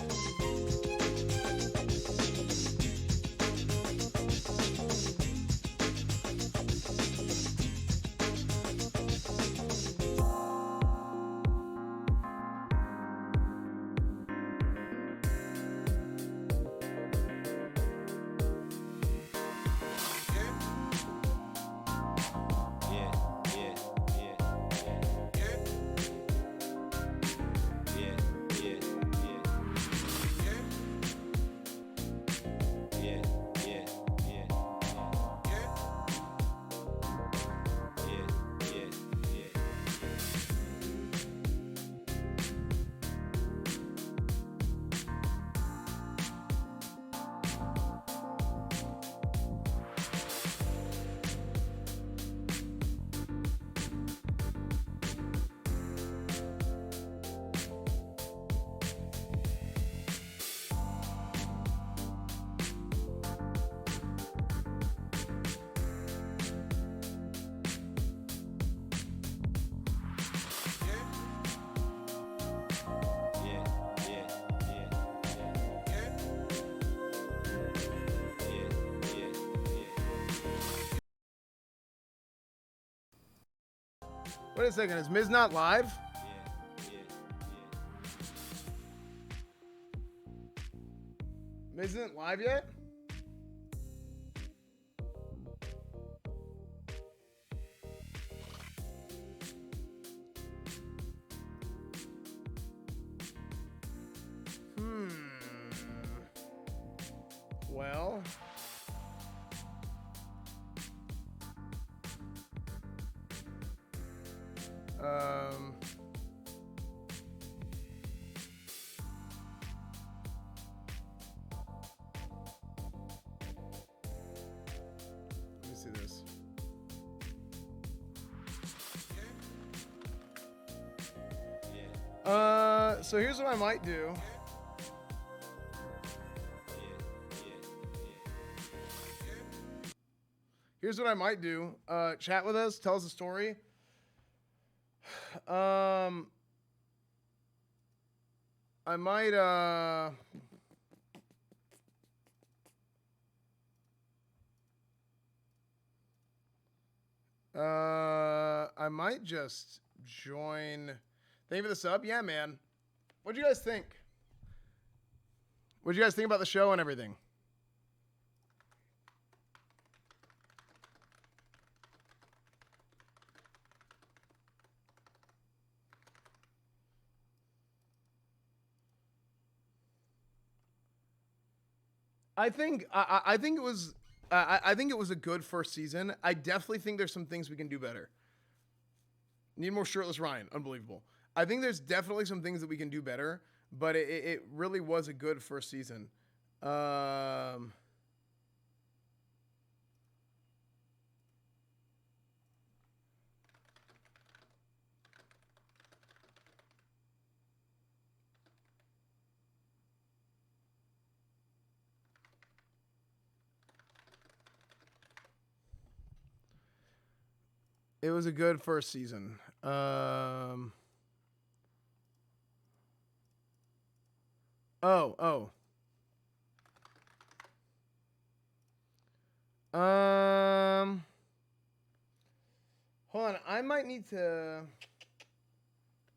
Wait a second, is Miz not live? Miz isn't live yet? Well... Let me see this. So here's what I might do. Here's what I might do. Chat with us, tell us a story. I might I might just join. Thank you for the sub. Yeah, man. What'd you guys think? What'd you guys think about the show and everything? I think it was I think it was a good first season. I definitely think there's some things we can do better. Need more shirtless Ryan. Unbelievable. I think there's definitely some things that we can do better, but it really was a good first season. It was a good first season. Oh. Hold on. I might need to.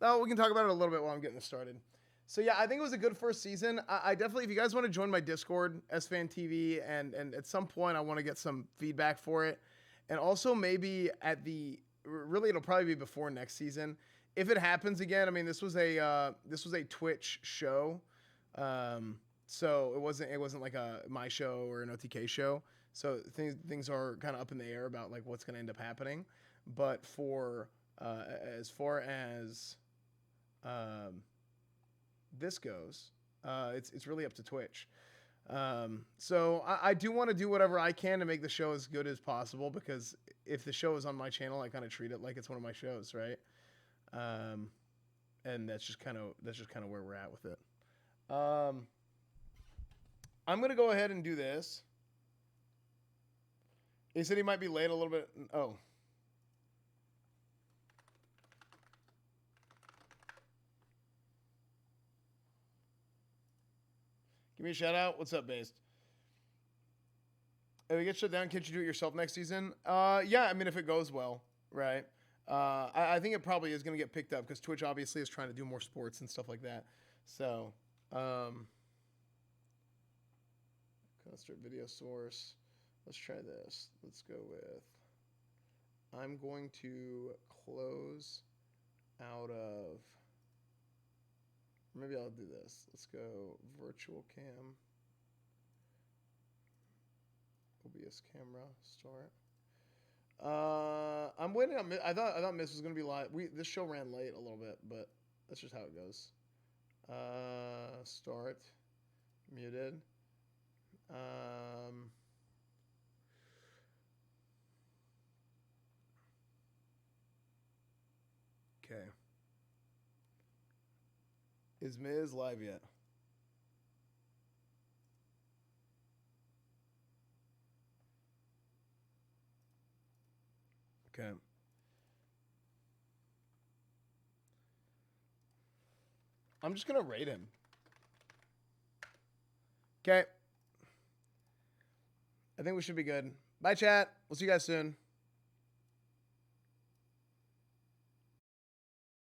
Oh, we can talk about it a little bit while I'm getting this started. So yeah, I think it was a good first season. I definitely, if you guys want to join my Discord, Esfand TV, and at some point I want to get some feedback for it, and also maybe really it'll probably be before next season. If it happens again, I mean this was a Twitch show, so it wasn't like my show or an OTK show. So things are kind of up in the air about like what's going to end up happening. But for as far as this goes, it's really up to Twitch. So I do want to do whatever I can to make the show as good as possible, because if the show is on my channel, I kind of treat it like it's one of my shows, right? And that's just kind of where we're at with it. I'm gonna go ahead and do this. He said he might be late a little bit. Oh. Give me a shout out. What's up, Based? If we get shut down, can't you do it yourself next season? Yeah, I mean, if it goes well, right? I think it probably is going to get picked up because Twitch obviously is trying to do more sports and stuff like that. So, constant video source. Let's try this. Let's go with. I'm going to close out of. Maybe I'll do this. Let's go virtual cam. OBS camera start. I'm waiting on. I thought Miss was gonna be live. This show ran late a little bit, but that's just how it goes. Start. Muted. Okay. Is Miz live yet? Okay. I'm just going to rate him. Okay. I think we should be good. Bye, chat. We'll see you guys soon.